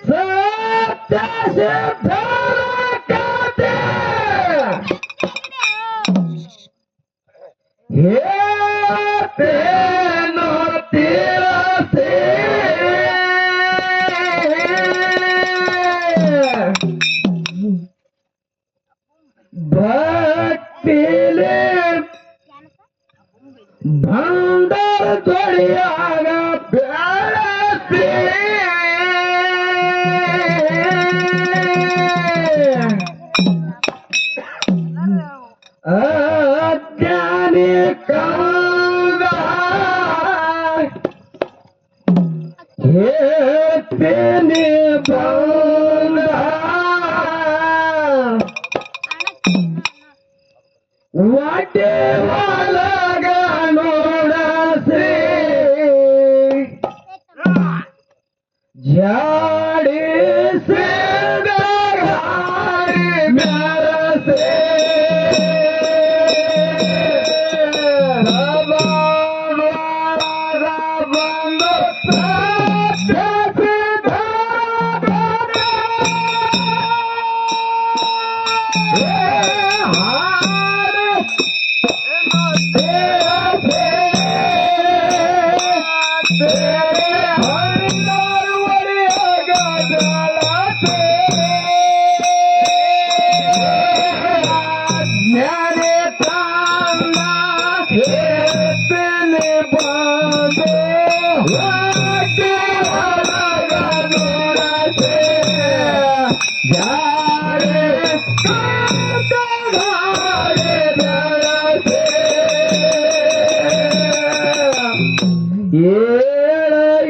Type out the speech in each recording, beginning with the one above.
ಸತ್ಯ ಸಿದ್ಧತೆ ಹೇತೇನೋ ತೀರಸೆ ಭಕ್ತಿಲೆ ಭಂಡಾರ ತೊಳೆಯಾಗ ಬೆಳಸೆ ಅಜ್ಞಾನಿ ಕಂದ ಹೇತೇನೆ ಬಂದ ವಾಟೆ ಒಳಗ ನೋಡಸೆ ಜಾಡಿಸೆ ಮೆರಸೆ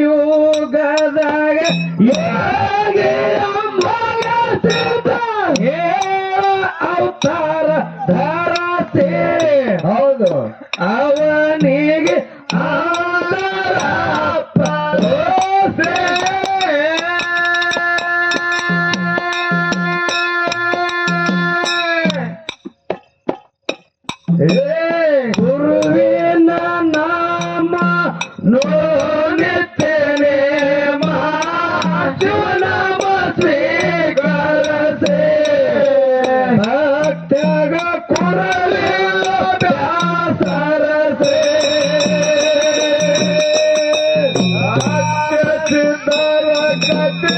ಯುಗದಾಗ ಅವತಾರ ಧರಸೆ ಹೌದು ಅವನಿಗೆ ಆದರ ಪರೋಸೆ ಗುರುವಿನ ನಾಮ ನೋಡುತ್ತೇನೆ ಶಿವನಾಮ ಸ್ವೀಕರಿಸೆ ಭಕ್ತಗ ಕೊಡಲಿಲ್ಲ ಬ್ಯಾಸರಸೆ ಸಿದ್ಧರ ಕತೆ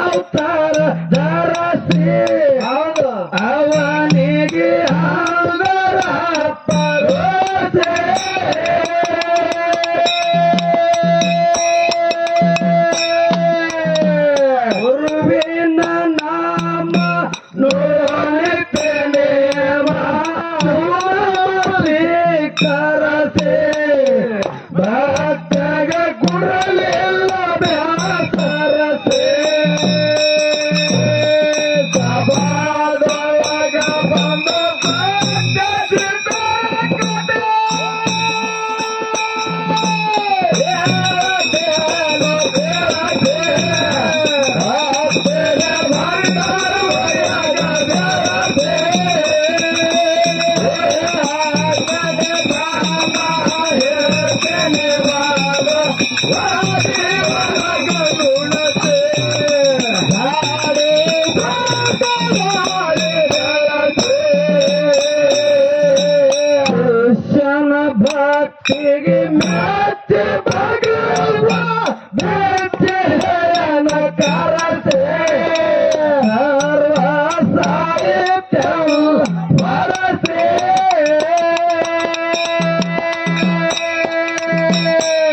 ಅವತಾರ ಧರಸೆ ಅವನಿಗೆ ಆದರ ಪರೋಸೆ ಗುರುವಿನ ನಾಮ ನೋಡುತ್ತೇನೆ ಸ್ವೀಕರಿಸೆ ಭಕ್ತಗ ಕೊಡಲಿಲ್ಲ ಬ್ಯಾಸರಸೆ ಸಭಾದೊಳಗ ಬಂದು ಭಕ್ತಿಗೆ ಮೆಚ್ಚ ಭಗವ ಮೆಚ್ಚ ಹೇಳನ ಕರಸೆ ಸರ್ವ ಸಾಹಿತ್ಯ ವರಸೆ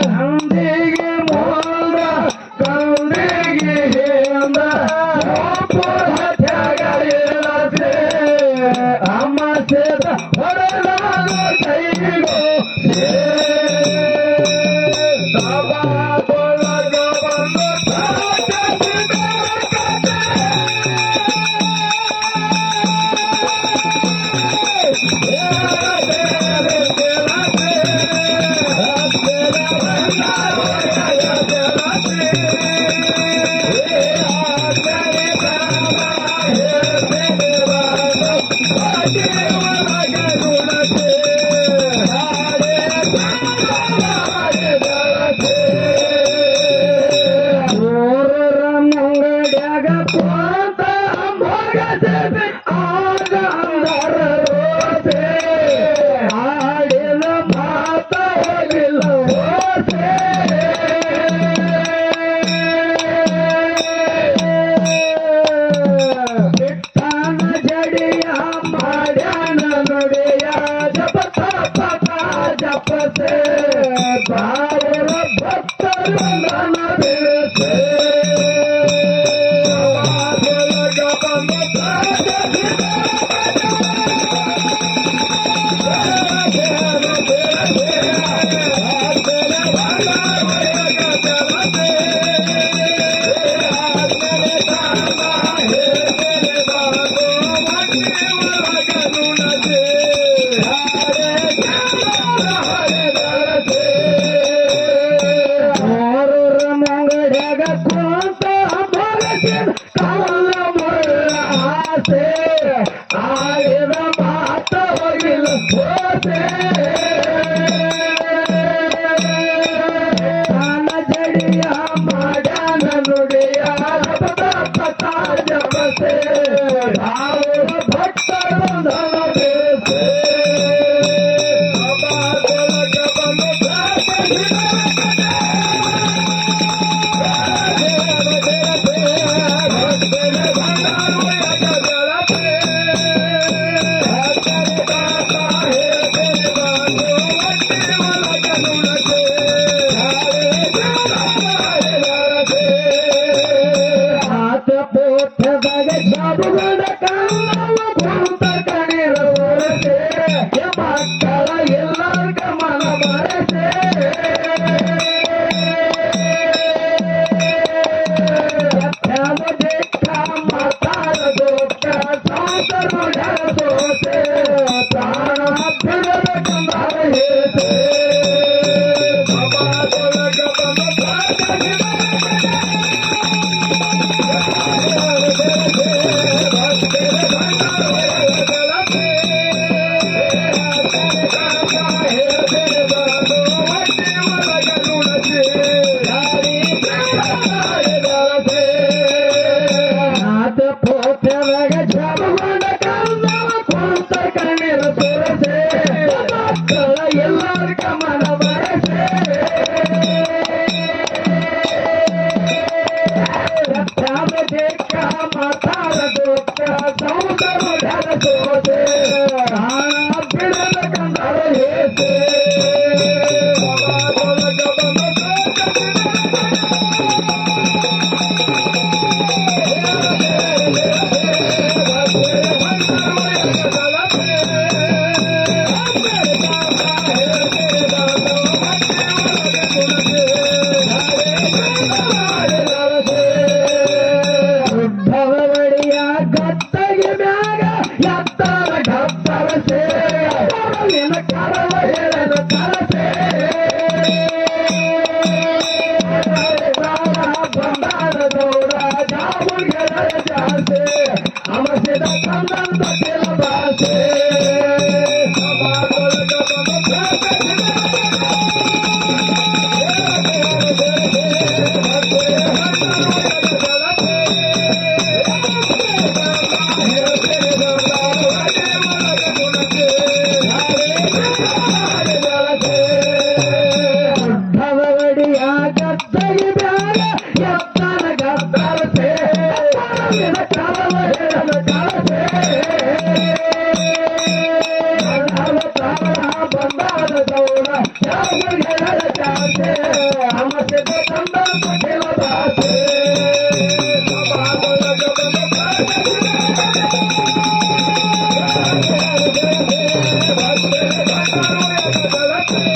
ನಂದಿಗೆ ಮೂಲ Thank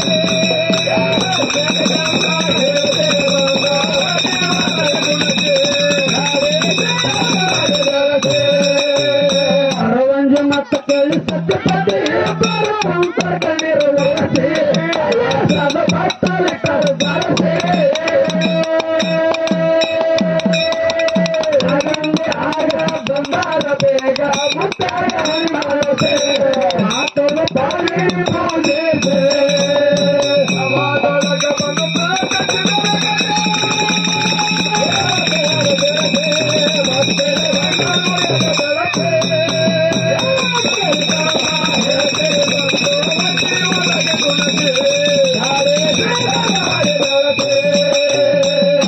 you. ಪೂಜಿಸಿ ಸಮಾಜದೊಳಗ ಬಂದು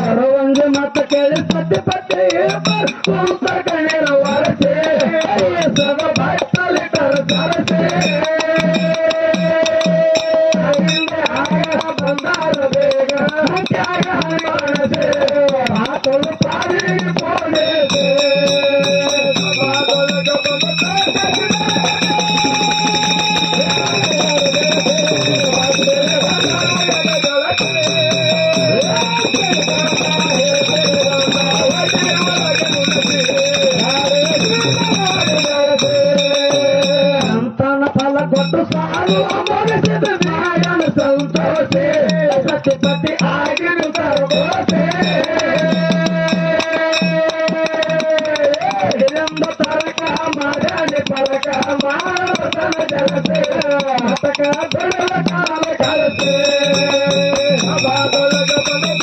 ಅರವಂಜಿ ಮತ್ತ ಕೇಳಿ ಪಟ್ಟಿ ಪಟ್ಟಿ ಕೂತ ಕಣ್ಣೀರ ಒರೆಸಿ ಸದ ಬಾಯ್ತಲ್ಲಿ ಕರಸೆ ಹಿಂದೆ ಆಗ ಬಂದಾರ ಬೇಗ ತ್ಯಾಗ ಮಾಡಸೆ ಮಾತೊಳು ಪಾದಿಗೆ ಪೋಲಿಸೆ ಸಮಾಜದೊಳಗ ಬಂದು ಸಂತಾನ ಫಲ ಕೊಟ್ಟು ಸಾಲು ಅಮರಿಸಿದ ನ್ಯಾಯನ ಸಂತೋಷೆ ಸತಿಪತಿ ಆಗಿರು ತರಬೋಸೆ ಎಂಬ ತರಕ ಮಾಡಲಿ ಪರಕ ಮಾನವತನ ಜಲಸೆ ಮತಕ ಬೆಳಲ ಕಾಲ ಕಲಸೆ ಸಭಾದೊಳಗ ಬಂದು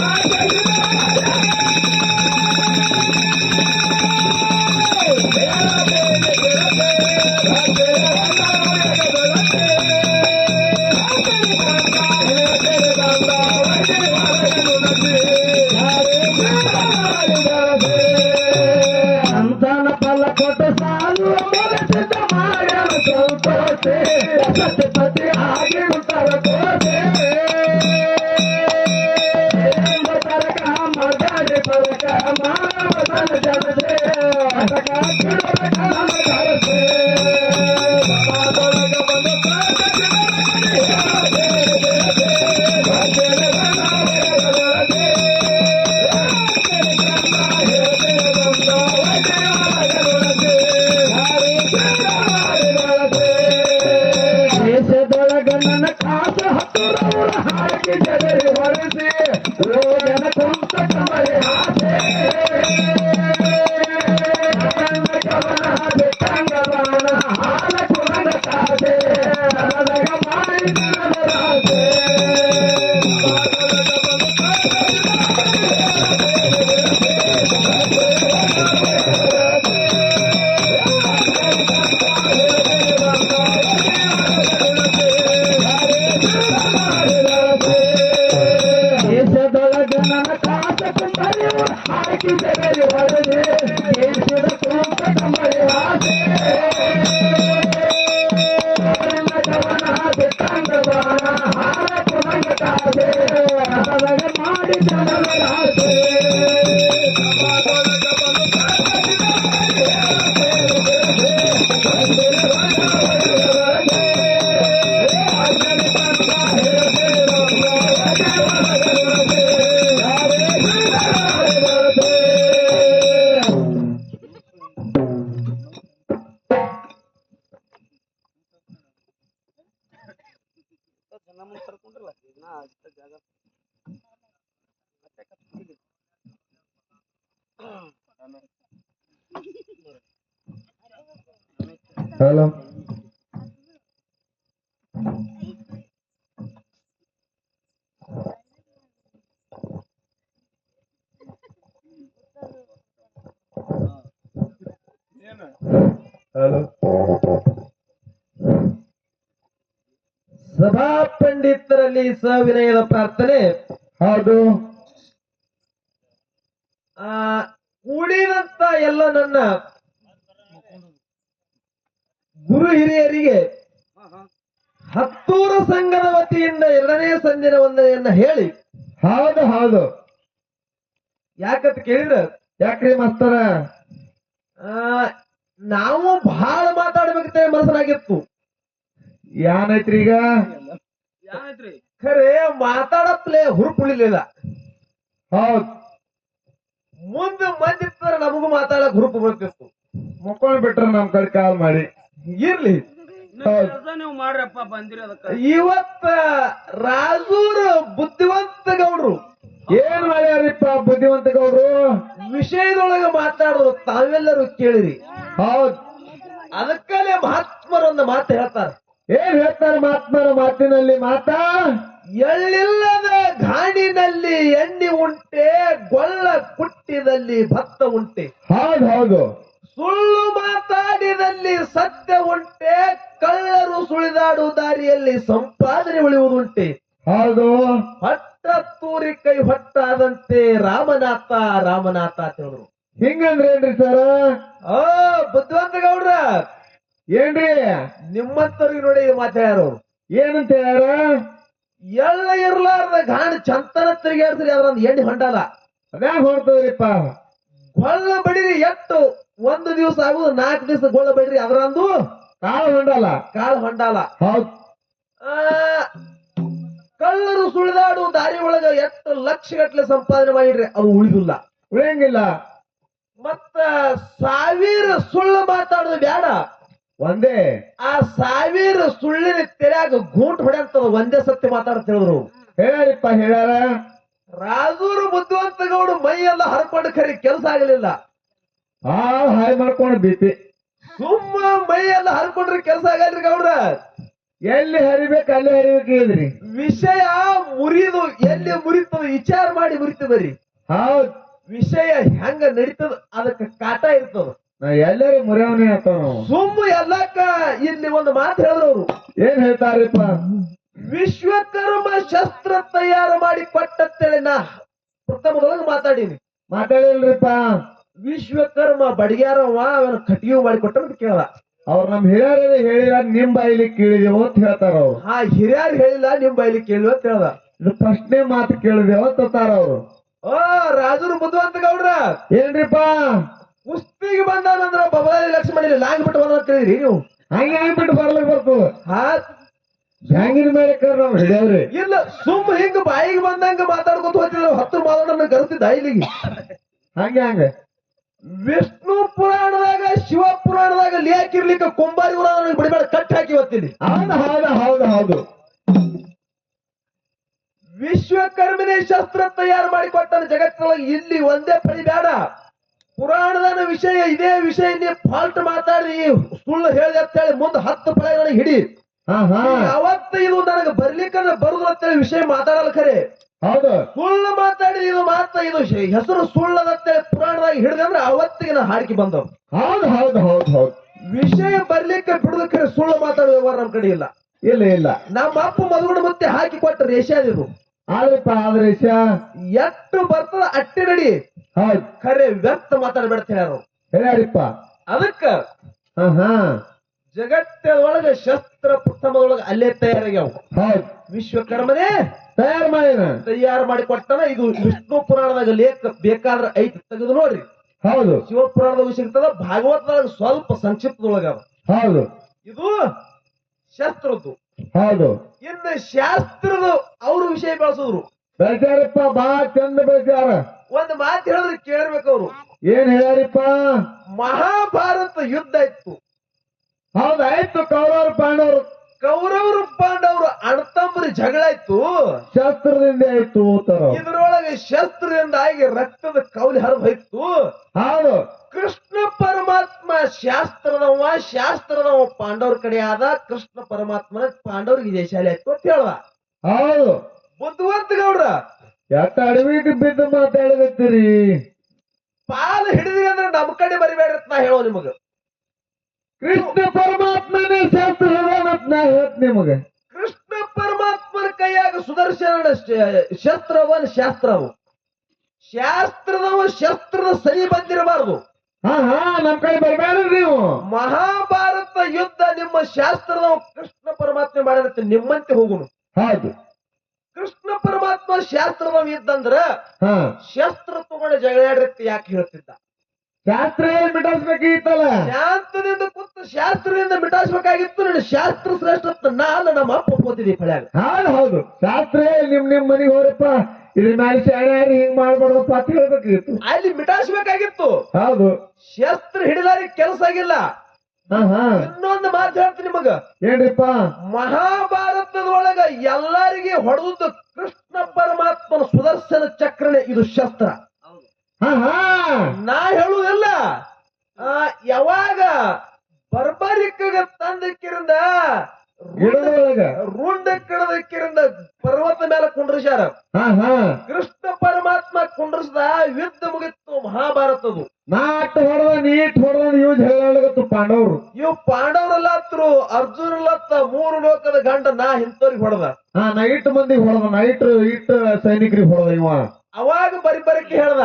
ಸಂತಾನ ಫಲ ಕೊಟ್ಟು ಸಾಲು ಮನಸ್ಸಿದ್ದ ಮಾಡ್ಯಾನ ಸಂತೋಷೆ ಸತಿಪತಿ ಆಗಿರುತ್ತಾರ ಕೋಸೆ ಎಂಬ ತರಕ ಮಗಾಡಿ ಪರಕ ಮಾನವತನ ಜನಸೆ ಅಟಕ ಬಿಡದ ಕಾಲ ಕಲಸೆ ಸಮಾಜದೊಳಗ ಬಂದು ದೇಶದೊಳಗ ನನ್ನ ಕಾಸ ಹತ್ತುರವರ ಹಾಕಿ ಜಗರಿ ಹೊರಸಿ ರೋಗನ ಕುಂತ ಕಮರಿ ಆಸೆ ನನ್ನ ಕವನ ಬಿಟ್ಟಂಗವಾನ ಹಾಲ ಕುಲನ ಕಾಸೆ ನನಗ ಮಾಡಿದ ರಾಸೆ ದೇಶದೊಳಗ ನನ್ನ ಕಾಸ ಕುಂಬರಿ ಹಾಕಿ ಜಗರಿ ಹೊರದೆ ದೇಶದ ಕುಂತ ಕಮರಿ ಆಸೆ ನನ್ನ ಕವನ ಬಿಟ್ಟಂಗವಾನ ಹಾಲ ಕುಲನ ಕಾಸೆ ನನಗ ಮಾಡಿದ ರಾಸೆ ಸಮಾಜದೊಳಗ ಬಂದು ಹಲೋ ಹಲೋ ಸಭಾ ಪಂಡಿತರಲ್ಲಿ ಸವಿನಯದ ಪ್ರಾರ್ಥನೆ. ಹೌದು. ಕೂಡಿದಂತ ಎಲ್ಲ ನನ್ನ ಗುರು ಹಿರಿಯರಿಗೆ ಹತ್ತೂರು ಸಂಘದ ವತಿಯಿಂದ 2ನೇ ಸಂದಿನ ವಂದನೆಯನ್ನ ಹೇಳಿ. ಹೌದು ಹೌದು. ಯಾಕಂತ ಕೇಳಿದ್ರ, ಯಾಕ್ರಿ ಮಾಸ್ತರ, ನಾವು ಬಹಳ ಮಾತಾಡ್ಬೇಕಂತ ಮನಸ್ಸಾಗಿತ್ತು. ಏನೈತ್ರಿ ಈಗ? ಖರೆ ಮಾತಾಡಪ್ಲೆ ಹುರುಪುಳಿಲಿಲ್ಲ. ಹೌದ್, ಮುಂದೆ ಮಂದಿರ್ತಾರೆ ನಮಗೂ ಮಾತಾಡಕ್ ಹುರುಪು ಬರ್ತಿತ್ತು. ಮಕ್ಕಳು ಬಿಟ್ರ ನಮ್ ಕಡೆ ಕಾಲ್ ಮಾಡಿ ಇರ್ಲಿ. ನೀವು ಮಾಡ್ರಪ್ಪ ಬಂದಿರೋದಕ್ಕ. ಇವತ್ತ ರಾಜೂರು ಬುದ್ಧಿವಂತ ಗೌಡ್ರು ಏನ್ ಮಾಡ್ಯಾರಿಪ್ಪ? ಬುದ್ಧಿವಂತ ಗೌಡ್ರು ವಿಷಯದೊಳಗ ಮಾತಾಡೋದು ತಾವೆಲ್ಲರೂ ಕೇಳಿರಿ. ಹೌದ್, ಅದಕ್ಕಲ್ಲೇ ಮಹಾತ್ಮರೊಂದು ಮಾತು ಹೇಳ್ತಾರೆ. ಏನ್ ಹೇಳ್ತಾರೆ ಮಹಾತ್ಮರ ಮಾತಿನಲ್ಲಿ ಮಾತಾ? ಎಳ್ಳಿಲ್ಲದ ಗಾಣಿನಲ್ಲಿ ಎಣ್ಣೆ ಉಂಟೆ, ಗೊಳ್ಳ ಕುಟ್ಟಿದಲ್ಲಿ ಭತ್ತ ಉಂಟೆ. ಹೌದು ಹೌದು. ಸುಳ್ಳು ಮಾತಾಡಿದಲ್ಲಿ ಸತ್ಯ ಉಂಟೆ, ಕಳ್ಳರು ಸುಳಿದಾಡುವ ದಾರಿಯಲ್ಲಿ ಸಂಪಾದನೆ ಉಳಿಯುವುದುಂಟೆ. ಹೌದು. ಹೊಟ್ಟ ತೂರಿ ಕೈ ಹೊಟ್ಟಾದಂತೆ ರಾಮನಾಥ ರಾಮನಾಥ ಅಂತ ಹೇಳಿದ್ರು. ಹಿಂಗಂದ್ರೆ ಏನ್ರಿ ಸರ್? ಬುದ್ಧಿವಂತ ಗೌಡ್ರ ಏನ್ರಿ ನಿಮ್ಮಂತವ್ರಿಗೆ ನೋಡಿ ಮಾತಾಡ್ಯಾರು. ಏನಂತ ಹೇಳ್ಯಾರ? ಎಳ್ಳ ಇರ್ಲಾರ್ದ ಗಾಣ ಚಂತನ ತಿರುಗಾಡ್ಸ್ರಿ ಅದ್ರಂದ್ ಎಣ್ಣೆ ಹೊಂಡಲ್ಲ. ಅದ್ಯಾಗ ಹೊಡ್ತದ್ರಿಪ್ಪ? ಗೊಳ್ಳ ಬಡಿರಿ ಎಟ್ಟು ಒಂದು ದಿವಸ ಆಗುದು, 4 ದಿವಸ ಗೊಳ್ಳ ಬಡಿರಿ ಅದ್ರಂದು ಕಾಳು ಹೊಂಡಲ್ಲ. ಕಾಳು ಹೊಂಡಲ್ಲ. ಹೌದು. ಕಳ್ಳರು ಸುಳಿದಾಡುವ ದಾರಿ ಒಳಗ ಎಷ್ಟು ಲಕ್ಷಗಟ್ಲೆ ಸಂಪಾದನೆ ಮಾಡಿಡ್ರಿ ಅದು ಉಳಿದಿಲ್ಲ, ಉಳಿಯಂಗಿಲ್ಲ. ಮತ್ತ 1000 ಸುಳ್ಳು ಮಾತಾಡೋದು ಬ್ಯಾಡ, ಒಂದೇ. ಆ 1000 ಸುಳ್ಳಿನ ತೆರೆಯಾಗ ಗೂಂಟ್ ಹೊಡೆಯಂತದ ಒಂದೇ ಸತ್ಯ ಮಾತಾಡ್ತ ಹೇಳಿದ್ರು. ಹೇಳ್ಯಾರಿಪ್ಪ ಹೇಳ್ಯಾರ. ರಾಜೂರು ಬುದ್ಧಿವಂತ ಗೌಡು ಮೈ ಎಲ್ಲ ಹರ್ಕೊಂಡು ಖರಿ ಕೆಲಸ ಆಗಲಿಲ್ಲ. ಹಾಯ್ ಮಾಡ್ಕೊಂಡು ಬಿಪಿ ಸುಮ್ಮ ಮೈ ಎಲ್ಲ ಹರ್ಕೊಂಡ್ರಿ ಕೆಲಸ ಆಗಲ್ರಿ ಗೌಡ್ರ. ಎಲ್ಲಿ ಹರಿಬೇಕು ಅಲ್ಲಿ ಹರಿಬೇಕು ಹೇಳಿದ್ರಿ. ವಿಷಯ ಮುರಿದು ಎಲ್ಲಿ ಮುರಿತದ ವಿಚಾರ ಮಾಡಿ ಮುರಿತದ್ರಿ. ಹೌದ್. ವಿಷಯ ಹೆಂಗ ನಡೀತದ ಅದಕ್ಕೆ ಕಾಟ ಇರ್ತದ. ಎಲ್ಲರೂ ಮುರಿಯವನೇ ಆಗ್ತಾವ. ಸುಮ್ಮ ಎಲ್ಲಕ್ಕ ಇಲ್ಲಿ ಒಂದು ಮಾತು ಹೇಳಿದ್ರು ಅವ್ರು. ಏನ್ ಹೇಳ್ತಾರಪ್ಪ? ವಿಶ್ವಕರ್ಮ ಶಸ್ತ್ರ ತಯಾರು ಮಾಡಿ ಕೊಟ್ಟಂತೇಳಿ ನಾ ಪ್ರಥಮದೊಳಗೆ ಮಾತಾಡಿಲ್ರಿಪ್ಪ. ವಿಶ್ವಕರ್ಮ ಬಡಿಗ್ಯಾರವ ಅವನ ಕಟಿಯು ಮಾಡಿ ಕೊಟ್ಟಂತ ಕೇಳ್ದ. ಅವ್ರು ನಮ್ ಹಿರಿಯರೇ ಹೇಳಿಲ್ಲ, ನಿಮ್ ಬಾಯಿಲಿ ಕೇಳಿದೇವು ಅಂತ ಹೇಳ್ತಾರ ಅವ್ರು. ಹಿರಿಯರು ಹೇಳಿಲ್ಲ, ನಿಮ್ ಬಾಯಿಲಿ ಕೇಳಿವ ಅಂತ ಹೇಳ್ದ. ಇದು ಫಸ್ಟ್ನೇ ಮಾತು ಕೇಳಿದೇವ ಅಂತಾರ ಅವ್ರು. ರಾಜರು ಬುದ್ಧಿವಂತ ಗೌಡ್ರ ಏನ್ರಿಪ್ಪ? ಕುಸ್ತಿಗೆ ಬಂದಾನಂದ್ರ ಬಬಲಾದಿ ಲಕ್ಷ್ಮಣ ಲಾಂಗ್ ಬಿಟ್ಟು ಬಂದ ಅಂತ ಹೇಳಿದ್ರಿ ನೀವು. ಹಂಗೆ ಬಿಟ್ಟು ಬರ್ಲಿಕ್ಕೆ ಬರ್ತದ. ಜಾಂಗಿನ ಮೇಲೆ ಕರ್ರ ಹಿಡಿಯವ್ರಿ. ಇಲ್ಲ ಸುಮ್ ಹಿಂಗ ಬಾಯಿಗೆ ಬಂದಂಗ ಮಾತಾಡ್ಕೊತ ಹೋಗ್ತಿದ್ರು. 10 ಮಾತಾಡೋಣ ಕರೆಸ್ತಿದ್ದ ಇಲ್ಲಿಗೆ. ಹಂಗೆ ವಿಷ್ಣು ಪುರಾಣದಾಗ ಶಿವ ಪುರಾಣದಾಗ ಲೇಕಿರ್ಲಿಕ್ಕೆ ಕುಂಬಾರಿ ಬಿಡಿಬೇಡ ಕಟ್ಟಿ ಹಾಕಿ ಹೋಗ್ತೀನಿ. ಹೌದು. ವಿಶ್ವಕರ್ಮನೇ ಶಸ್ತ್ರ ತಯಾರು ಮಾಡಿ ಕೊಟ್ಟಾನ ಜಗತ್ತಿನೊಳಗೆ. ಇಲ್ಲಿ ಒಂದೇ ಪಡಿ ಬೇಡ, ಪುರಾಣದ ವಿಷಯ ಇದೇ ವಿಷಯ ನೀ ಫಾಲ್ಟ್ ಮಾತಾಡಿ ಸುಳ್ಳು ಹೇಳಿದೆ ಅಂತ ಹೇಳಿ ಮುಂದೆ 10 ಪಳೆಗಳಿಗೆ ಹಿಡಿ. ಅವತ್ತ ಇದು ನನಗೆ ಬರ್ಲಿಕ್ಕಂದ್ರೆ ಬರುದು ಅಂತೇಳಿ ವಿಷಯ ಮಾತಾಡಲ್ಲ ಖರೆ. ಹೌದು. ಸುಳ್ಳು ಮಾತಾಡಿ ಇದು ಮಾತ್ರ ಇದು ಹೆಸರು ಸುಳ್ಳದಂತೇಳಿ ಪುರಾಣದಾಗ ಹಿಡಿದೆ ಅಂದ್ರೆ ಅವತ್ತಿಗೆ ನಾ ಹಾಡಿಕೆ ಬಂದವ್. ಹೌದು. ವಿಷಯ ಬರ್ಲಿಕ್ಕೆ ಬಿಡುದು ಖರೆ, ಸುಳ್ಳು ಮಾತಾಡುವ ವ್ಯವಹಾರ ನಮ್ ಕಡೆ ಇಲ್ಲ. ಇಲ್ಲ ನಮ್ಮ ಅಪ್ಪ ಮದುಗಡ ಮತ್ತೆ ಹಾಕಿ ಕೊಟ್ಟ ರೇಷಾದಿದು. ಆದ್ರಪ್ಪ ಆದ್ರೆ ಎಷ್ಟು ಬರ್ತದ ಅಟ್ಟೆ ನಡಿ. ಹೌದು. ಖರೆ ವ್ಯರ್ಥ ಮಾತಾಡ್ಬೇಡ ಯಾರು ಹೇಳ್ಯಾರಿಪ್ಪ. ಅದಕ್ಕ ಜಗತ್ತೊಳಗೆ ಶಸ್ತ್ರ ಪ್ರಥಮದೊಳಗೆ ಅಲ್ಲೇ ತಯಾರಾಗ್ಯಾವ. ಹೌದು. ವಿಶ್ವಕರ್ಮನೇ ತಯಾರು ಮಾಡಿ ಕೊಟ್ಟನ. ಇದು ವಿಷ್ಣು ಪುರಾಣದಾಗ ಲೇಖ ಬೇಕಾದ್ರೆ ಐತಿ, ತೆಗೆದು ನೋಡ್ರಿ. ಹೌದು. ಶಿವಪುರಾಣದಾಗ ಸಿಗ್ತದ, ಭಾಗವತದಾಗ ಸ್ವಲ್ಪ ಸಂಕ್ಷಿಪ್ತದೊಳಗ. ಹೌದು. ಇದು ಶಸ್ತ್ರದ್ದು. ಹೌದು. ಇನ್ನು ಶಾಸ್ತ್ರದ ಅವ್ರು ವಿಷಯ ಬೆಳೆಸಿದ್ರು. ಬೆಳೆಸಾರಪ್ಪ, ಬಹಳ ಚಂದ ಬೆಳೆಸಾರ. ಒಂದು ಮಾತು ಹೇಳಿದ್ರೆ ಕೇಳಿರ್ಬೇಕು ಅವ್ರು. ಏನ್ ಹೇಳ್ಯಾರಿಪ್ಪ? ಮಹಾಭಾರತ ಯುದ್ಧ ಇತ್ತು. ಹೌದಾಯ್ತು. ಕೌರವರು ಪಾಂಡವರು ಅಣ್ಣತಮ್ಮರ ಜಗಳ ಆಯ್ತು, ಶಸ್ತ್ರದಿಂದ ಆಯ್ತು. ಇದರೊಳಗೆ ಶಸ್ತ್ರದಿಂದ ಆಗಿ ರಕ್ತದ ಕೌಲಿ ಹರಿದು ಹೋಯ್ತು. ಹೌದು. ಕೃಷ್ಣ ಪರಮಾತ್ಮ ಶಾಸ್ತ್ರದವ ಪಾಂಡವ್ರ ಕಡೆ ಆದ. ಕೃಷ್ಣ ಪರಮಾತ್ಮನ ಪಾಂಡವ್ರಿಗೆ ವಿಜಯಶಾಲಿ ಆಯ್ತು ಅಂತ ಹೇಳ್ದ. ಹೌದು. ಬುದ್ಧಿವಂತ ಗೌಡ್ರ ಯಾಕ ಅಡವಿಗೆ ಬಿದ್ದು ಮಾತಾಡಕತ್ತೀರಿ? ಪಾಲು ಹಿಡಿದ್ರಿ ಅಂದ್ರೆ ನಮ್ ಕಡೆ ಬರಿಬೇಡ್ರತ್ ನಾ ಹೇಳೋ ನಿಮಗ. ಕೃಷ್ಣ ಪರಮಾತ್ಮನೇ ಶಾಸ್ತ್ರ ನಾ ಹೇಳ್ತ ನಿಮಗ. ಕೃಷ್ಣ ಪರಮಾತ್ಮನ ಕೈಯಾಗ ಸುದರ್ಶನ ಶಾಸ್ತ್ರದವ ಶಸ್ತ್ರದ ಸರಿ ಬಂದಿರಬಾರದು. ನಮ್ ಕಡೆ ಬರಬೇಡ್ರಿ ನೀವು. ಮಹಾಭಾರತ ಯುದ್ಧ ನಿಮ್ಮ ಶಾಸ್ತ್ರದ ಕೃಷ್ಣ ಪರಮಾತ್ಮ ಮಾಡಿರುತ್ತೆ, ನಿಮ್ಮಂತೆ ಹೋಗುನು. ಹೌದು. ಕೃಷ್ಣ ಪರಮಾತ್ಮ ಶಾಸ್ತ್ರದ ಇದ್ದಂದ್ರ ಶಸ್ತ್ರ ತಗೊಂಡು ಜಗಳಾಡಿರುತ್ತೆ ಯಾಕೆ ಹೇಳ್ತಿದ್ದ? ಶಾಸ್ತ್ರ ಮಿಟಾಯಿಸ್ಬೇಕಿತ್ತಲ್ಲ. ಶಾಸ್ತ್ರದಿಂದ ಕೂತು ಶಾಸ್ತ್ರದಿಂದ ಮಿಟಾಯಿಸ್ಬೇಕಾಗಿತ್ತು. ನನ್ನ ಶಾಸ್ತ್ರ ಶ್ರೇಷ್ಠ ನಾನು ನಮ್ಮ ಅಪ್ಪ ಓದ್ತಿದ್ದಿ ಪಳ್ಯಾಗ. ಹೌದು. ಶಾಸ್ತ್ರ ನಿಮ್ ಮನೆಗೆ ಹೋರಪ್ಪ, ಇದ್ರ ಮೇಲೆ ಶಾಣೆ ಹಿಂಗ್ ಮಾಡ್ಬಾರ್ದಪ್ಪ ಅಂತ ಹೇಳ್ಬೇಕಿತ್ತು. ಅಲ್ಲಿ ಮಿಟಾಯಿಸ್ಬೇಕಾಗಿತ್ತು. ಹೌದು. ಶಸ್ತ್ರ ಹಿಡಿದಾರಿ ಕೆಲಸ ಆಗಿಲ್ಲ. ಇನ್ನೊಂದು ಮಾತು ಹೇಳ್ತೀನಿ ನಿಮಗ. ಏನ್ರಿಪ್ಪ? ಮಹಾಭಾರತದೊಳಗ ಎಲ್ಲರಿಗೆ ಹೊಡೆದು ಕೃಷ್ಣ ಪರಮಾತ್ಮನ ಸುದರ್ಶನ ಚಕ್ರನೇ ಇದು ಶಸ್ತ್ರ. ನಾ ಹೇಳುವುದಿಲ್ಲ. ಯಾವಾಗ ಬರ್ಬರಿಕ ತಂದಕ್ಕಿರಿಂದ ಗಿಡದೊಳಗ ರುಂಡ ಕಡದಕ್ಕಿರಿಂದ ಪರ್ವತ ಮೇಲೆ ಕುಂಡ್ರಿಸ್ಯಾರ. ಕೃಷ್ಣ ಪರಮಾತ್ಮ ಕುಂಡ್ರಿಸ್ದ, ಯುದ್ಧ ಮುಗಿತ್ತು ಮಹಾಭಾರತದು. ನಾಟ್ ಹೊಡೆದ ನೀಟ್ ಹೊಡೆದ ಇವ್ ಹೇಳಗತ್ತು ಪಾಂಡವ್ರು. ಇವ್ ಪಾಂಡವ್ರಲ್ಲತ್ರು, ಅರ್ಜುನಲ್ಲತ್ತ 3 ಲೋಕದ ಗಂಡ ನಾ ಇಂಥವ್ರಿಗೆ ಹೊಡೆದ. ನೈಟ್ ಮಂದಿಗೆ ಹೊಡೆದ, ನೈಟ್ ಇಟ್ ಸೈನಿಕರಿಗೆ ಹೊಡೆದ ಇವ. ಅವಾಗ ಬರಿಬರಕ್ಕೆ ಹೇಳ್ದ,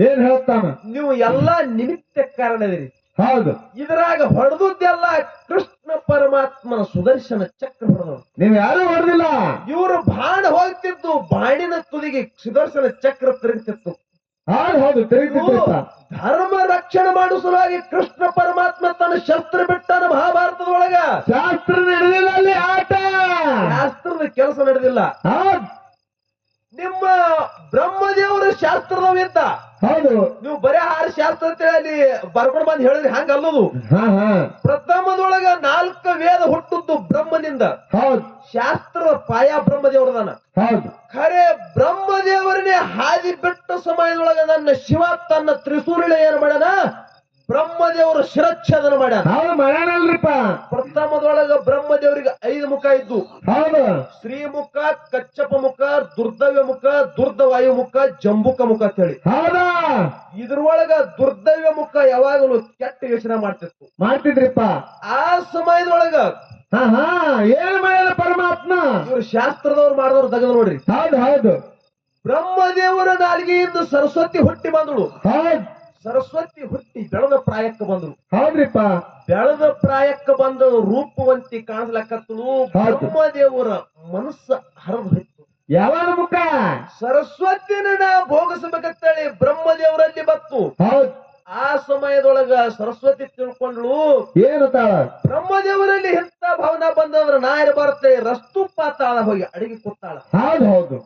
ಏನ್ ಹೇಳ್ತಾನ? ನೀವು ಎಲ್ಲಾ ನಿಮಿತ್ತ ಕಾರಣದಿರಿ. ಹೌದು, ಇದ್ರಾಗ ಹೊಡೆದದ್ದೆಲ್ಲ ಕೃಷ್ಣ ಪರಮಾತ್ಮನ ಸುದರ್ಶನ ಚಕ್ರ ಹೊಡೆದವರು. ನೀವ್ ಯಾರು ಹೊಡೆದಿಲ್ಲ. ಇವರು ಬಾಣ ಹೋಗ್ತಿದ್ದು, ಬಾಣಿನ ತುದಿಗೆ ಸುದರ್ಶನ ಚಕ್ರ ತಿರುಗ್ತಿತ್ತು. ಹೌದು ತಿರುಗ್ತಿತ್ತು. ಧರ್ಮ ರಕ್ಷಣೆ ಮಾಡುವ ಸಲುವಾಗಿ ಕೃಷ್ಣ ಪರಮಾತ್ಮ ತನ್ನ ಶಸ್ತ್ರ ಬಿಟ್ಟಾನ ಮಹಾಭಾರತದೊಳಗ. ಶಾಸ್ತ್ರ ನಡೆದಿಲ್ಲ ಅಲ್ಲಿ, ಆಟ ಶಾಸ್ತ್ರದ ಕೆಲಸ ನಡೆದಿಲ್ಲ. ನಿಮ್ಮ ಬ್ರಹ್ಮದೇವರು ಶಾಸ್ತ್ರದವಿದ್ದ. ಹೌದು, ನೀವು ಬರೇ 6 ಶಾಸ್ತ್ರ ಅಂತೇಳಿ ಅಲ್ಲಿ ಬರ್ಕೊಂಡು ಬಂದು ಹೇಳಿದ್ರಿ, ಹಂಗ ಅಲ್ಲದು. ಪ್ರಥಮದೊಳಗ 4 ವೇದ ಹುಟ್ಟುದ್ದು ಬ್ರಹ್ಮನಿಂದ. ಹೌದು, ಶಾಸ್ತ್ರದ ಪಾಯ ಬ್ರಹ್ಮದೇವರದಾನ. ಹೌದು, ಖರೆ ಬ್ರಹ್ಮದೇವರನ್ನೇ ಹಾದಿ ಬಿಟ್ಟ ಸಮಯದೊಳಗ ನನ್ನ ಶಿವ ತನ್ನ ತ್ರಿಶೂಲಿನ ಏನ್ ಮಾಡ್ಯಾನ, ಬ್ರಹ್ಮದೇವರು ಶಿರಚ್ಛೇದನ ಮಾಡ್ಯಾನ. ಹೌದು ಮಾಡ್ಯಾನಲ್ರಿಪ್ಪ. ಪ್ರಥಮದೊಳಗ ಬ್ರಹ್ಮದೇವರಿಗೆ 5 ಮುಖ ಇದ್ದು. ಹೌದು, ಶ್ರೀಮುಖ, ಕಚ್ಚಪ ಮುಖ, ದುರ್ದವ್ಯ ಮುಖ, ದುರ್ದವಾಯು ಮುಖ, ಜಂಬುಕ ಮುಖ ಅಂತ ಹೇಳಿ. ಹೌದಾ, ಇದ್ರೊಳಗ ದುರ್ದವ್ಯ ಮುಖ ಯಾವಾಗಲೂ ಕೆಟ್ಟ ಯೋಚನೆ ಮಾಡ್ತಿದ್ರಿಪ್ಪ. ಆ ಸಮಯದೊಳಗ ಏನ್ ಮಾಡ್ಯಾರ ಪರಮಾತ್ಮ? ಇವ್ರು ಶಾಸ್ತ್ರದವ್ರು ಮಾಡಿದವ್ರು ತೆಗೆದು ನೋಡ್ರಿ. ಹೌದು ಹೌದು, ಬ್ರಹ್ಮದೇವರ ನಾಲಿಗೆಯಿಂದ ಸರಸ್ವತಿ ಹುಟ್ಟಿ ಬಂದಳು. ಹೌದು, ಸರಸ್ವತಿ ಹುಟ್ಟಿ ಬೆಳೆದ ಪ್ರಾಯಕ್ಕೆ ಬಂದಳು. ಹೌದ್ರಿಪ್ಪ. ಬೆಳೆದ ಪ್ರಾಯಕ್ಕೆ ಬಂದ ರೂಪವಂತಿ ಕಾಣಿಸ್ಲಕ್ಕತ್ತಳು. ಬ್ರಹ್ಮದೇವರ ಮನಸ್ಸ ಹರಿದು ಹೋಯ್ತು. ಯಾವಾಗ ಮುಖ ಸರಸ್ವತಿನ ನಾ ಭೋಗಿಸಬೇಕಂತೇಳಿ ಬ್ರಹ್ಮದೇವರಲ್ಲಿ ಬತ್ತು. ಹೌದು, ಆ ಸಮಯದೊಳಗ ಸರಸ್ವತಿ ತಿಳ್ಕೊಂಡ್ಳು, ಏನು ತಾಳ ಬ್ರಹ್ಮದೇವರಲ್ಲಿ ಎಂತ ಭಾವನಾ ಬಂದಂದ್ರ ನಾ ಇರಬಾರತ್ತೆ, ರಸ್ತು ಪಾತಾಳ ಹೋಗಿ ಅಡಿಗೆ ಕೂತಾಳ. ಹೌದು ಹೌದು,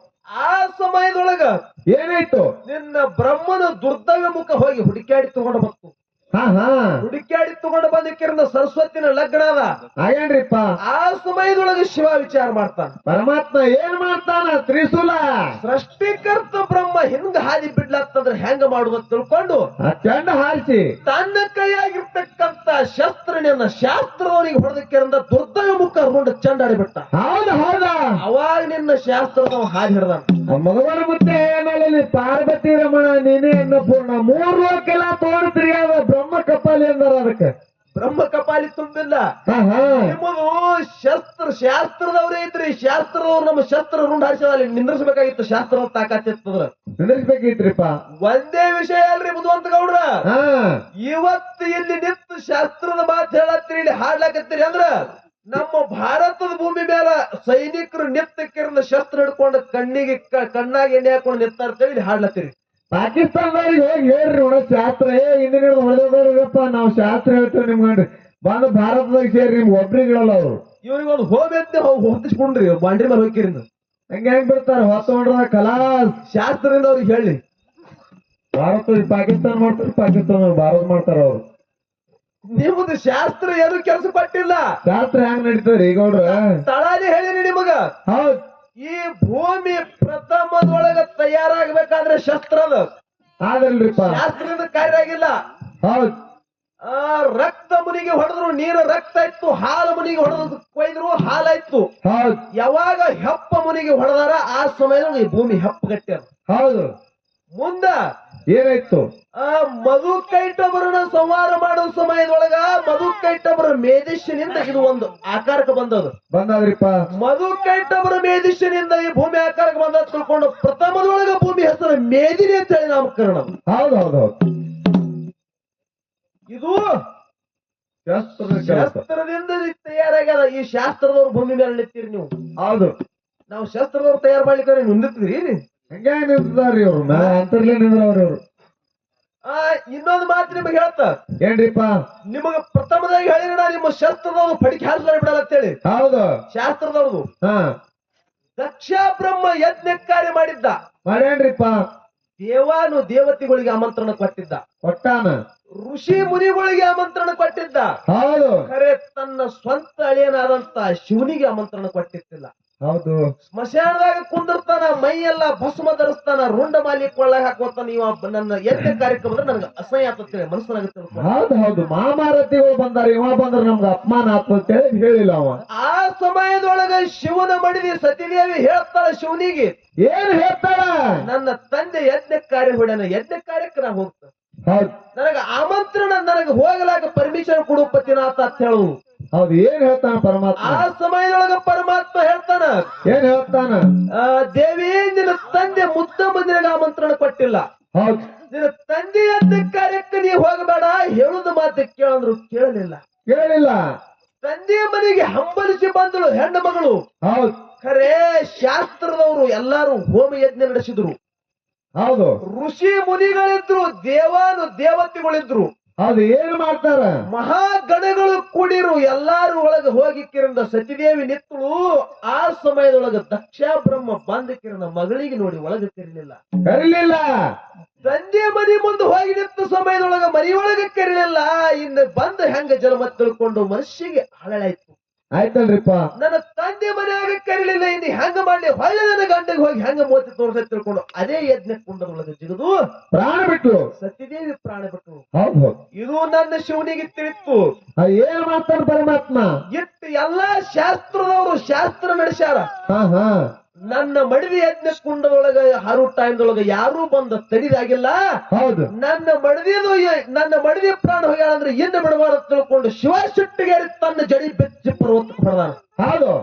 ಆ ಸಮಯದೊಳಗ ಏನಾಯ್ತು? ನಿನ್ನ ಬ್ರಹ್ಮನ ದುರ್ದವ್ಯ ಮುಖ ಹೋಗಿ ಹುಡುಕ್ಯಾಡಿ ತಗೊಂಡು ಬಂತು. ಹುಡುಕ್ಯಾಡಿ ತಗೊಂಡು ಬಂದಕ್ಕಿರಂದ ಸರಸ್ವತಿನ ಲಗ್ನ ಅದ ಹಾಗೇನ್ರಿಪ್ಪ. ಆ ಸಮಯದೊಳಗೆ ಶಿವ ವಿಚಾರ ಮಾಡ್ತಾನ. ಪರಮಾತ್ಮ ಏನ್ ಮಾಡ್ತಾನ? ತ್ರಿಶೂಲ ಸೃಷ್ಟಿಕರ್ತ ಬ್ರಹ್ಮ ಹಿಂಗ ಹಾದಿ ಬಿಡ್ಲತ್ತಂದ್ರೆ ಹೆಂಗ ಮಾಡುವ ತಿಳ್ಕೊಂಡು ಚಂಡ ಹಾರಿಸಿ ತನ್ನ ಕೈಯಾಗಿರ್ತಕ್ಕಂತ ಶಸ್ತ್ರನ ಶಾಸ್ತ್ರದವರಿಗೆ ಹೊಡೆದಕ್ಕಿರಂದ ದುರ್ದವ್ಯ ಮುಖ ಕೊಂಡು ಚಂಡಾಡಿಬಿಟ್ಟ. ಹೌದು ಹೌದಾ, ಅವಾಗ ನಿನ್ನ ಶಾಸ್ತ್ರದವ ಹಾದಿ ಹಿಡ್ದಾನ. ಮಗವರ ಮುತ್ತೆ ಏನಲ್ಲಿ ಪಾರ್ವತಿ ರಮಣ ನೀನೇ ಅನ್ನಪೂರ್ಣ 3 ಲೋಕೆಲ್ಲ ತೋರಿಸ್ರಿ. ಬ್ರಹ್ಮ ಕಪಾಲಿ ಅಂದಾರ ಅದಕ್ಕೆ. ಬ್ರಹ್ಮ ಕಪಾಲಿ ತುಂಬಿಲ್ಲ. ನಿಮ್ಮದು ಶಾಸ್ತ್ರದವರೇ ಇದ್ರಿ. ಶಾಸ್ತ್ರದವ್ರು ನಮ್ಮ ಶಸ್ತ್ರ ರುಂಡ್ ಹಾರಿಸೋದಲ್ಲಿ ನಿಂದ್ರಿಸಬೇಕಾಗಿತ್ತು. ಶಾಸ್ತ್ರದ ತಾಕತ್ತಿತ್ತಂದ್ರ ನಿಂದ್ರಿಸ್ಬೇಕಿತ್ರಿಪ್ಪ. ಒಂದೇ ವಿಷಯ ಅಲ್ರಿ ಬುದ್ಧಿವಂತ ಗೌಡ್ರ, ಇವತ್ತು ಇಲ್ಲಿ ನಿಂತು ಶಾಸ್ತ್ರದ ಮಾತು ಹೇಳತ್ತೀರಿ, ಇಲ್ಲಿ ಹಾಡ್ಲಾಕತ್ತೀರಿ ಅಂದ್ರ ನಮ್ಮ ಭಾರತದ ಭೂಮಿ ಮೇಲೆ ಸೈನಿಕರು ನಿತ್ತಕ್ಕಿರಂದ ಶಸ್ತ್ರ ಹಿಡ್ಕೊಂಡು ಕಣ್ಣಾಗಿ ಎಣ್ಣೆ ಹಾಕೊಂಡು ನಿಂತಾರ್ತೇವೆ, ಇಲ್ಲಿ ಹಾಡ್ಲತ್ತೀರಿ. ಪಾಕಿಸ್ತಾನದವ್ರಿಗೆ ಹೋಗಿ ಹೇಳ್ರಿ ನೋಡ ಶಾಸ್ತ್ರ. ಹಿಂದಿನ ಹೊಡೆದಪ್ಪ ನಾವು ಶಾಸ್ತ್ರ ಹೇಳ್ತೇವೆ ನಿಮ್ಗೆ ಬಂದು ಭಾರತದಾಗ ಸೇರಿ ನಿಮ್ಗೆ ಒಬ್ರಿಗಿಡಲ್ಲ ಅವ್ರು. ಇವ್ರಿಗೆ ಒಂದು ಹೋಗಿ ಹೊತ್ತಿಸ್ಕೊಂಡ್ರಿ ಬಾಂಡ್ರಿ ಮೇಲೆ ಹೋಗಿರಿ. ಹಂಗೆ ಹೆಂಗ್ ಬಿಡ್ತಾರ ಹೊತ್ತೊಂಡ್ರ ಕಲಾಸ್ ಶಾಸ್ತ್ರದಿಂದ ಅವ್ರಿಗೆ ಹೇಳಿ. ಭಾರತ ಪಾಕಿಸ್ತಾನ ಮಾಡ್ತಾರೆ, ಪಾಕಿಸ್ತಾನ ಭಾರತ ಮಾಡ್ತಾರ ಅವ್ರು. ನಿಮ್ದು ಶಾಸ್ತ್ರ ಏನು ಕೆಲಸ ಪಟ್ಟಿಲ್ಲ. ಶಾಸ್ತ್ರ ಹೆಂಗ್ ನಡೀತದ್ರಿ ಈಗ ಅವ್ರ ತಳಾನೇ ಹೇಳಿರಿ ನಿಮಗ. ಹೌದ್, ಈ ಭೂಮಿ ಪ್ರಥಮದೊಳಗ ತಯಾರಾಗಬೇಕಾದ್ರೆ ಶಸ್ತ್ರದ ಅದಲ್ರಿಪ್ಪ, ಶಾಸ್ತ್ರದಿಂದ ಕಾರ್ಯ ಆಗಿಲ್ಲ. ಹೌದ್, ರಕ್ತ ಮುನಿಗೆ ಹೊಡೆದ್ರು ನೀರು ರಕ್ತ ಇತ್ತು, ಹಾಲು ಮುನಿಗೆ ಹೊಡೆದ್ರು ಕೊಯ್ದ್ರು ಹಾಲಾಯ್ತು. ಹೌದ್, ಯಾವಾಗ ಹೆಪ್ಪ ಮುನಿಗೆ ಹೊಡೆದಾರ ಆ ಸಮಯದೊಳಗೆ ಈ ಭೂಮಿ ಹೆಪ್ಪಗಟ್ಟ್ಯಾರ. ಹೌದು, ಮುಂದ ಏನಾಯ್ತು? ಮಧು ಕೈಟೊಬ್ಬರನ್ನ ಸಂಹಾರ ಮಾಡೋ ಸಮಯದೊಳಗ ಮಧು ಕೈಟೊಬ್ಬರ ಮೇದಿಷ್ಯನಿಂದ ಇದು ಒಂದು ಆಕಾರಕ್ಕೆ ಬಂದದ್ರಿಪ್ಪ. ಮಧು ಕೈಟೊಬ್ಬರ ಮೇದಿಷ್ಯನಿಂದ ಈ ಭೂಮಿ ಆಕಾರಕ್ಕೆ ಬಂದ ತಿಳ್ಕೊಂಡು ಪ್ರಥಮದೊಳಗ ಭೂಮಿ ಹೆಸರು ಮೇದಿನಿ ಅಂತ ಹೇಳಿ ನಾಮಕರಣ. ಹೌದು ಹೌದು ಹೌದು, ಇದು ಶಾಸ್ತ್ರದಿಂದ ತಯಾರಾಗ್ಯದ. ಈ ಶಾಸ್ತ್ರದವ್ರು ಭೂಮಿ ಮೇಲೆ ನಿಂತೀರಿ ನೀವು. ಹೌದು, ನಾವು ಶಾಸ್ತ್ರದವ್ರು ತಯಾರು ಮಾಡ್ಲಿಕ್ಕೆ ನಿಂದಿರ್ತೀರಿ. ಹಂಗ ನಿಂತಿದಾರ್ರಿ ಅವ್ರು ಅಂತರ್ಲೇ ನಿಂದ್ರವ್ರಿ ಅವ್ರು. ಇನ್ನೊಂದು ಮಾತು ನಿಮಗೆ ಹೇಳ್ತ ಏನ್ರಿಪ್ಪ? ನಿಮಗ ಪ್ರಥಮದಾಗಿ ಹೇಳಿರ ನಿಮ್ಮ ಶಾಸ್ತ್ರದವ್ರು ಪಡಿಕೆ ಹಾರಿಸ್ತಾರೆ ಬಿಡಲ್ಲ ಅಂತೇಳಿ. ಹೌದು, ಶಾಸ್ತ್ರದವ್ರದು ದಕ್ಷ ಬ್ರಹ್ಮ ಯಜ್ಞ ಕಾರ್ಯ ಮಾಡಿದ್ದ. ಮಾಡ್ಯಾನ್ರಿಪ್ಪ. ದೇವಾನು ದೇವತೆಗಳಿಗೆ ಆಮಂತ್ರಣ ಕೊಟ್ಟಿದ್ದ, ಕೊಟ್ಟಾನ. ಋಷಿ ಮುನಿಗಳಿಗೆ ಆಮಂತ್ರಣ ಕೊಟ್ಟಿದ್ದ. ಹೌದು, ಖರೆ ತನ್ನ ಸ್ವಂತ ಅಳಿಯನಾದಂತ ಶಿವನಿಗೆ ಆಮಂತ್ರಣ ಕೊಟ್ಟಿತ್ತಿಲ್ಲ. ಹೌದು ಸ್ಮಶಾನದಾಗ ಕುಂದಿರ್ತಾನ, ಮೈ ಎಲ್ಲ ಭಸ್ಮ ಧರಿಸ್ತಾನ, ರುಂಡ ಮಾಲಿ ಕೊಳ್ಳಾಗ ಹಾಕೋತಾನ. ಇವ ನನ್ನ ಯಜ್ಞ ಕಾರ್ಯಕ್ರಮದ ನನಗೆ ಅಸಹ್ಯ ಆತಂತೇಳಿ ಮನಸ್ಸನಾಗುತ್ತೆ. ಹೌದು ಹೌದು ಮಾಮಾರತಿಗಳು ಬಂದಾರ, ಇವ ಬಂದ್ರ ನಮ್ಗ ಅಪಮಾನ ಆತು ಅಂತ ಹೇಳಿ ಹೇಳಿಲ್ಲ ಅವ. ಆ ಸಮಯದೊಳಗ ಶಿವನ ಮಡಿದಿ ಸತಿದೇವಿ ಹೇಳ್ತಾಳ ಶಿವನಿಗೆ, ಏನ್ ಹೇಳ್ತಾಳ? ನನ್ನ ತಂದೆ ಯಜ್ಞ ಕಾರ್ಯ ಹೊಡ್ಯಾನ, ಯಜ್ಞ ಕಾರ್ಯಕ್ಕೆ ನಾ ಹೋಗ್ತಾನೆ, ಹೌದು ನನಗ ಆಮಂತ್ರಣ, ನನಗೆ ಹೋಗಲಾಗ ಪರ್ಮಿಷನ್ ಕೊಡು ಪತಿನಾಥ ಅಂತ ಹೇಳು. ಹೌದು ಏನ್ ಹೇಳ್ತಾನ ಪರಮಾತ್ಮ? ಆ ಸಮಯದೊಳಗ ಪರಮಾತ್ಮ ಹೇಳ್ತಾನ, ಏನ್ ಹೇಳ್ತಾನ? ದೇವಿ ನಿನ್ನ ತಂದೆ ಮುದ್ದಮ್ಮ ನಿನಗ ಆಮಂತ್ರಣ ಕೊಟ್ಟಿಲ್ಲ, ಹೌದು ನಿನ್ನ ತಂದೆ ಯಜ್ಞ ಕಾರ್ಯಕ್ಕೆ ನೀ ಹೋಗಬೇಡ, ಹೇಳುದ ಮಾತು ಕೇಳಂದ್ರು ಕೇಳಲಿಲ್ಲ. ಕೇಳಿಲ್ಲ. ತಂದೆಯ ಮನೆಗೆ ಹಂಬಲಿಸಿ ಬಂದಳು ಹೆಣ್ಣು ಮಗಳು. ಹೌದು ಖರೇ ಶಾಸ್ತ್ರದವರು ಎಲ್ಲಾರು ಹೋಮ ಯಜ್ಞ ನಡೆಸಿದ್ರು, ಹೌದು ಋಷಿ ಮುನಿಗಳಿದ್ರು, ದೇವಾನು ದೇವತೆಗಳಿದ್ರು, ಹೌದು ಏನ್ ಮಾಡ್ತಾರ? ಮಹಾಗಣಗಳು ಕೂಡಿರು. ಎಲ್ಲಾರು ಒಳಗ ಹೋಗಿ ಕಿರಂದ ಸತಿದೇವಿ ನಿತ್ತಳು. ಆ ಸಮಯದೊಳಗ ದಕ್ಷ ಬ್ರಹ್ಮ ಬಂದ ಕಿರಣ ಮಗಳಿಗೆ ನೋಡಿ ಒಳಗ ಕರಿಲಿಲ್ಲ, ಕರಿಲಿಲ್ಲ. ತಂದೆ ಮನಿ ಮುಂದೆ ಹೋಗಿ ನಿಂತ ಸಮಯದೊಳಗ ಮನೆಯೊಳಗ ಕರಿಲಿಲ್ಲ. ಇನ್ನು ಬಂದ ಹೆಂಗ ಜನ್ಮ ತಿಳ್ಕೊಂಡು ಮನುಷ್ಯಗೆ ಹಳಾಯ್ತು. ಆಯ್ತಲ್ರಿಪ್ಪ, ನನ್ನ ತಂದೆ ಮನೆಯಾಗ ಕರಿಲಿಲ್ಲ, ಇನ್ನು ಹೆಂಗ ಮಾಡ್ಲಿ, ಹೊಳ್ಳೆ ನನ್ನ ಗಂಡಗೆ ಹೋಗಿ ಹೆಂಗ ಮೋತಿ ತೋರ್ಸ ತಿಳ್ಕೊಂಡು ಅದೇ ಯಜ್ಞ ಕುಂಡದೊಳಗ ಜಿಗದು ಪ್ರಾಣ ಬಿಟ್ಲು, ಸತಿದೇವಿ ಪ್ರಾಣ ಬಿಟ್ಟು. ಹೌದು ಹೌದು. ಇದು ನನ್ನ ಶಿವನಿಗೆ ತಿಳಿತು. ಏನ್ ಮಾಡ್ತಾನ ಪರಮಾತ್ಮ? ಇಟ್ಟು ಎಲ್ಲಾ ಶಾಸ್ತ್ರದವರು ಶಾಸ್ತ್ರ ನಡೆಸ್ಯಾರ. ಹಾ ಹಾ ನನ್ನ ಮಡಿದಿ ಯಜ್ಞ ಕುಂಡದೊಳಗ ಹರು ಟೈಮ್ದೊಳಗ ಯಾರೂ ಬಂದ ತಡಿದಾಗಿಲ್ಲ. ಹೌದು ನನ್ನ ಮಡಿದಿ ಪ್ರಾಣ ಹೋಗ್ಯಾಳ ಅಂದ್ರೆ ಇನ್ನು ಬಿಡಬಾರದು ತಿಳ್ಕೊಂಡು ಶಿವ ಸಿಟ್ಟಿಗೇರಿ ತನ್ನ ಜಡಿ ಬೆಚ್ಚಿ ಪರ್ವತಕ್ಕೆ ಹೊಡೆದಾನ. ಹೌದು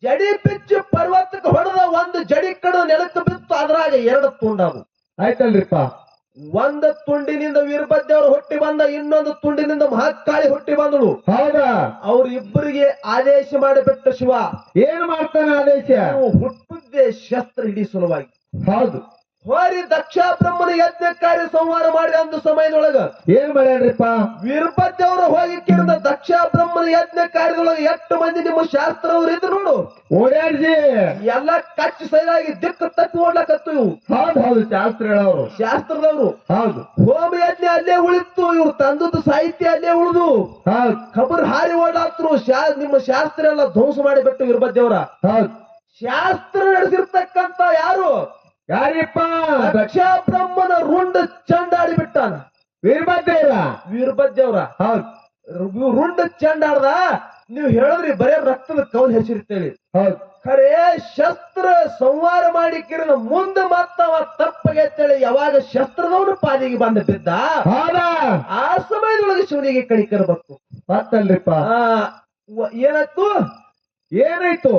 ಜಡಿ ಬೆಚ್ಚಿ ಪರ್ವತಕ್ಕೆ ಹೊಡೆದ, ಒಂದು ಜಡಿ ಕಡ ನೆಲಕ್ಕೆ ಬಿತ್ತು, ಅದ್ರಾಗ 2 ತುಂಡವು. ಆಯ್ತಲ್ರಿಪ್ಪ. ಒಂದು ತುಂಡಿನಿಂದ ವೀರಭದ್ರವರು ಹುಟ್ಟಿ ಬಂದ, ಇನ್ನೊಂದು ತುಂಡಿನಿಂದ ಮಹಾಕಾಳಿ ಹುಟ್ಟಿ ಬಂದಳು. ಹೌದಾ? ಅವ್ರಿಬ್ಬರಿಗೆ ಆದೇಶ ಮಾಡಿಬಿಟ್ಟ ಶಿವ. ಏನ್ ಮಾಡ್ತಾನ ಆದೇಶ? ನೀವು ಹುಟ್ಟಿದ್ದೆ ಶಸ್ತ್ರ ಹಿಡಿ ಸಲುವಾಗಿ. ಹೌದು ಹೋರಿ ದಕ್ಷ ಬ್ರಹ್ಮನ ಯಜ್ಞ ಕಾರ್ಯ ಸಂಹಾರ ಮಾಡಿ ಅಂದು ಸಮಯದೊಳಗ ಏನ್ ಮಾಡ್ಯಾಡ್ರಿಪ್ಪ? ವೀರಭದ್ರವರು ಹೋಗಿ ಕಿರಿದ ದಕ್ಷ ಬ್ರಹ್ಮನ ಯಜ್ಞ ಕಾರ್ಯದೊಳಗ 8 ಮಂದಿ ನಿಮ್ಮ ಶಾಸ್ತ್ರದವ್ರು ಇದ್ರು ನೋಡು, ಓಡಾಡ್ಸಿ ಎಲ್ಲ ಕಚ್ಚಿ ಸೈದಾಗಿ ದಿಕ್ಕು ತಪ್ಪಿ ಓಡ್ಲಕತ್ತು ಇವು. ಹೌದು ಹೌದು ಶಾಸ್ತ್ರ ಹೇಳೋರು, ಶಾಸ್ತ್ರದವ್ರು. ಹೌದು ಹೋಮ ಯಜ್ಞ ಅಲ್ಲೇ ಉಳಿತು, ಇವ್ರು ತಂದದ್ದು ಸಾಹಿತ್ಯ ಅಲ್ಲೇ ಉಳಿದು, ಹೌದು ಖಬರ್ ಹಾರಿ ಓಡಾತ್ರು. ನಿಮ್ಮ ಶಾಸ್ತ್ರ ಎಲ್ಲ ಧ್ವಂಸ ಮಾಡಿಬಿಟ್ಟು ವೀರಭದ್ರವರ. ಹೌದು ಶಾಸ್ತ್ರ ನಡೆಸಿರ್ತಕ್ಕಂತ ಯಾರು? ಯಾರಿಪ್ಪ? ದಕ್ಷ ಬ್ರಹ್ಮನ ರುಂಡ ಚಂಡಾಡಿ ಬಿಟ್ಟಾನ ವೀರಭದ್ರವರ. ಹೌದು ರುಂಡ ಚಂಡಾಡ್ದ. ನೀವು ಹೇಳಿದ್ರಿ ಬರೇ ರಕ್ತದ ಕೌಲ್ ಹೆಚ್ಚಿರ್ತೇಳಿ. ಹೌದು ಖರೇ ಶಸ್ತ್ರ ಸಂಹಾರ ಮಾಡಿ ಕಿರಣ ಮುಂದೆ ಮತ್ತವ ತಪ್ಪಗೆತ್ತೇಳಿ ಯಾವಾಗ ಶಸ್ತ್ರದವನು ಪಾದಿಗೆ ಬಂದ ಬಿದ್ದ, ಹೌದಾ? ಆ ಸಮಯದೊಳಗೆ ಶಿವನಿಗೆ ಕಣಿಕರಬೇಕು. ಮತ್ತಲ್ರಿಪ್ಪ ಏನಾಯ್ತು? ಏನಾಯ್ತು?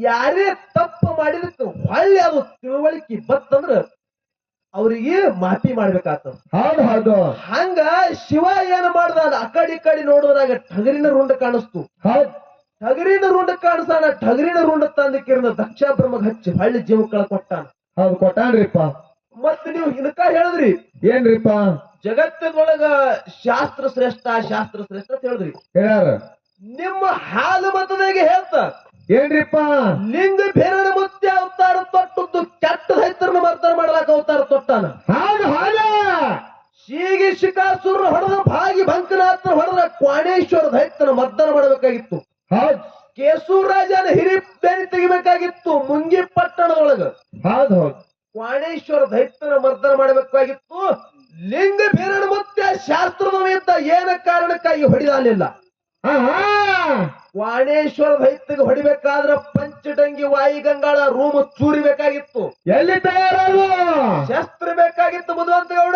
ಯಾರೇ ತಪ್ಪು ಮಾಡಿದಕ್ಕೆ ಹೊಳ್ಳಿ ಅದು ತಿಳುವಳಿಕೆ ಬತ್ತಂದ್ರ ಅವ್ರಿಗೆ ಮಾಫಿ ಮಾಡ್ಬೇಕಾಗ್ತದ. ಹೌದು ಹೌದು. ಹಂಗ ಶಿವ ಏನ್ ಮಾಡ್ದ, ಅಕಡಿ ಕಡಿ ನೋಡಿದ್ರಾಗ ಟಗರಿನ ರುಂಡ ಕಾಣಿಸ್ತು. ಹೌದು ಟಗರಿನ ರುಂಡ ಕಾಣಿಸ್ತಾನ. ಟಗರಿನ ರುಂಡ ತಂದ ಕಿರಣ ದಕ್ಷ ಬ್ರಹ್ಮಗ್ ಹಚ್ಚಿ ಹಳ್ಳಿ ಜೀವಕ್ಕಳ ಕೊಟ್ಟಾನ. ಹೌದು ಕೊಟ್ಟಾನ್ರಿಪ್ಪ. ಮತ್ ನೀವು ಇದಕ್ಕ ಹೇಳಿದ್ರಿ ಏನ್ರಿಪ್ಪ? ಜಗತ್ತಿನೊಳಗ ಶಾಸ್ತ್ರ ಶ್ರೇಷ್ಠ ಅಂತ ಹೇಳಿದ್ರಿ. ಹೇಳ್ಯಾರ. ನಿಮ್ಮ ಹಾಲು ಮತದಾಗೆ ಹೇಳ್ತ ಏನ್ರಿಪ್ಪ? ಲಿಂಗ ಭೇರಣ ಮುತ್ಯ ಅವತಾರ ತೊಟ್ಟದ್ದು ಕೆಟ್ಟ ರೈತರನ್ನ ಮರ್ದನ ಮಾಡ್ಲಾಕ ಅವತಾರ ತೊಟ್ಟಾನ. ಹೌದು ಹೌದ. ಶೀಗಿ ಶಿಕಾಸುರ ಹೊಡೆದ, ಭಾಗಿ ಬಂಕನಾಥನ ಹೊಡೆದ, ಕ್ವಾಣೇಶ್ವರ ದೈತ್ಯನ ಮರ್ದನ ಮಾಡಬೇಕಾಗಿತ್ತು. ಹೌದು ಕೇಸೂರ್ ರಾಜನ ಹಿರಿ ಬೇನಿ ತೆಗಿಬೇಕಾಗಿತ್ತು ಮುಂಗಿ ಪಟ್ಟಣದೊಳಗ. ಹೌದು ಹೌದು. ಕ್ವಾಣೇಶ್ವರ ದೈತ್ಯನ ಮರ್ದನ ಮಾಡಬೇಕಾಗಿತ್ತು. ಲಿಂಗ ಭೇರಣ ಮುತ್ಯ ಶಾಸ್ತ್ರದ ಏನ ಕಾರಣಕ್ಕಾಗಿ ಹೊಡಿದಾಲಿಲ್ಲ. ವಾಣೇಶ್ವರ ದೈತ್ಯಗೆ ಹೊಡಿಬೇಕಾದ್ರ ಪಂಚಡಂಗಿ ವಾಯಿ ಗಂಗಾಳ ರೂಮ್ ಚೂರಿಬೇಕಾಗಿತ್ತು. ಎಲ್ಲಿ ತಯಾರದು? ಶಸ್ತ್ರ ಬೇಕಾಗಿತ್ತು. ಮಧುವಂತ ಗೌಡ,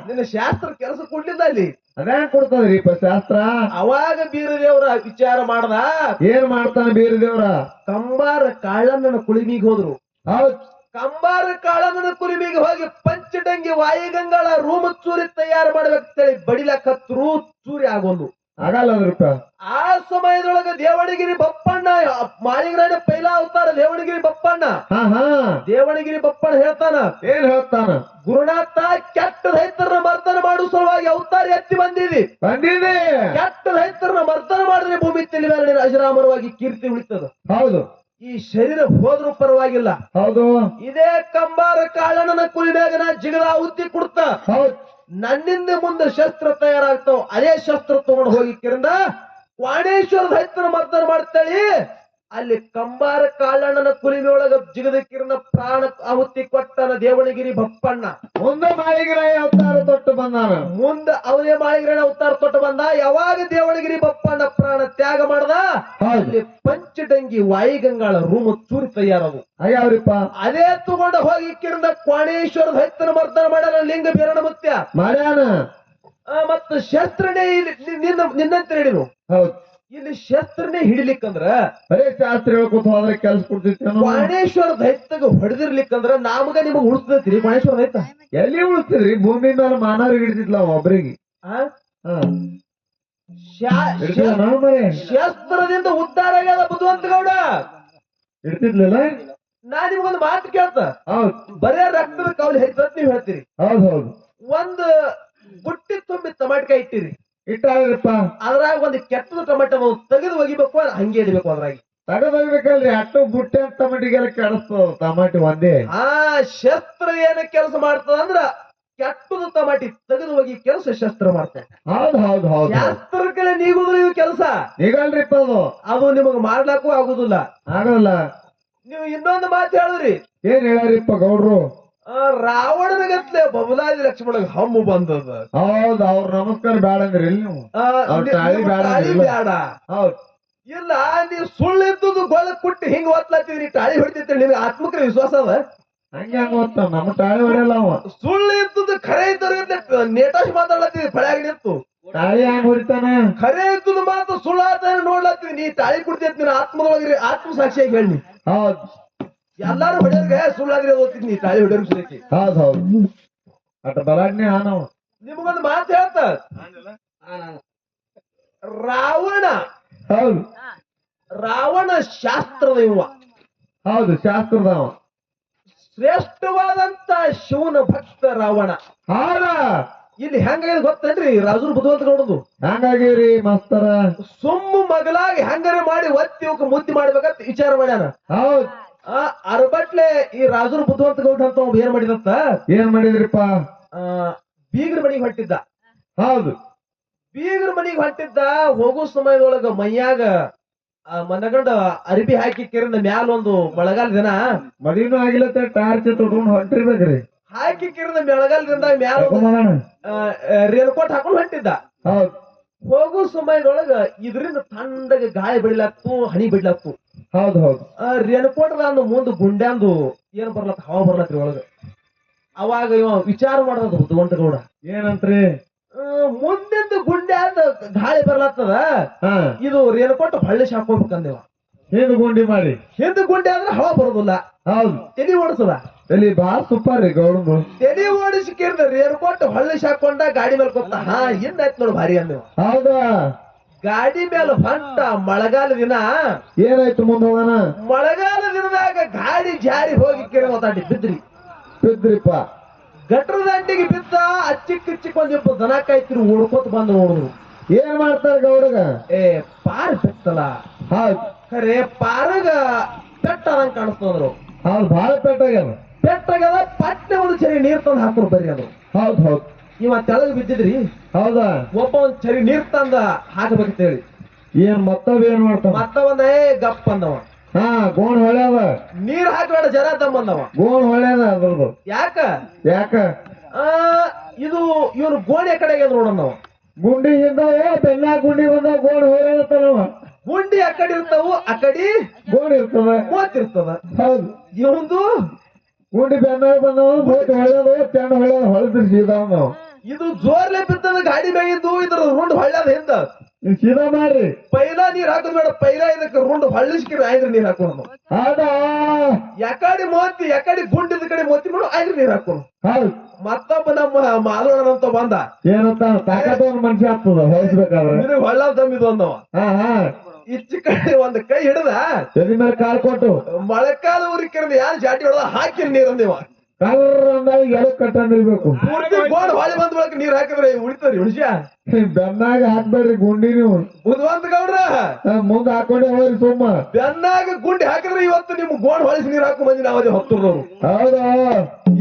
ನಿನ್ನ ಶಾಸ್ತ್ರ ಕೆಲಸ ಕೊಡ್ಲಿಲ್ಲ ಅಲ್ಲಿ. ಅದ್ಯಾಂಗ್ ಕೊಡ್ತದ್ರಿಪ್ಪ ಶಾಸ್ತ್ರ? ಅವಾಗ ಬೀರದೇವ್ರ ವಿಚಾರ ಮಾಡ್ದ. ಏನ್ ಮಾಡ್ತಾನ ಬೀರದೇವ್ರ? ಕಂಬಾರ ಕಾಳಣ್ಣನ ಕುಳಿಮಿಗೆ ಹೋದ್ರು. ಹೌದ್. ಕಂಬಾರ ಕಾಳಣ್ಣನ ಕುಳಿಮಿಗೆ ಹೋಗಿ ಪಂಚಡಂಗಿ ವಾಯಿ ಗಂಗಾಳ ರೂಮ್ ಚೂರಿ ತಯಾರು ಮಾಡ್ಬೇಕಂತೇಳಿ ಬಡಿಲಕತ್ರು. ಚೂರಿ ಆಗೋದು ಆಗಲ್ಲ ಅದ್ರಪ್ಪ. ಆ ಸಮಯದೊಳಗ ದೇವಣಗಿರಿ ಬಪ್ಪಣ್ಣ, ಮಾಳಿಂಗರಾಯನ ಪೈಲ ಅವತಾರ ದೇವಣಗಿರಿ ಬಪ್ಪಣ್ಣ. ದೇವಣಗಿರಿ ಬಪ್ಪಣ್ಣ ಹೇಳ್ತಾನ. ಏನ್ ಹೇಳ್ತಾನ? ಗುರುನಾಥ, ಕೆಟ್ಟ ರೈತರನ್ನ ಮರ್ದನ ಮಾಡುವ ಸಲುವಾಗಿ ಅವತಾರ ಎತ್ತಿ ಬಂದಿದೆ. ಕೆಟ್ಟ ರೈತರನ್ನ ಮರ್ದನ ಮಾಡಿದ್ರೆ ಭೂಮಿ ತಿಳಿವೇರಣ ಅಜರಾಮರವಾಗಿ ಕೀರ್ತಿ ಉಳಿತದ. ಹೌದು. ಈ ಶರೀರ ಹೋದ್ರೂ ಪರವಾಗಿಲ್ಲ. ಹೌದು. ಇದೇ ಕಂಬಾರ ಕಾಳಣ್ಣನ ಕುಲಿಮ್ಯಾಗ ನಾ ಜಿಗದ ಉತ್ತಿ ಕೊಡ್ತ. ಹೌದು. ನನ್ನಿಂದ ಮುಂದೆ ಶಸ್ತ್ರ ತಯಾರಾಗ್ತಾವ. ಅದೇ ಶಸ್ತ್ರ ತಗೊಂಡು ಹೋಗಿ ಕಿರಂದ ವಾಣೇಶ್ವರ ದೈತ್ಯನ ಮರ್ದನ ಮಾಡ್ತಾಳಿ. ಅಲ್ಲಿ ಕಂಬಾರ ಕಾಳಣ್ಣನ ಕುಲಿಮೆಯೊಳಗ ಜಿಗದಕ್ಕಿರನ ಪ್ರಾಣ ಆಹುತಿ ಕೊಟ್ಟನ ದೇವಣಗಿರಿ ಬಪ್ಪಣ್ಣ. ಮುಂದೆ ಮಾಳಿಗರಾಯ ಅವತಾರ ತೊಟ್ಟು ಬಂದಾನ. ಮುಂದ ಅವನೇ ಮಾಳಿಗರಣ ಅವತಾರ ತೊಟ್ಟು ಬಂದ. ಯಾವಾಗ ದೇವಣಗಿರಿ ಬಪ್ಪಣ್ಣ ಪ್ರಾಣ ತ್ಯಾಗ ಮಾಡ್ದ, ಅಲ್ಲಿ ಪಂಚಡಂಗಿ ವಾಯುಗಂಗಾಳ ರೂಮ್ ಚೂರಿ ತಯಾರವು ಆಗ್ಯಾವ್ರಿಪ್ಪ. ಅದೇ ತಗೊಂಡ ಹೋಗಿ ಕಿರಣ ಕ್ವಾಣೇಶ್ವರದ ಹೈತನ ಮರ್ದನ ಮಾಡ್ಯಾರ ಲಿಂಗ ಬೀರಣ ಮುತ್ಯ ಮಾಡ್ಯಾನ. ಮತ್ತ ಶಸ್ತ್ರನೇ ನಿನ್ನಂತ ಹೇಳಿನು. ಹೌದ್, ಇಲ್ಲಿ ಶಸ್ತ್ರನೇ ಹಿಡಿಲಿಕ್ಕಂದ್ರ ಬರೇ ಶಾಸ್ತ್ರ ಹೇಳ್ಕೊತ ಹೋದ್ರೆ ಕೆಲ್ಸ ಕೊಡ್ತೈತಿ. ಕ್ವಾಣೇಶ್ವರ ದೈತ್ಯಗ ಹೊಡೆದಿರ್ಲಿಕ್ಕಂದ್ರ ನಮಗ ನಿಮಗ್ ಉಳಿಸ್ತೈತ್ರಿ ಕ್ವಾಣೇಶ್ವರ ದೈತ್ಯ. ಎಲ್ಲಿ ಉಳಿಸ್ತಿದ್ರಿ? ಭೂಮಿ ಮೇಲೆ ಮಾನವ್ರಿಗೆ ಹಿಡಿದಿದ್ಲ ಒಬ್ರಿಗೆ. ಶಸ್ತ್ರದಿಂದ ಉದ್ಧಾರ ಆಗ್ಯದ ಬುದ್ಧಿವಂತ ಗೌಡ. ಹಿಡ್ತಿದ್ಲಿಲ್ಲ. ನಾ ನಿಮ್ಗೊಂದು ಮಾತು ಕೇಳ್ತ. ಹೌದ್, ಬರೇ ರಕ್ತದ ಕೌಲಿ ಹರಿತದ ನೀವ್ ಹೇಳ್ತೀರಿ. ಹೌದ್ ಹೌದು. ಒಂದ್ ಬುಟ್ಟಿ ತುಂಬಿ ಟಮಾಟಿಕಾಯಿ ಇಟ್ಟಿರಿ, ಇಟ್ಟಾಗ್ರಿಪ್ಪ. ಅದ್ರಾಗ ಒಂದ್ ಕೆಟ್ಟದ ಟಮಾಟೋ ತೆಗೆದು ಒಗಿಬೇಕು, ಹಂಗೆ ಇಡಬೇಕು. ಅದ್ರಾಗ ತಗದೋಗ್ಬೇಕಲ್ರಿ. ಅಟ್ಟು ಬುಟ್ಟೆ ಟಮಾಟಿಗೆಲ್ಲ ಕೆಡಿಸ್ತದ ಟಮಾಟಿ ಒಂದೇ. ಶಸ್ತ್ರ ಏನ ಕೆಲಸ ಮಾಡ್ತದ ಅಂದ್ರ ಕೆಟ್ಟದ ಟಮಾಟಿ ತೆಗೆದು ಹೋಗಿ ಕೆಲಸ ಶಸ್ತ್ರ ಮಾಡ್ತದೆ. ಹೌದ್ ಹೌದ್ ಹೌದ್. ಶಾಸ್ತ್ರಕ್ಕೆ ನೀಗುದಿಲ್ಲ ಇದು ಕೆಲಸ. ಈಗಲ್ರಿಪ್ಪ ಅದು ನಿಮಗ್ ಮಾಡ್ಲಾಕು ಆಗುದಿಲ್ಲ. ಆಗಲ್ಲ. ನೀವು ಇನ್ನೊಂದು ಮಾತು ಹೇಳಿದ್ರಿ. ಏನ್ ಹೇಳ್ಯಾರಿಪ್ಪ ಗೌಡ್ರು? ರಾವಣನ ಗತ್ಲೆ ಬಬಲಾದಿ ಲಕ್ಷ್ಮಣಗ್ ಹಮ್ಮು ಬಂದದ. ಹೌದ್, ಅವ್ರ ನಮಸ್ಕಾರ ಬ್ಯಾಡ ಅಂದ್ರಿ ಇಲ್ಲಿ ನೀವು. ತಾಳಿ ಬೇಡ. ಹೌದ್. ಇಲ್ಲ, ನೀವು ಸುಳ್ಳಿದ್ದು ಗೊಳ ಕುಟ್ಟಿ ಹಿಂಗ್ ಒತ್ಲಾತಿದ್ರಿ, ಟಾಳಿ ಹೊಡಿತೈತಿ. ನಿಮ್ಗೆ ಆತ್ಮಕ್ರ ವಿಶ್ವಾಸ ಅದ? ಹಂಗೆ ಹಂಗ ಓದ್ತ ನಮ್ಮ ತಾಳಿ ಹೊಡೆಯಲ್ಲ ಅವ. ಸುಳ್ಳು ಇದ್ದದ್ದು ಖರೆ ಇದ್ದವ್ರ ನೇತಾಶ್ ಮಾತಾಡ್ಲತ್ತೀವಿ ಪಳ್ಯಾಗ ನಿಂತು. ತಾಳಿ ಹೆಂಗ್ ಹೊಡಿತಾನ? ಖರೆ ಇದ್ದದ್ದು ಮಾತು ಸುಳ್ಳಾತ ನೋಡ್ಲತ್ತೀವಿ. ನೀ ತಾಳಿ ಕುಡ್ತೈತಿ, ನೀನ್ ಆತ್ಮದೊಳಗಿರಿ ಆತ್ಮ ಸಾಕ್ಷಿಯಾಗಿ ಹೇಳಿ. ಹೌದ್. ಎಲ್ಲಾರು ಹೊಡೆಯೋರ್ಗೆ ಸುಳ್ಳಾದ್ರೆ ಓದ್ತಿದ್ ನೀ ತಾಳಿ ಹೊಡೆಯೋರ್ಗ ಸುರಕಿ. ಹೌದ್ ಹೌದ್. ಅಟ ಬಲಾಡ್ನೆ ಹಾನವ. ನಿಮಗೊಂದು ಮಾತು ಹೇಳ್ತ. ರಾವಣ ಹೌದು, ರಾವಣ ಶಾಸ್ತ್ರದ ಇವ. ಹೌದು, ಶಾಸ್ತ್ರದವ. ಶ್ರೇಷ್ಠವಾದಂತ ಶಿವನ ಭಕ್ತ ರಾವಣ. ಹಾರ ಇಲ್ಲಿ ಹೆಂಗಾಗಿದೆ ಗೊತ್ತೇನ್ರಿ ರಾಜೂರ್ ಬುದ್ಧಿವಂತ ಗೌಡದು? ಹಂಗಾಗಿರಿ ಮಾಸ್ತರ. ಸುಮ್ಮ ಮಗಲಾಗಿ ಹೆಂಗಾರೆ ಮಾಡಿ ಒತ್ತಿ ಇವಕ್ಕೆ ಮುದ್ದಿ ಮಾಡ್ಬೇಕಂತ ವಿಚಾರ ಮಾಡ್ಯಾನ. ಹೌದ್. ಅರಬಟ್ಲೆ ಈ ರಾಜೂರ್ ಬುದ್ಧಿವಂತ ಗೌಡ ಅಂತ ಒಬ್ಬ ಏನ್ ಮಾಡಿದಂತ? ಏನ್ ಮಾಡಿದ್ರಿಪ್ಪ? ಬೀಗ್ರ ಮನಿಗೆ ಹೊಂಟಿದ್ದ. ಹೌದು, ಬೀಗ್ರ ಮನಿಗೆ ಹೊಂಟಿದ್ದ. ಹೋಗೋ ಸಮಯದೊಳಗ ಮೈಯಾಗ ಮನಗಂಡ ಅರಿಬಿ ಹಾಕಿ ಕಿರಿಂದ ಮ್ಯಾಲ ಒಂದು ಮಳೆಗಾಲ ದಿನ ಮದಿನೂ ಆಗಿಲ್ಲತ್ತ ಟಾರ್ಚ್ ತೊಗೊಂಡು ಹೊಂಟಿರ್ಬೇಕ್ರಿ. ಹಾಕಿ ಕಿರಿಂದ ಮೆಳಗಾಲದಿಂದ ಮ್ಯಾಲ ರೇನ್ಕೋಟ್ ಹಾಕೊಂಡು ಹೊಂಟಿದ್ದ. ಹೌದ್. ಹೋಗೋ ಸಮಯದೊಳಗ ಇದರಿಂದ ತಣ್ಣಗೆ ಗಾಳಿ ಬಿಡ್ಲತ್ತು, ಹನಿ ಬಿಡ್ಲತ್ತು. ಹೌದ್ ಹೌದ್. ರೇನ್ಕೋಟದ ಮುಂದ್ ಗುಂಡ್ಯಾಂದು ಏನ್ ಬರ್ಲತ್ತ, ಹವಾ ಬರ್ಲತ್ರಿ ಒಳಗ. ಅವಾಗ ಇವ ವಿಚಾರ ಮಾಡದ ಬುದ್ಧಿವಂತ ಗೌಡ. ಏನಂತ್ರಿ? ಮುಂದಿಂದ ಗುಂಡ್ಯಾಂದ ಗಾಳಿ ಬರ್ಲತ್ತದ, ಇದು ರೇನ್ಕೋಟ್ ಹೊಳ್ಳಿ ಹಾಕೋಬೇಕಂದೇವ. ಹಿಂದ್ ಗುಂಡಿ ಮಾಡಿ ಹಿಂದ್ ಗುಂಡಿ ಆದ್ರೆ ಹವಾ ಬರೋದಿಲ್ಲ. ಹೌದು, ತಲಿ ಓಡಿಸದ. ಇಲ್ಲಿ ಬಾಳ ಸೂಪರ್ ರೀ ಗೌಡ. ತಲಿ ಓಡಿಸಿ ಕೇಳಿದ ರೇನ್ಕೋಟ್ ಹೊಳ್ಳಿ ಹಾಕೊಂಡ ಗಾಡಿ ಮೇಲೆ ಕೊತ್ತ. ಹಿಂದಾಯ್ತು ನೋಡು ಭಾರಿ ಅಂದೇವ. ಹೌದಾ? ಗಾಡಿ ಮೇಲೆ ಹೊಂಟ ಮಳೆಗಾಲ ದಿನ. ಏನಾಯ್ತು ಮುಂದ ಹೋಗೋಣ? ಮಳೆಗಾಲ ದಿನದಾಗ ಗಾಡಿ ಜಾರಿ ಹೋಗಿ ಕೇಳಿ ಮಾತಾಡಿ ಬಿದ್ರಿಪ್ಪ. ಗಟ್ರ ದಂಡಿಗೆ ಬಿದ್ದ. ಅಚ್ಚಿಕ್ ಒಂದಿಪ್ಪ ದನ ಕಾಯ್ತಿರು ಓಡ್ಕೋತ ಬಂದು ನೋಡಿದ್ರು. ಏನ್ ಮಾಡ್ತಾರ ಗೌಡಗ? ಪಾರ್ ಬಿತ್ತಲ್ಲ. ಹೌದ್. ಖರೆ ಪಾರಗ ಪೆಟ್ಟದಂಗ ಕಾಣಿಸ್ತಂದ್ರು. ಹೌದ್, ಬಾಳ ಪೆಟ್ಟಾಗ್ಯದ. ಪೆಟ್ಟಾಗದ. ಪಟ್ಟೆ ಒಂದು ಚರಿ ನೀರ್ ತಂದು ಹಾಕೋರು ಬರ್ರಿ ಅದು. ಹೌದ್ ಹೌದ್. ಇವ ತೆಳಗ್ ಬಿದ್ದಿದ್ರಿ. ಹೌದಾ? ಒಬ್ಬ ಒಂದ್ ಚರಿ ನೀರ್ ತಂದ ಹಾಕಬೇಕಂತ ಹೇಳಿ ಏನ್ ಮತ್ತೊಬ್ಬ ಏನ್ ಮಾಡ್ತಾವ? ಮತ್ತ ಒಂದ ಗಪ್ ಅಂದವ. ಗೋಣ್ ಹೊಳ್ಯಾದ. ನೀರ್ ಹಾಕ್ಬೇಡ ಜರ ತಮ್ಮಂದವ. ಗೋಣ್ ಹೊಳ್ಯಾದ ಅದ್ರದ್ದು. ಯಾಕ? ಇದು ಇವನು ಗೋಣಿ ಆ ಕಡೆಗೆ ನೋಡೋಣವ. ಗುಂಡಿ ಹಿಂದವ, ಬೆನ್ನ ಗುಂಡಿ ಬಂದವ, ಗೋಣ್ ಹೊಳ್ಯಾದತ್ತನವ. ಗುಂಡಿ ಆ ಕಡೆ ಇರ್ತಾವು, ಆ ಕಡೆ ಗೋಣ್ ಇರ್ತದ, ಮೂವತ್ತಿರ್ತದ. ಹೌದು. ಇವಂದು ಗುಂಡಿ ಬೆನ್ನಾಗ ಬಂದವ, ಮೂವತ್ತು ಹೊಳ್ಯಾದ, ಚೆಂಡ ಹೊಳ್ಯಾದ, ಹೊಳದ್ರಿ ಸೀದಾ ನಾವು. ಇದು ಜೋರ್ಲೆ ಬಿದ್ದದ ಗಾಡಿ ಮ್ಯಾಗಿದ್ದು. ಇದ್ರ ರುಂಡ್ ಹೊಳ್ಯಾದ ಹಿಂದ. ಸೀದಾ ಮಾಡ್ರಿ. ಪೈಲಾ ನೀರ್ ಹಾಕೋದ್ ಬೇಡ, ಪೈಲಾ ಇದಕ್ಕೆ ರುಂಡ್ ಹೊಳ್ಳಿಸ್ಕಿರ ಐದ್ರ ನೀರ್ ಹಾಕೋಣ. ಹೌದಾ? ಯಾಕಡೆ ಮೋತಿ, ಯಾಕಡೆ ಗುಂಡಿದ ಕಡೆ ಮೋತಿ ಮಾಡು, ಐದ್ರ ನೀರ್ ಹಾಕೋಣ. ಹೌದು. ಮತ್ತೊಬ್ಬ ನಮ್ಮ ಮಾಲೋಣನಂತ ಬಂದ. ಏನಂತ? ತಾಕತ್ತವನ್ ಮನುಷ್ಯ ಆಗ್ತದ ಹೊಳಿಸ್ಬೇಕಾದ್ರೆ. ನಿನಗ್ ಹೊಳ್ಳ ದಮ್ಮಿದು ಅಂದವ. ಇಚ್ಚಿ ಕಡೆ ಒಂದ್ ಕೈ ಹಿಡದ ತಲೆ ಮೇಲೆ ಕಾಲ್ ಕೊಟ್ಟು ಮಳೆಕಾಲ ಊರಿಕಿರಂದ ಯಾರು ಜಾಟಿ ಹೊಡೆದ ಹಾಕಿ ನೀರ್ ಅಂದೇವ. ಕರ್ರ ಅಂದಾಗ ಎಲ್ಲ ಕಟ್ಟಂದಿರ್ಬೇಕು. ಪೂರ್ತಿ ಗೋಡ್ ಹೊಳೆ ಬಂದ ಬಳಕ ನೀರ್ ಹಾಕಿದ್ರೆ ಉಳಿತರಿ ಹುಣಸ್ಯ. ಬೆನ್ನಾಗ ಹಾಕ್ಬೇಡ್ರಿ ಗುಂಡಿ ನೀವು. ಬುದ್ಧಿವಂತ ಗೌಡ್ರ ಮುಂದ್ ಹಾಕೊಂಡೆ ಹೋಗ್ರಿ ಸುಮ್ಮ. ಬೆನ್ನಾಗ ಗುಂಡಿ ಹಾಕಿದ್ರೆ ಇವತ್ತು ನಿಮ್ ಗೋಡ್ ಹೊಳಿಸಿ ನೀರ್ ಹಾಕೋ ಮಂದಿ ನಾವದೇ ಹೊತ್ತವ್ರು. ಹೌದಾ?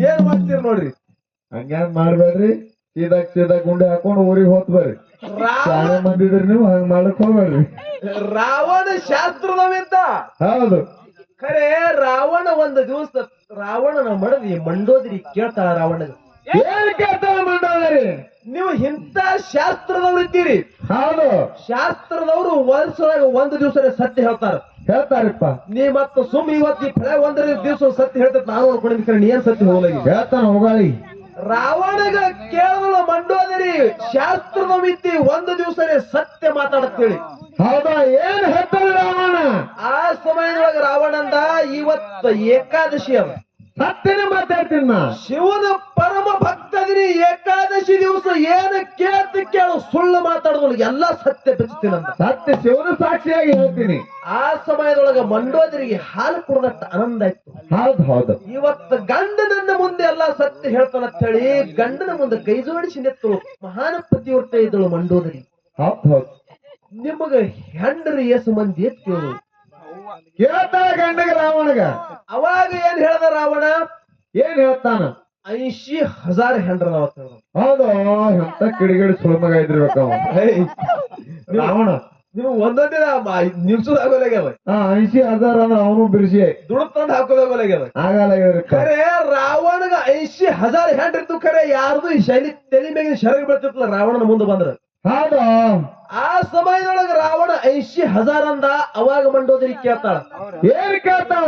ಏನ್ ಮಾಡ್ತೀರಿ ನೋಡ್ರಿ. ಹಂಗ್ಯಾಂಗ ಮಾಡ್ಬೇಡ್ರಿ. ಸೀದಾ ಗುಂಡಿ ಹಾಕೊಂಡು ಊರಿಗೆ ಹೋತ್ ಬರ್ರಿ ಶಾಲೆ ಮಂದಿದ್ರಿ ನೀವು ಹಂಗ ಮಾಡಕ್ ಹೋಗ್ಬೇಡ್ರಿ. ರಾವಣ ಶಾಸ್ತ್ರದವಿದ್ದ. ಹೌದು ಖರೆ ರಾವಣ ಒಂದು ದಿವಸ ರಾವಣನ ಮಡದಿ ಮಂಡೋದರಿ ಕೇಳ್ತಾಳ ರಾವಣಗ, ಏನ್ ಕೇಳ್ತಾರ ಮಂಡೋದರಿ? ನೀವು ಇಂಥ ಶಾಸ್ತ್ರದವ್ರು ಇದ್ದೀರಿ, ಹೌದು ಶಾಸ್ತ್ರದವರು ವರ್ಷದಾಗ ಒಂದು ದಿವಸ ಸತ್ಯ ಹೇಳ್ತಾರ, ಹೇಳ್ತಾರಪ್ಪ. ನೀ ಮತ್ತ ಸುಮ್ ಇವತ್ತಿ ಫಲ ಒಂದರ ದಿವಸ ಸತ್ಯ ಹೇಳ್ತದ ನಾನು ಅನ್ಕೊಂಡಿದ್ದೆ, ನೀ ಏನ್ ಸತ್ಯ ಹೋಗಲ್ಲ. ಹೇಳ್ತಾನ ಹೋಗಾಳಿ. ರಾವಣಗ ಕೇಳಲು ಮಂಡೋದರಿ ಶಾಸ್ತ್ರದವಿದ್ದಿ ಒಂದು ದಿವಸನೇ ಸತ್ಯ ಮಾತಾಡತ್ತೇಳಿ. ಹೌದಾ, ಏನ್ ಹೇಳ್ತಾರ ರಾವಣ? ಆ ಸಮಯದೊಳಗ ರಾವಣಂದ ಇವತ್ತ ಏಕಾದಶಿ ಅದ, ಸತ್ಯನೇ ಮಾತಾಡ್ತೀನಿ ನಾ. ಶಿವನ ಪರಮ ಭಕ್ತದಿನಿ, ಏಕಾದಶಿ ದಿವಸ ಏನು ಕೇಳು, ಸುಳ್ಳು ಮಾತಾಡೋದು ಎಲ್ಲಾ ಸತ್ಯ ಬೆಚ್ಚತೀನಂದ. ಸತ್ಯ ಶಿವನ ಸಾಕ್ಷಿಯಾಗಿ ಹೇಳ್ತೀನಿ. ಆ ಸಮಯದೊಳಗ ಮಂಡೋದರಿಗೆ ಹಾಲು ಕುಡ್ದಷ್ಟ ಆನಂದ ಆಯ್ತು. ಹೌದು ಇವತ್ತು ಗಂಡನನ್ನ ಮುಂದೆ ಎಲ್ಲಾ ಸತ್ಯ ಹೇಳ್ತಾನಂತ ಹೇಳಿ ಗಂಡನ ಮುಂದೆ ಕೈ ಜೋಡಿಸಿ ನಿಂತಳು ಮಹಾನ್ ಪತಿವ್ರತ ಇದ್ದಳು ಮಂಡೋದರಿ. ಹೌದು ನಿಮಗ ಹೆಂಡ್ರಿ ಎಸ್ ಮಂದಿ ಎತ್ತೇಳು ಕೇಳ್ತಾಳ ಗಂಡಗ ರಾವಣಗ. ಅವಾಗ ಏನ್ ಹೇಳ್ದ ರಾವಣ? ಏನ್ ಹೇಳ್ತಾನ? 80,000 ಹೆಂಡ್ರದಾವ. ಹೌದು, ಎಂತ ಕಿಡಿಗಿಡಿ ಸುಳ್ಮಗ ಇದ್ರಿಬೇಕ ರಾವಣ. ನೀವು ಒಂದೊಂದೇ ನಿಲ್ಸೋದಾಗೋಲಾಗ್ಯದ. 80,000 ಅಂದ್ರೆ ಅವನು ಬಿರ್ಸಿ ದುಡ್ಡು ತಂದು ಹಾಕೋದಾಗೋಲಾಗ್ಯದ. ಆಗಲ್ಲ. ಖರೆ ರಾವಣಗ 80,000 ಹೆಂಡ್ರಿತ್ತು. ಖರೆ ಯಾರ್ದು ಈ ಶೈಲಿ ತಲೆ ಮೇಗಿನ ಶರಗ್ ಬೀಳ್ತಿತ್ತಲ್ಲ ರಾವಣನ ಮುಂದೆ ಬಂದ್ರ. ಹೌದು, ಆ ಸಮಯದೊಳಗ ರಾವಣ 80,000 ಅಂದ. ಅವಾಗ ಮಂಡೋದರಿ ಕೇಳ್ತಾಳ, ಏನ್ ಕೇಳ್ತಾಳ?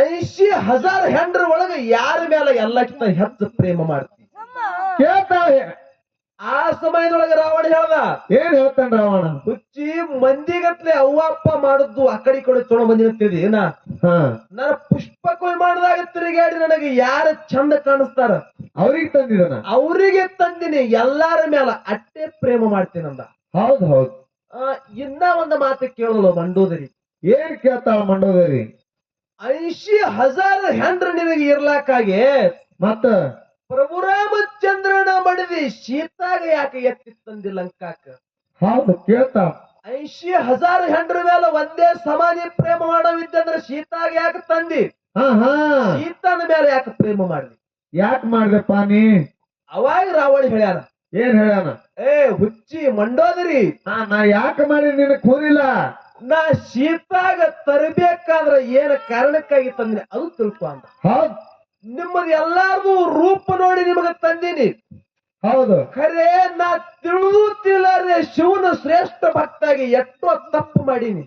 80,000 ಹೆಂಡ್ರ ಒಳಗ ಯಾರ ಮೇಲೆ ಎಲ್ಲಕ್ಕಿಂತ ಹೆಚ್ಚು ಪ್ರೇಮ ಮಾಡ್ತಿ ಕೇಳ್ತಾಳ. ಆ ಸಮಯದೊಳಗ ರಾವಣ ಹೇಳ್ದ, ಏನ್ ಹೇಳ್ತಾನ ರಾವಣ? ಹುಚ್ಚಿ ಮಂದಿಗತ್ಲೆ ಅವ್ವ ಅಪ್ಪ ಮಾಡುದು ಆ ಕಡೆ ಈ ಕಡೆ ತೊಗೊಂಡ್ ಬಂದಿರ್ತಿದಿ. ನಾನು ಪುಷ್ಪ ಕೊಯ್ ಮಾಡಿದಾಗ ತಿರುಗಾಡಿ ನನಗೆ ಯಾರು ಚಂದ ಕಾಣಿಸ್ತಾರ ಅವ್ರಿಗೆ ತಂದಿದನ, ಅವ್ರಿಗೆ ತಂದಿನಿ, ಎಲ್ಲಾರ ಮೇಲ ಅಟ್ಟೆ ಪ್ರೇಮ ಮಾಡ್ತೀನಂದ. ಹೌದು. ಇನ್ನ ಒಂದು ಮಾತು ಕೇಳಲು ಮಂಡೋದರಿ. ಏನ್ ಕೇಳ್ತಾಳ ಮಂಡೋದರಿ? 80,000 ಹೆಂಡ್ರ ನಿನಗೆ ಇರ್ಲಾಕಾಗೆ ಮತ್ತ ಪ್ರಭು ರಾಮಚಂದ್ರನ ಮಡದಿ ಸೀತಾಗ ಯಾಕೆ ಎತ್ತಿ ತಂದಿ ಲಂಕಾಕ? ಹೌದು ಕೇಳ್ತಾಳ. 80,000 ಹೆಂಡ್ರ ಮೇಲೆ ಒಂದೇ ಸಮಾನಿ ಪ್ರೇಮ ಮಾಡೋವಿದ್ದಂದ್ರೆ ಸೀತಾಗ ಯಾಕೆ ತಂದಿ? ಸೀತಾನ ಮೇಲೆ ಯಾಕೆ ಪ್ರೇಮ ಮಾಡ್ದಿ? ಯಾಕೆ ಮಾಡ್ದಪ್ಪ ನೀ? ಅವಾಗ ರಾವಣ ಹೇಳ್ಯಾನ, ಏನ್ ಹೇಳ್ಯಾನ? ಹುಚ್ಚಿ ಮಂಡೋದರಿ, ನಾ ಯಾಕೆ ಮಾಡಿ ನಿನ್ ಕೂರಿಲ್ಲ? ನಾ ಸೀತಾಗ ತರಬೇಕಾದ್ರ ಏನ ಕಾರಣಕ್ಕಾಗಿ ತಂದಿನಿ ಅದು ತಿಳ್ಕೊ ಅಂತ. ಹೌದ್, ನಿಮ್ಮದು ಎಲ್ಲಾರ್ದು ರೂಪ ನೋಡಿ ನಿಮಗ ತಂದಿನಿ. ಹೌದು. ಖರೆ ನಾ ತಿಳಿದು ತಿಳಿಲಾರೆ ಶಿವನ ಶ್ರೇಷ್ಠ ಭಕ್ತಾಗಿ ಎಷ್ಟೋ ತಪ್ಪು ಮಾಡೀನಿ.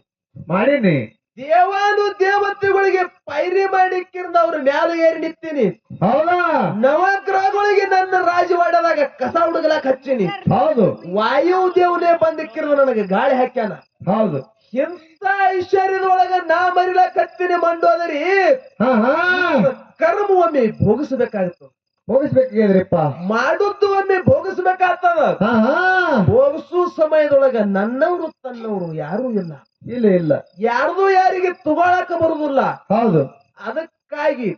ದೇವಾನು ದೇವತೆಗಳಿಗೆ ಪೈರಿ ಮಾಡಿಕ್ಕಿಂದ ಅವ್ರ ಮ್ಯಾಲ ಏರಿ ನಿಂತೀನಿ. ಹೌದಾ? ನವಗ್ರಹಗಳಿಗೆ ನನ್ನ ರಾಜವಾಡದಾಗ ಕಸ ಹುಡುಗಲಾಕ ಹಚ್ಚಿನಿ. ಹೌದು. ವಾಯು ದೇವನೇ ಬಂದಿಕ್ಕಿರ್ದ ನನಗೆ ಗಾಳಿ ಹಾಕ್ಯಾನ. ಹೌದು. ಇಂಥ ಐಶ್ವರ್ಯದೊಳಗ ನಾ ಮರಿಲಾಕ ಹತ್ತೀನಿ ಮಂಡೋದರಿ. ಕರ್ಮ ಒಮ್ಮೆ ಭೋಗಿಸಬೇಕಾಗಿತ್ತು. ಹೋಗಿಸ್ಬೇಕಾಗಿದ್ರಿಪ್ಪ. ಮಾಡುದ್ದು ಒಮ್ಮೆ ಭೋಗಿಸ್ಬೇಕಾಗ್ತದ. ಭೋಗಿಸು ಸಮಯದೊಳಗ ನನ್ನವರು ತನ್ನವರು ಯಾರೂ ಇಲ್ಲ. ಇಲ್ಲ. ಯಾರ್ದು ಯಾರಿಗೆ ತಗೊಳಕ ಬರುದಿಲ್ಲ. ಹೌದು. ಅದಕ್ಕಾಗಿ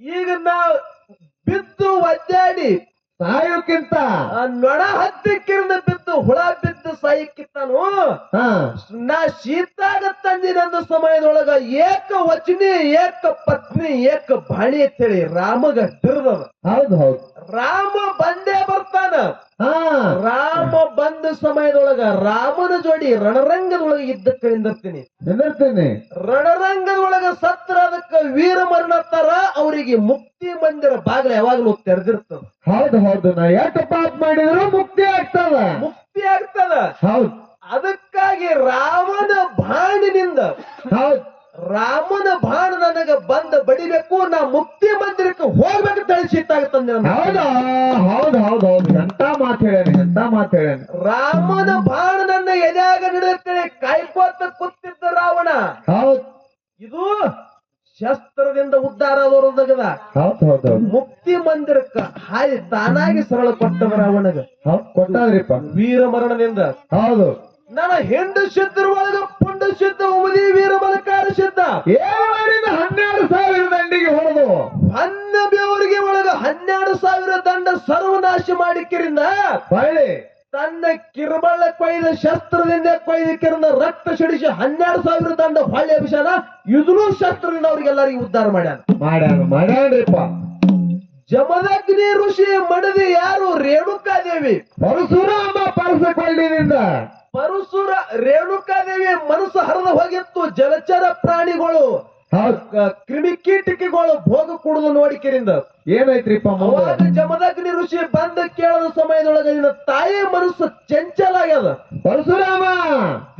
ಈಗ ನಾವು ಬಿದ್ದು ಒದ್ದಾಡಿ ಸಾಯೋಕ್ಕಿಂತ ನೊಣ ಹತ್ತಿಕ್ಕಿಂದ ಬಿದ್ದು ಹುಳ ಬಿದ್ದು ಸಾಯಕ್ಕಿತ್ತಾನು ನಾ ಶೀತಾಗ ತಂದಿನಂದ ಸಮಯದೊಳಗ ಏಕ ವಚನಿ ಏಕ ಪತ್ನಿ ಏಕ ಬಾಣಿ ಅಂತೇಳಿ ರಾಮಗ ತಿರ್ದದ. ಹೌದು. ರಾಮ ಬಂದೇ ಬರ್ತಾನ. ರಾಮ ಬಂದ ಸಮಯದೊಳಗ ರಾಮನ ಜೋಡಿ ರಣರಂಗದೊಳಗ ಇದ್ದಕ್ಕ ನಿಂದಿರ್ತೀನಿ. ರಣರಂಗದೊಳಗ ಸತ್ರ ಅದಕ್ಕ ವೀರ ಮರಣತ್ತಾರ. ಅವರಿಗೆ ಮುಕ್ತಿ ಮಂದಿರ ಬಾಗಿಲ ಯಾವಾಗಲೂ ತೆರೆದಿರ್ತದ. ಹೌದು. ನಾ ಎಷ್ಟು ಪಾಪ ಮಾಡಿದ್ರು ಮುಕ್ತಿ ಆಗ್ತದ. ಹೌದು. ಅದಕ್ಕಾಗಿ ರಾಮನ ಬಾಣಿನಿಂದ ರಾಮನ ಬಾಣ ನನಗ ಬಂದ ಬಡಿಬೇಕು, ನಾ ಮುಕ್ತಿ ಮಂದಿರಕ್ಕೆ ಹೋಗ್ಬೇಕು ತಳಿ ಶೀತಾಗುತ್ತಂದ. ಹೌದು. ಎಂತ ಮಾತು ಹೇಳ್ಯಾನ. ರಾಮನ ಬಾಣ ನನ್ನ ಎದೆಯಾಗ ನಡೆಯುತ್ತೇನೆ ಕಾಯ್ಕೋತ ಕೂತಿದ್ದ ರಾವಣ. ಹೌದು. ಇದು ಶಸ್ತ್ರದಿಂದ ಉದ್ಧಾರ ದೊರದಗದ. ಹೌದು. ಮುಕ್ತಿ ಮಂದಿರಕ್ಕ ಹಾಯಿ ತಾನಾಗಿ ಸರಳ ಕೊಟ್ಟದ ರಾವಣಗ. ಕೊಟ್ಟಾದ್ರಿಪ್ಪ ವೀರ ಮರಣದಿಂದ. ಹೌದು. ನನ್ನ ಹೆಂಡ ಸಿದ್ಧರ ಒಳಗ ಪುಂಡ ಸಿದ್ಧ ಉಮದಿ ವೀರ ಮಲಕಾರ ಸಿದ್ಧ 12,000 ದಂಡಿಗೆ ಹೊಡೆದು ಹನ್ನಬೇವರಿಗೆ ಒಳಗ 12,000 ದಂಡ ಸರ್ವನಾಶ ಮಾಡಿಕ್ಕಿರಿಂದ ತನ್ನ ಕಿರುಬಳ್ಳ ಕೊಯ್ದ ಶಸ್ತ್ರದಿಂದ ಕೊಯ್ದಕ್ಕಿರಿಂದ ರಕ್ತ ಸಿಡಿಸಿ 12,000 ದಂಡ ಹೊಳ್ಳಿ ಅಭಿಷಾನ ಇದೂ ಶಸ್ತ್ರದಿಂದ ಅವ್ರಿಗೆಲ್ಲರಿಗೂ ಉದ್ಧಾರ ಮಾಡ್ಯಾನ್ರಿಪ್ಪ. ಜಮದಗ್ನಿ ಋಷಿ ಮಡದಿ ಯಾರು? ರೇಣುಕಾದೇವಿ. ಪರಶುರಾಮ ಪರಸಕೊಳ್ಳಿನಿಂದ ಪರಶುರ ರೇಣುಕಾದೇವಿ ಮನಸ್ಸು ಹರಿದು ಹೋಗಿತ್ತು. ಜಲಚರ ಪ್ರಾಣಿಗಳು, ಹೌದ್ ಕ್ರಿಮಿಕೀಟಕಿಗಳು ಭೋಗ ಕುಡಿದು ನೋಡಿಕೆರಿಂದ ಏನೈತ್ರಿಪ್ಪ ಮುಂದೆ? ಅವಾಗ ಜಮದಗ್ನಿ ಋಷಿ ಬಂದ ಕೇಳದ ಸಮಯದೊಳಗ ನಿನ್ನ ತಾಯಿ ಮನಸ್ಸು ಚಂಚಲ ಆಗ್ಯದ. ಪರಶುರಾಮ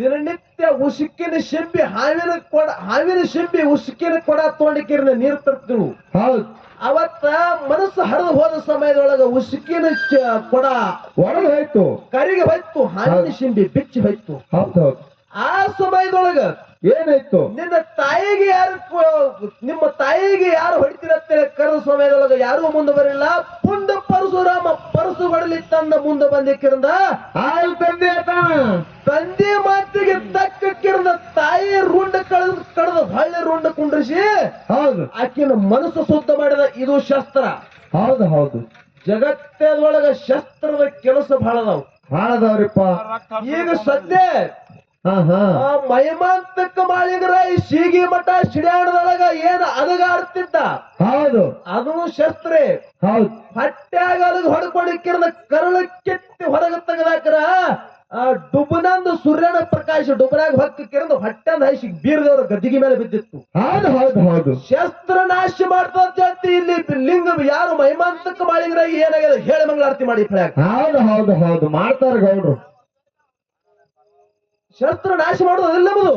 ದಿನನಿತ್ಯ ಉಸುಕಿನ ಶಿಂಬಿ ಹಾವಿನ ಶಿಂಬಿ ಉಸುಕಿನ ಕೊಡ ತೊಗೊಂಡಿಕಿರಿಂದ ನೀರು ತರ್ತಿಳು. ಹೌದ್ ಅವತ್ತ ಮನಸ್ಸು ಹರಿದು ಹೋದ ಸಮಯದೊಳಗ ಉಸುಕಿನ ಕೊಡ ಒಳಗೆ ಹೋಯ್ತು, ಕರಿಗೆ ಹೋಯ್ತು, ಹಾವಿನ ಶಿಂಬಿ ಬಿಚ್ಚಿ ಹೋಯ್ತು. ಹೌದ್ ಹೌದ್. ಆ ಸಮಯದೊಳಗ ಏನಾಯ್ತು? ನಿಮ್ಮ ತಾಯಿಗೆ ಯಾರು ಹೊಡಿತೀರತ್ತೇಳಿ ಕರೆದ ಸಮಯದೊಳಗ ಯಾರು ಮುಂದೆ ಬರಲಿಲ್ಲ. ಪುಂಡ ಪರಶುರಾಮ ಪರಸು ಹೊಡಲಿ ತಂದ ಮುಂದೆ ಬಂದಿಕ್ಕಿರಂದ ಆಯ್ ತಂದೆ ತಂದೆ ಮಾತಿಗೆ ತಕ್ಕ ಕಿರಂದ ತಾಯಿ ರುಂಡ ಕಳೆದು ಹೊಳ್ಳಿ ರುಂಡ ಕುಂಡ್ರಿಸಿ ಹೌದು ಆಕಿನ ಮನಸ್ಸು ಶುದ್ಧ ಮಾಡಿದ. ಇದು ಶಸ್ತ್ರ. ಹೌದು ಹೌದು. ಜಗತ್ತದೊಳಗ ಶಸ್ತ್ರದ ಕೆಲಸ ಬಹಳದಾವ್. ಹಾಳದವ್ರಿಪ್ಪ. ಈಗ ಸದ್ಯ ಹಾ ಹಾ ಮೈಮಾಂತಕ್ಕ ಮಾಳಿಗರ ಈ ಸೀಗಿ ಮಠ ಸಿಡ್ಯಾಣದೊಳಗ ಏನ್ ಅಲಗಾಡ್ತಿದ್ದ, ಹೌದು ಅದನ್ನು ಶಸ್ತ್ರೆ. ಹೌದು. ಹೊಟ್ಟ್ಯಾಗ ಅಲಗ ಹೊಡ್ಕೊಂಡಿಕ್ಕಿರದ ಕರಳು ಕೆತ್ತಿ ಹೊರಗ ತೆಗದಾಕರ ಡುಬ್ಬನಂದು ಸೂರ್ಯನ ಪ್ರಕಾಶ ಡುಬ್ಬನಾಗ ಹೊಕ್ಕಿರಂದ ಹೊಟ್ಟೆಂದ ಹೈಸಿ ಬೀರದವ್ರ ಗದ್ದಿಗೆ ಮೇಲೆ ಬಿದ್ದಿತ್ತು. ಹೌದು ಹೌದು ಹೌದು. ಶಸ್ತ್ರ ನಾಶ ಮಾಡ್ತಂತ ಹೇಳ್ತಿ. ಇಲ್ಲಿ ಲಿಂಗ ಯಾರು ಮೈಮಾಂತಕ್ಕ ಮಾಳಿಗರ ಏನಾಗ್ಯದ ಹೇಳಿ ಮಂಗಳಾರತಿ ಮಾಡಿ ಫಳ್ಯಾಗ. ಹೌದು ಹೌದು ಹೌದು ಮಾಡ್ತಾರ ಗೌಡ್ರು. ಶಸ್ತ್ರ ನಾಶ ಮಾಡೋದು ಅದಿಲ್ಲ ನಮ್ಮದು.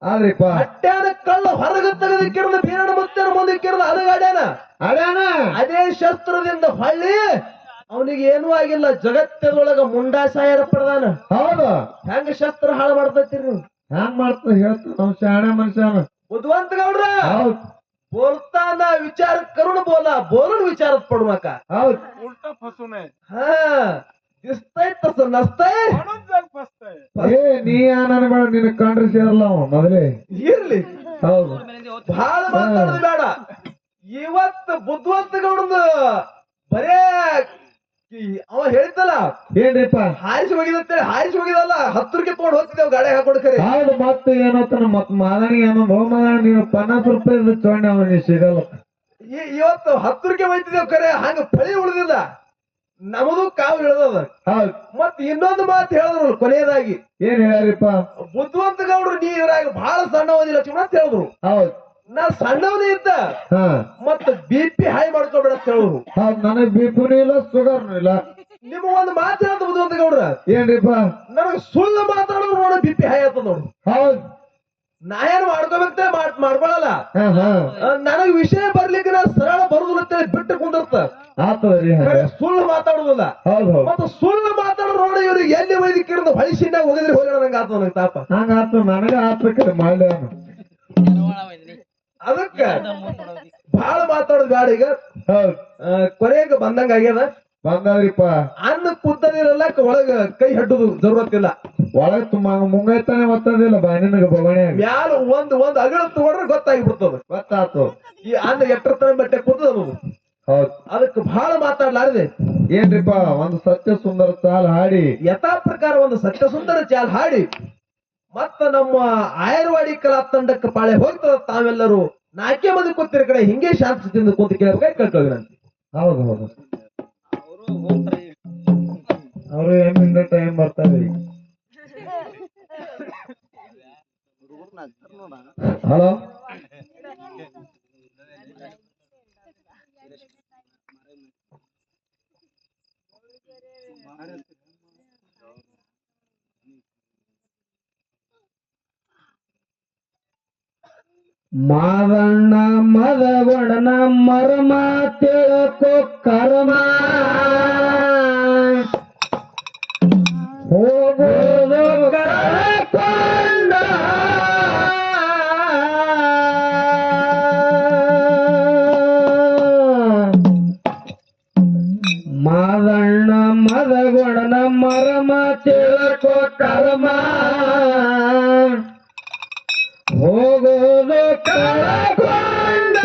ಆದ್ರಿಪ್ಪ ಹೊಟ್ಟ್ಯಾನ ಕಳ್ಳ ಹೊರಗ ತೆಗೆದಿಕ್ಕಿರದ ಬೀರಣ ಮುತ್ತನ ಮುಂದೆ ಇಕ್ಕಿರದ ಅಲಗಾಡ್ಯಾನ ಅಡ್ಯಾನ ಅದೇ ಶಸ್ತ್ರದಿಂದ ಹೊಳ್ಳಿ ಅವನಿಗೆ ಏನೂ ಆಗಿಲ್ಲ. ಜಗತ್ತದೊಳಗ ಮುಂಡಾಸಾಯರ ಪಡೆದಾನ. ಹೌದು. ಹೆಂಗ ಶಸ್ತ್ರ ಹಾಳು ಮಾಡ್ತೈತಿರಿ ನೀವು? ಹ್ಯಾಂಗ ಮಾಡ್ತಾರ ಹೇಳ್ತಾನ ನಾವು ಶಾಣೆ ಮನುಷ್ಯನ. ಬುದ್ಧಿವಂತ ಗೌಡ್ರ ಹೌದು. बोलताना विचार करून बोला, बोलून विचारत पडू नका. हौद. उलट फसू नये हा दिसतंय तसं नसतंय. म्हणून जग फसतंय. ಏ ನೀ ಅನ್ಬೇಡ, ನಿನ್ ಕಂಡ್ರೆ ಸೇರಲ್ಲ ಅವ ಮೊದಲೇ. ಇರ್ಲಿ ಹೌದು. ಬಹಳ ಮಾತಾಡೋದು ಬೇಡ. ಇವತ್ತು ಬುದ್ಧಿವಂತ ಗೌಡಂದು ಬರೇ ಅವ ಹೇಳಿದ್ದಲ್ಲ ಏನ್ರಿಪ್ಪ ಹಾರಿಸಿ ಹೋಗಿದಂತೇಳಿ ಹಾರಿಸಿ ಹೋಗಿದಲ್ಲ 10 ತಗೊಂಡು ಹೋಗ್ತಿದ್ದೇವ್ ಗಾಡಿ ಹಾಕೊಂಡು ಕರೆ. ಹೌದು. ಮತ್ತೆ ಏನೋತನ ಮತ್ ಮಗನಿ ಏನೋ ಮಗನ ನೀನು 50 ರೂಪಾಯಿ ಚೊಣ್ಣೆ ಅವನಿಗೆ ಸಿಗಲ್ಲ. ಇವತ್ತು 10 ಹೋಯ್ತಿದ್ದೇವ್ ಕರೆ. ಹಂಗ ಫಳಿ ಉಳಿದಿಲ್ಲ. ನಮದು ಕಾವು ಇಳದದ. ಹೌದು. ಮತ್ ಇನ್ನೊಂದು ಮಾತು ಹೇಳಿದ್ರು ಕೊನೆಯದಾಗಿ. ಏನ್ ಹೇಳ್ಯಾರಿಪ್ಪ? ಬುದ್ಧಿವಂತ ಗೌಡ್ರು ನೀ ಇದ್ರಾಗ ಬಹಳ ಸಣ್ಣ ಓದಿ ಲಕ್ಷ್ಮಣ ಅಂತ ಹೇಳಿದ್ರು. ಹೌದು. ನಾ ಸಣ್ಣವನೇ ಇದ್ದ ಹಾ ಮತ್ತ BP ಹೈ ಮಾಡ್ಕೋಬೇಡ ಅಂತ ಹೇಳಿದ್ರು. ಹೌದು. ನನಗ್ ಬಿಪಿನೂ ಇಲ್ಲ ಸುಗರ್ನು ಇಲ್ಲ. ನಿಮ್ಮ ಒಂದು ಮಾತು ಹೇಳ್ತ ಬುದ್ಧಿವಂತ ಗೌಡ್ರ, ಏನ್ರಿಪ್ಪ? ನನಗ ಸುಳ್ಳು ಮಾತಾಡೋದು ನೋಡ BP ಹೈ ಆತದ ನೋಡು. ಹೌದು. ನಾ ಏನ್ ಮಾಡ್ಕೋಬೇಕಂತ ಮಾಡ್ಕೊಳಲ್ಲ. ಹಾ ಹಾ ನನಗ್ ವಿಷಯ ಬರ್ಲಿಕ್ಕೆ ನಾ ಸರಳ ಬರುದಿಲ್ಲ ಅಂತೇಳಿ ಬಿಟ್ಟು ಕುಂದಿರ್ತ. ಆತದ್ರಿ. ಸುಳ್ಳು ಮಾತಾಡುದಿಲ್ಲ. ಹೌದು ಹೌದು. ಮತ್ತ ಸುಳ್ಳು ಮಾತಾಡೋ ನೋಡಿ ಇವ್ರಿಗೆ ಎಲ್ಲಿ ವೈದ್ಯಕಿರಿಂದ ಹೊಳಿಸಿನಾಗ ಹೋಗಿದ್ರೆ ಹೋಗೋಣ ನಂಗೆ ಆತ ನನಗೆ ತಾಪ. ಹಂಗ ಆತು. ನನಗ ಆತಕ್ಕೆ ಮಾಡ್ಲಿ ಅವನು. ಅದಕ್ಕ ಬಹಳ ಮಾತಾಡೋದು ಬೇಡ. ಈಗ ಹೌದು. ಕೊನೆಗೆ ಬಂದಂಗ ಆಗ್ಯದ. ಬಂದವ್ರಿಪ್ಪ. ಅನ್ನ ಕುದ್ದದಿರಲ್ಲ ಒಳಗ ಕೈ ಹಡ್ಡುದು ಜರುರತ್ತಿಲ್ಲ. ಒಳಗ್ ಮುಂಗೈತಾನೆ ಒತ್ತದಿಲ್ಲ ಬಾ ನಿನಗ ಬಗಣೆ. ಮ್ಯಾಲ ಒಂದ್ ಅಗಳ ತಗೊಂಡ್ರೆ ಗೊತ್ತಾಗಿ ಬಿಡ್ತದ. ಗೊತ್ತಾತು. ಈ ಅನ್ನ ಎಟ್ಟರ ತರ ಬಟ್ಟೆ ಕುದ್ದದ ಅನ್ನೋದು. ಹೌದು. ಅದಕ್ಕೆ ಬಹಳ ಮಾತಾಡ್ಲಾರದೆ ಏನ್ರಿಪ್ಪ ಒಂದು ಸತ್ಯ ಸುಂದರ ಚಾಲ್ ಹಾಡಿ ಯಥಾ ಪ್ರಕಾರ ಒಂದು ಸತ್ಯ ಸುಂದರ ಚಾಲ್ ಹಾಡಿ ಮತ್ತ ನಮ್ಮ ಆಯರ್ವಾಡಿ ಕಲಾ ತಂಡಕ್ಕೆ ಪಾಳೆ ಹೋಗ್ತದ. ತಾವೆಲ್ಲರೂ 4 ಮಂದಿ ಕೂತಿರ ಕಡೆ ಹಿಂಗೆ ಶಾಂತದಿಂದ ಕೂತು ಕೇಳಬೇಕಾಗಿ ಕೇಳ್ಕೊಳ್ಳಿ. ಹೌದು ಹೌದು. ಅವರು ಹೆಂಗಿಂದ ಟೈಮ್ ಬರ್ತಾರೆ. ಹಲೋ ಮಾದಣ್ಣ ಮದಗೊಡನ ಮರಮ ತಿಳಕೋ ಕರ್ಮ ಹೋಗೋದು ಕಳಕೊಂಡ ಮಾದಣ್ಣ ಮದಗೊಡನ ಮರಮ ತಿಳಕೋ ಕರ್ಮ ಹೋಗೋದು ಕಳಕೊಂಡ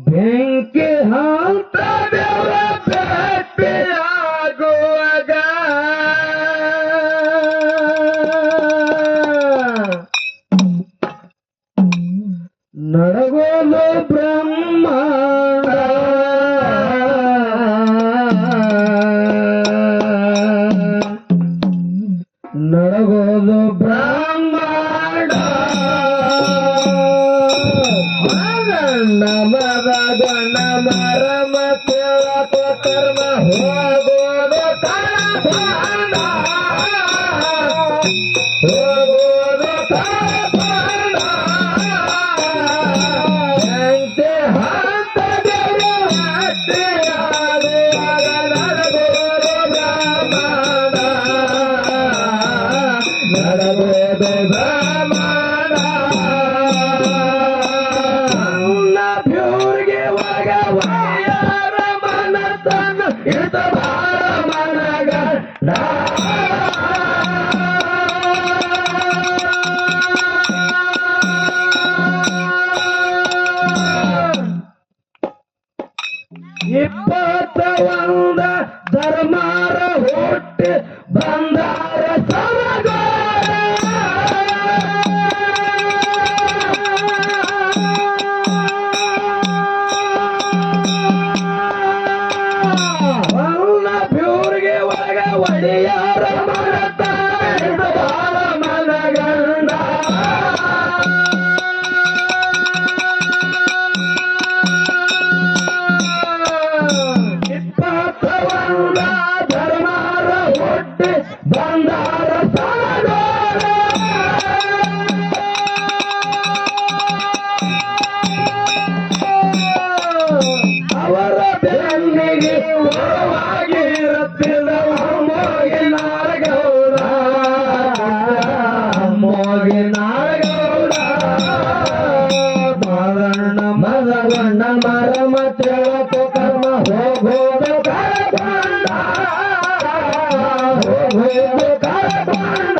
ಬೆಂಕಿ ಹಂತ ಬೆವರ ಭೇಟಿ ಆಗುವಾಗ ನಡಗೋದು ಬ್ರಹ್ಮಾಂಡ ನಡಗೋದು ಬ್ರಹ್ಮಾಂಡ ನಮದ ಗಣ ಮರಮ ಕೇಳಕ ಕರ್ಮ ಹೋಗೋದು ಕರ್ಮಾಂಡ ಹೋಗೋದು ಕರ್ಮಾಂಡ ಎಂತೆ ಹಂತಗಳು ಅಟ್ಟಿಯಾಗುವಾಗ ನಡಗೋದು ಬ್ರಹ್ಮಾಂಡ ನಡಗೋದು ಬ್ರಹ್ಮಾಂಡ ಪ್ಯೂರ್ಗೆ ಒಗವಾಯಾರ ಮನತನ ಇತ ಬಾಳ ಮನಗಂಡ ಇಪ್ಪತ್ತ ಒಂದ ಧರ್ಮಾರ ಹುಟ್ಟಿ ಬಂದಾರ ಪ್ಯೂರ್ಗೆ ಒಳಗ ಒಡೆಯಾರ ಮನತ ಬಾಳ ಮನಗಂಡ ಇಪ್ಪತ್ತವಂದ ಧರ್ಮಾರ ಹುಟ್ಟಿ ಬಂದಾರ ಅವರ ಬೆನ್ನಿಗೆ ಓವಾಗಿರುತ್ತಿಲ್ಲ ಮೋಗಿನಾರ ಗೌಡ ಮೋಗಿನಾರ ಗೌಡ ಮರಣ ಮದಗಣ್ಣ ಮರಮ ತಿಳಕ ಕರ್ಮ ಹೋಗೋದು ಕರಕೊಂಡ ಹೋಗೋದು ಕರಕೊಂಡ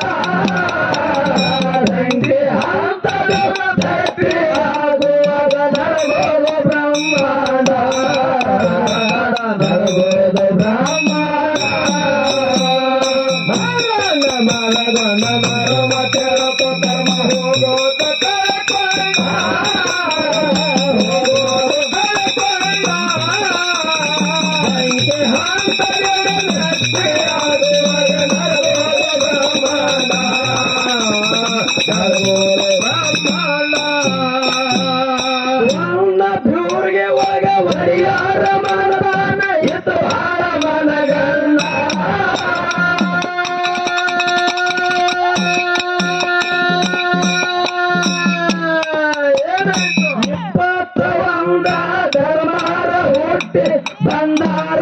ರಂಗಿ ಹಂತಗಳ ಧರ್ತಿ ಆಗುವಾಗ ನರಗೋದು ಬ್ರಹ್ಮಾಂಡ ನರಗೋದು ಬ್ರಹ್ಮಾಂಡ ಮರಣ ಮದಗಣ್ಣ ಮರಮ ತಿಳಕ ಕರ್ಮ ಹೋಗೋದು ಕರಕೊಂಡ ಪ್ಯೂರ್ಗೆ ಒಳಗ ಒಡೆಯಾರ ಮನದಾನ ಇತ ಬಾಳ ಮನಗಂಡ ಇಪ್ಪತ್ತ ಒಂದ ಧರ್ಮಾರ ಹುಟ್ಟಿ ಬಂದಾರ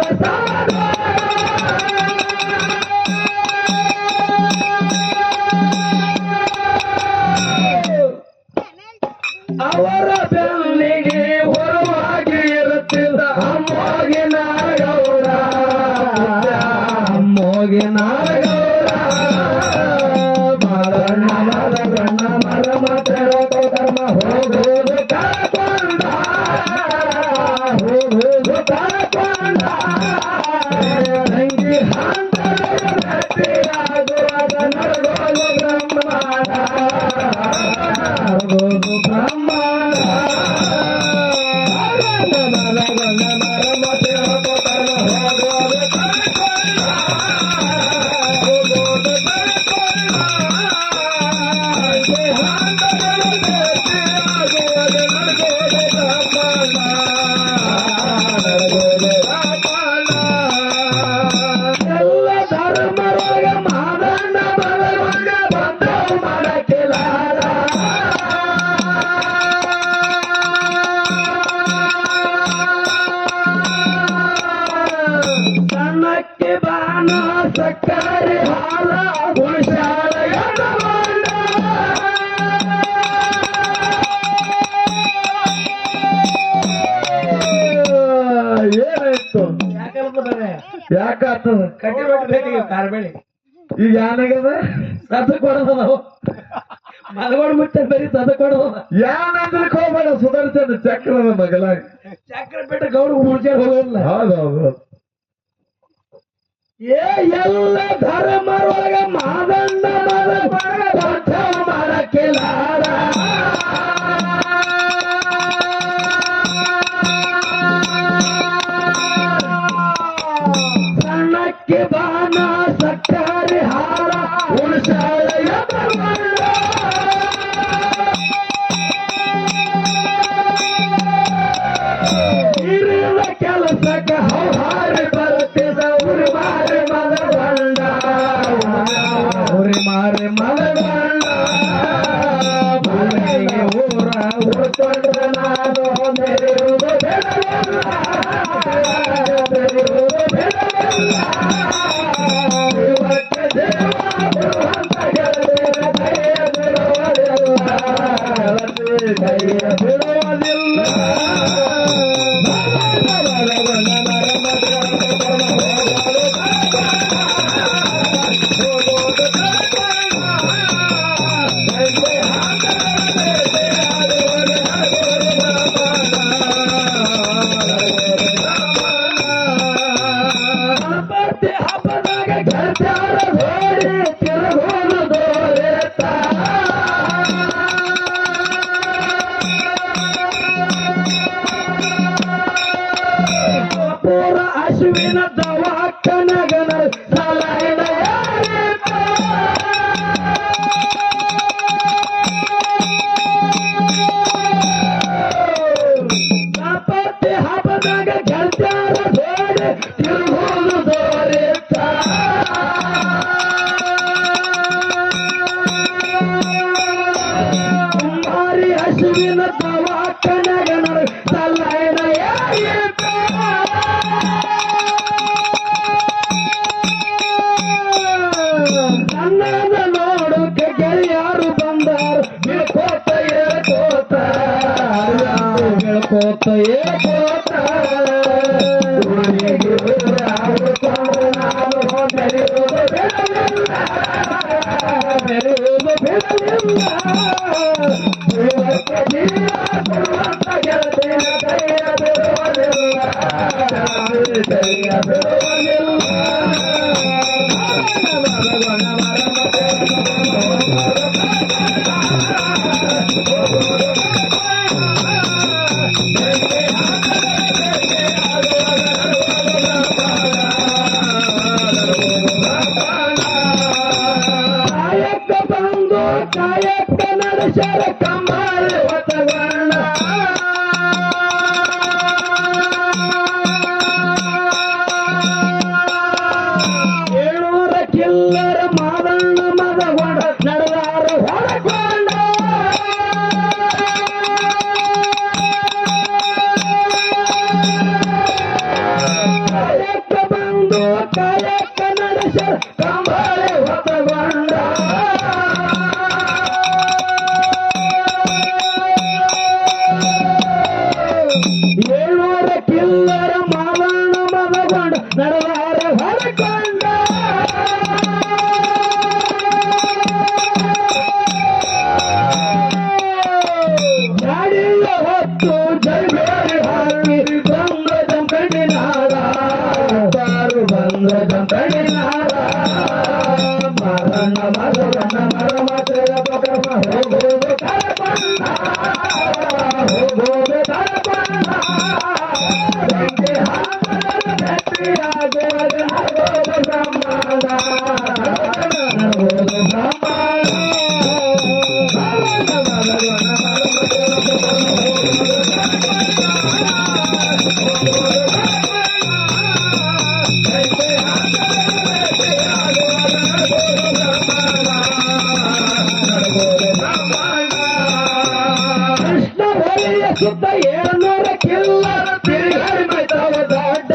ಅವರ ಬೆನ್ನಿಗೆ ಹೊರವಾಗಿ ಇರುತ್ತಿದ್ದ ಅಮ್ಮೋಗಿನ ಗೌಡ ಅಮ್ಮೋಗಿನ ಗೌಡ ಮರಣ ಮರಗಣ್ಣ ಮರಮ ತೆರಕ ಕರ್ಮ ಹೋಗೋದು ಕರಕೊಂಡ ಹೋಗೋದು ಕರಕೊಂಡ ರಂಗಿ ಹಂತಗಳ ಗಟ್ಟಿಯಾಗುವಾಗ ನರಗೋದು ಬ್ರಹ್ಮಾಂಡ ನರಗೋದು ಬ್ರಹ್ಮಾಂಡ ಮರಗಣ್ಣ ಮರಮ ತೆರಕ ಕರ್ಮ ಹೋಗೋದು ಕರಕೊಂಡ ಹೋಗೋದು ಕರಕೊಂಡ ರಂಗಿ ಹಂತಗಳ ಗಟ್ಟಿಯಾಗುವಾಗ ನರಗೋದು ಬ್ರಹ್ಮಾಂಡ ನರಗೋದು ಬ್ರಹ್ಮಾಂಡ ಎಲ್ಲ ಧರ್ಮರೊಳಗ ಮಾದಣ್ಣ ಬಲವಂಗ ಬಂದವು ಮಾಡಕ್ಕಿಲಾರ ಸಣ್ಣಕ್ಕೆ ಬಾಣ ಸಕ್ಕರೆ ಹಾಲ ಹುಣಸಾಳ ಎಡವಂಡ ಏನಾಯ್ತು ಯಾಕಾಗ್ತದ ಕಟ್ಟಿ ರೊಟ್ಟಿ ಬೇಕೀಗ ಕಾರ್ಬೇಳಿ ಈಗ ಏನಾಗ್ಯದ ಸದ್ದು ಕೊಡೋದ ನಾವು ಮಲಗೋಡ್ ಮುಚ್ಚ ಬರೀ ಸದ್ದು ಕೊಡೋದ ಯಾನಂದ್ರಕ್ ಹೋಗ್ಬೇಡ ಸುದರ್ಶನ ಚಕ್ರದ ಮಗಲಾಗಿ ಚಕ್ರ ಬಿಟ್ಟು ಗೌಡ ಮುಳ್ಚಾರ ಹೋಗಲ್ಲ ಹೌದೌದು ಏ ಎಲ್ಲ ಧರ್ಮರೊಳಗ ಮಾದಣ್ಣ ಮಾಡಕ್ಕಿಲಾರ ಕೈಯ ಬಿಡುವುದಿಲ್ಲ ಗಣಪತಿ ಹಬ್ಬದಾಗ ಗೆಳತ್ಯಾರ ಜೋಡಿ ತಿರುಗೋದು ದೋರೆತ ಪೂರ ಅಶ್ವಿನ ದವಾಖಾನಗನ ಸಲಹೆನ ಗಣಪತಿ ಹಬ್ಬದಾಗ ಗೆಳತ್ಯಾರ ಜೋಡಿ ತಿರುಗೋದು ದೋರೆತ ಕುಂಬಾರಿ ಹಸುವಿನ ದವಾಖಾನಗನ ಸಲಹೆನ ನನ್ನನ್ನ ನೋಡಕ್ಕೆ ಗೆಳೆಯರು ಬಂದಾರು ಹೇಳ್ಕೋತ ಹೇಳ್ಕೋತ ಹೇಳ್ಕೋತ ಹೇಳ್ಕೋತ ಬೆಳೆಯುವುದು ಬೆಳೆಯಿಲ್ಲ ಗೆಳತಿನ ಕೈಯ ಬಿಡುವುದಿಲ್ಲ ಕೈಯ ಬಿಡುವುದಿಲ್ಲ ಕಾಯಕ ಬಂದು ಕಾಯಕ ನಡೆಸರ ಕಂಬಾಳಿ ಹೊತ್ತಗೊಂಡ ಏಳೂರ ಕಿಲ್ಲರ ಮಾದಣ್ಣ ಮದಗೊಂಡ ನಡೆದಾರ ಹೊರಗೊಂಡ ಕಾಯಕ ಬಂದು ಕಾಯಕ ನಡೆಸರ ಕಂಬಾಳಿ ಹೊತ್ತಗೊಂಡ ಏಳೂರ ಕಿಲ್ಲರ ಮಾದಣ್ಣ ಮದಗೊಂಡ ನಡೆದಾರ ಹೊರಗೊಂಡ ಗಾಡಿಯ ಹೊತ್ತು ಜೈಬೇರಿ ಹಾರಿ ಬಂದ ಜಂಕಡಿನಾರ ಬಾರು ಬಂದ ಜಂಕಡಿನಾರ ಮರಣ ಮರಣ ಮರ ಮಾತ್ರ ಹೋಗೋದು ಕರಪಣ್ಣ ಹೋಗೋದು ಕರಪಣ್ಣ ಬೆಂಕಿ ಹಾಕದ ಗಟ್ಟಿಯಾಗುವುದು ನರಗೋದು ಬ್ರಹ್ಮಾಂಡ ನರಗೋದು ಬ್ರಹ್ಮಾಂಡ ಕೃಷ್ಣ ಹೊಳೆಯ ಸುತ್ತ 700 ಕಿಲ್ಲರ ತಿರುಗಾಡಿ ಮೈತಾವ ದೊಡ್ಡ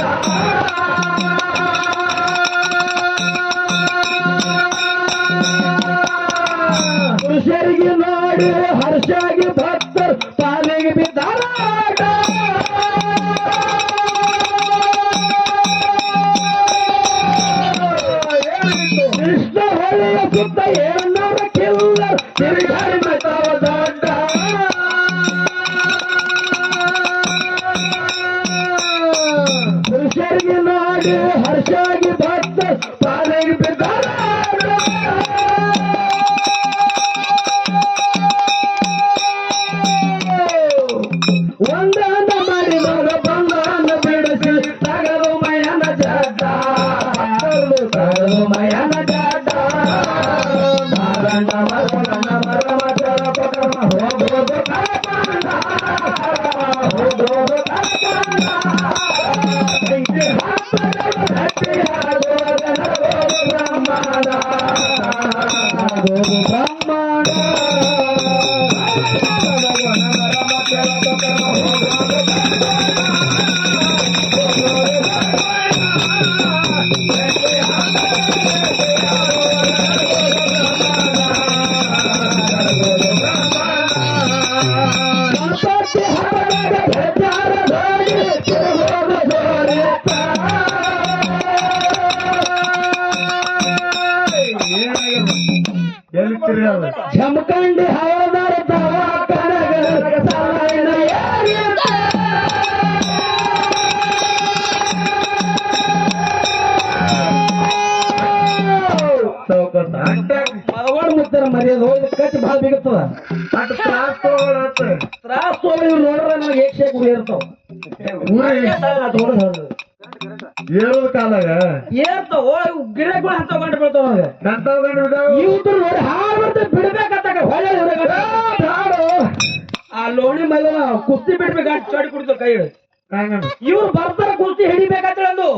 ಪುರುಷರಿಗೆ ನೋಡಿ ಹರ್ಷಾಗಿ ಭಕ್ತರು ಪಾಲಿಗೆ ಬಿದ್ದಾರ ಕೃಷ್ಣ ಹೊಳೆಯ ಸುತ್ತ 700 ಕಿಲ್ಲರ ತಿರುಗಾಡಿ ಮೈತಾವ ದೊಡ್ಡ ಪುರುಷರಿಗೆ ನೋಡಿ ಹರ್ಷಾಗಿ ಭಕ್ತರು ಪಾಲಿಗೆ ಬಿದ್ದಾರ ಒಂದನ್ನ ಮಾಡಿದಾಗ ಬಂದನ್ನ ಬಿಡಿಸಿ ತಗದು ಮಯನ ಜಾಟ ತಗದು ಮಯನ ಜಾಟ ಮಾರಣ್ಣ ಮರಣ ಮರ ಮಚರ ಪಕರ್ಮ ಹೋಗೋದು ಕರಪಣ್ಣ ಹೋಗೋದು ಕರಪಣ್ಣ ಬೆಂಕಿ ಹಾಕದ ಗಟ್ಟಿಯಾಗುವುದು ನರಗೋದು ಬ್ರಹ್ಮಾಂಡ ನರಗೋದು ಬ್ರಹ್ಮಾಂಡ ಗಣಪತಿ ಹಬ್ಬದಾಗ ಪ್ರಚಾರದಲ್ಲಿ ತಿರುಗೋದ ಜೋರಿತ. ಎಲ್ಲಿ ತಿರುಗೋದು? ಜಮಖಂಡಿ ಹವಳದಾರ ದವಾಖಾನೆಗಳ ಸಾಲಿನ ಏರಿದ. ಮಗವಾಡ ಮುತ್ತರ ಮರ್ಯಾದ ಹೋಗಿ ಕಚ್ಚಿ ಭಾಳ ಬಿಗುತ್ತದ. ತ್ರಾಸ್ ತೋಳ ಇವ್ರು ನೋಡ್ರ ನನಗೆ ಏಕ್ಷೆ ಗುಡಿ ಇರ್ತಾವ. ಏಳದ ಕಾಲಾಗ ಏರ್ತಾವ ಗಿಡಗಳು ಅಂತ ಗಂಟು ಬೀಳ್ತಾವ. ಇವ್ರು ನೋಡಿ ಹಾಳು ಬರ್ತ ಬಿಡ್ಬೇಕಂತಾಗ ಹೊಳೆ ಹಾಡು ಆ ಲೋಣಿ ಮೇಲೆ ಕುಸ್ತಿ ಬಿಡ್ಬೇಕಂತ ಚಡಿ ಕುಡಿತಾರ ಕೈ ಹಿಡಿದು. ಇವ್ರು ಬರ್ತಾರ ಕುಸ್ತಿ ಹಿಡಿಬೇಕಂತ ಹೇಳೋದು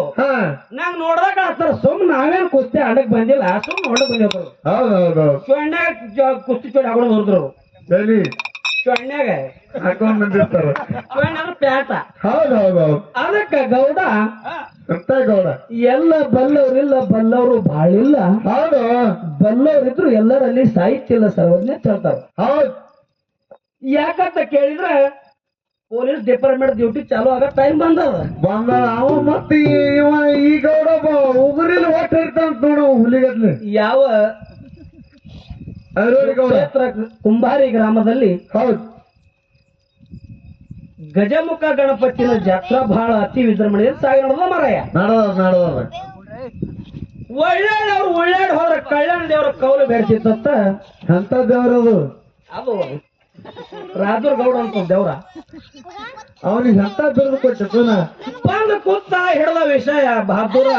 ನಂಗ್ ನೋಡ್ದಾಗ ಆಡ್ತಾರ. ಸುಮ್ ನಾವೇನ್ ಕುಸ್ತಿ ಆಡಕ್ ಬಂದಿಲ್ಲ, ಸುಮ್ ನೋಡಕ್ ಬಂದಿರ್ತಾರ. ಚೊಣ್ಣಾಗ ಕುಸ್ತಿ ಚೋಡಿ ಹಾಕೊಂಡು ಹೋದ್ರು. ಚೊಣ್ಣಾಗ ಹಾಕೊಂಡ್ ಬಂದಿರ್ತಾರ. ಚೊಣ್ಣ ಅಂದ್ರೆ ಪ್ಯಾಟ. ಅದಕ್ಕ ಗೌಡ ಅಂತ ಗೌಡ ಎಲ್ಲ ಬಲ್ಲವ್ರಿಲ್ಲ, ಬಲ್ಲವರು ಬಾಳಿಲ್ಲ. ಹೌದು, ಬಲ್ಲವ್ರಿದ್ರು ಎಲ್ಲರಲ್ಲಿ ಸಾಹಿತ್ಯ ಇಲ್ಲ ಸರ್ವಜ್ಞ ಹೇಳ್ತಾರ. ಹೌದು, ಯಾಕಂತ ಕೇಳಿದ್ರೆ ಪೊಲೀಸ್ ಡಿಪಾರ್ಟ್ಮೆಂಟ್ ಡ್ಯೂಟಿ ಚಾಲು ಆಗ ಟೈಮ್ ಬಂದವ. ಅವ ಮತ್ತೆ ಇವ ಈ ಗೌಡ ಉಗುರಿಲ್ ಓಟ್ ಇರ್ತಂತ ನೋಡು ಹುಲಿಗದ್ಲಿ. ಯಾವ ಕ್ಷೇತ್ರ ಕುಂಬಾರಿ ಗ್ರಾಮದಲ್ಲಿ. ಹೌದು, ಗಜಮುಖ ಗಣಪತಿನ ಜಾತ್ರಾ ಬಹಳ ಅತಿ ವಿಜೃಂಭಣೆಯಿಂದ ಸಾಗಿ ನಡೆದ ಮರಯ್ಯ. ಒಳ್ಳಾಡ್ ಅವ್ರು ಒಳ್ಳಾಡ್ ಹೋದ್ರ ಕಲ್ಯಾಣ ದೇವ್ರ ಕೌಲು ಬೇಡ್ತಿತ್ತ. ಅಂತ ದೇವ್ರದು ಅದು ರಾಜೂರ್ ಗೌಡ ಅಂತ ದೇವ್ರ. ಅವನಿಗೆ ಅಂತ ಬಿರುದು ಕೊಟ್ಟು ಬಂದು ಕೂತ ಹಿಡದ ವಿಷಯ ಬಹದ್ದೂರ.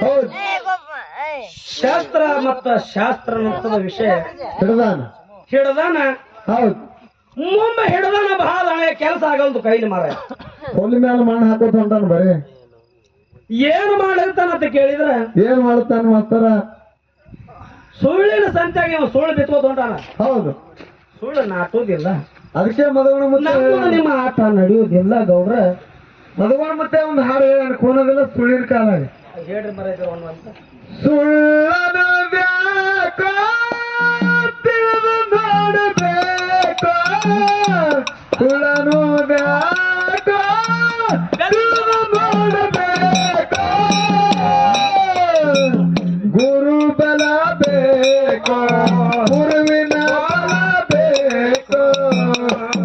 ಹೌದು, ಶಾಸ್ತ್ರ ಮತ್ತ ಶಾಸ್ತ್ರ ಅಂತದ ವಿಷಯ ಹಿಡದಾನ. ಹೌದು, ಮುಂಬೈ ಹಿಡದಾನ ಬಹಳ ಕೆಲಸ ಆಗಲ್ದು ಕೈಲಿ ಮಾರ. ಹೊಲಿ ಮೇಲೆ ಮಣ್ಣು ಹಾಕೋತ ಹೊಂಟಾನ. ಬರೀ ಏನು ಮಾಡಿರ್ತಾನಂತ ಕೇಳಿದ್ರ ಏನ್ ಮಾಡ್ತಾನ ಮಾಸ್ತರ? ಸುಳ್ಳಿನ ಸಂತ್ಯಾಗ ಸುಳ್ಳು ಬಿತ್ಕೋತ ಹೊಂಟಾನ. ಹೌದು, ಸುಳ್ಳು ನಾಟೋದಿಲ್ಲ. ಅದಕ್ಕೆ ಮದುವೆ ನಿಮ್ಮ ಆಟ ನಡೆಯುವುದಿಲ್ಲ ಗೌಡ್ರ. ಮದುವೆ ಮತ್ತೆ ಒಂದು ಹಾಡು ಹೇಳ ಕೋನದಿಲ್ಲ ಸುಳ್ಳಿನ ಕಾಲ ಹೇಳ್ರಿ ಮರ. ಸುಳ್ಳನ ಬ್ಯಾಕೋ ತಿಳಿದು ನೋಡಬೇಕು, ಸುಳ್ಳನು ಬ್ಯಾಕೋ ತಿಳಿದು ನೋಡಬೇಕು, ಗುರು ಬಲ ಬೇಕು, ಗುರುವಿನ ಬಲ ಬೇಕು,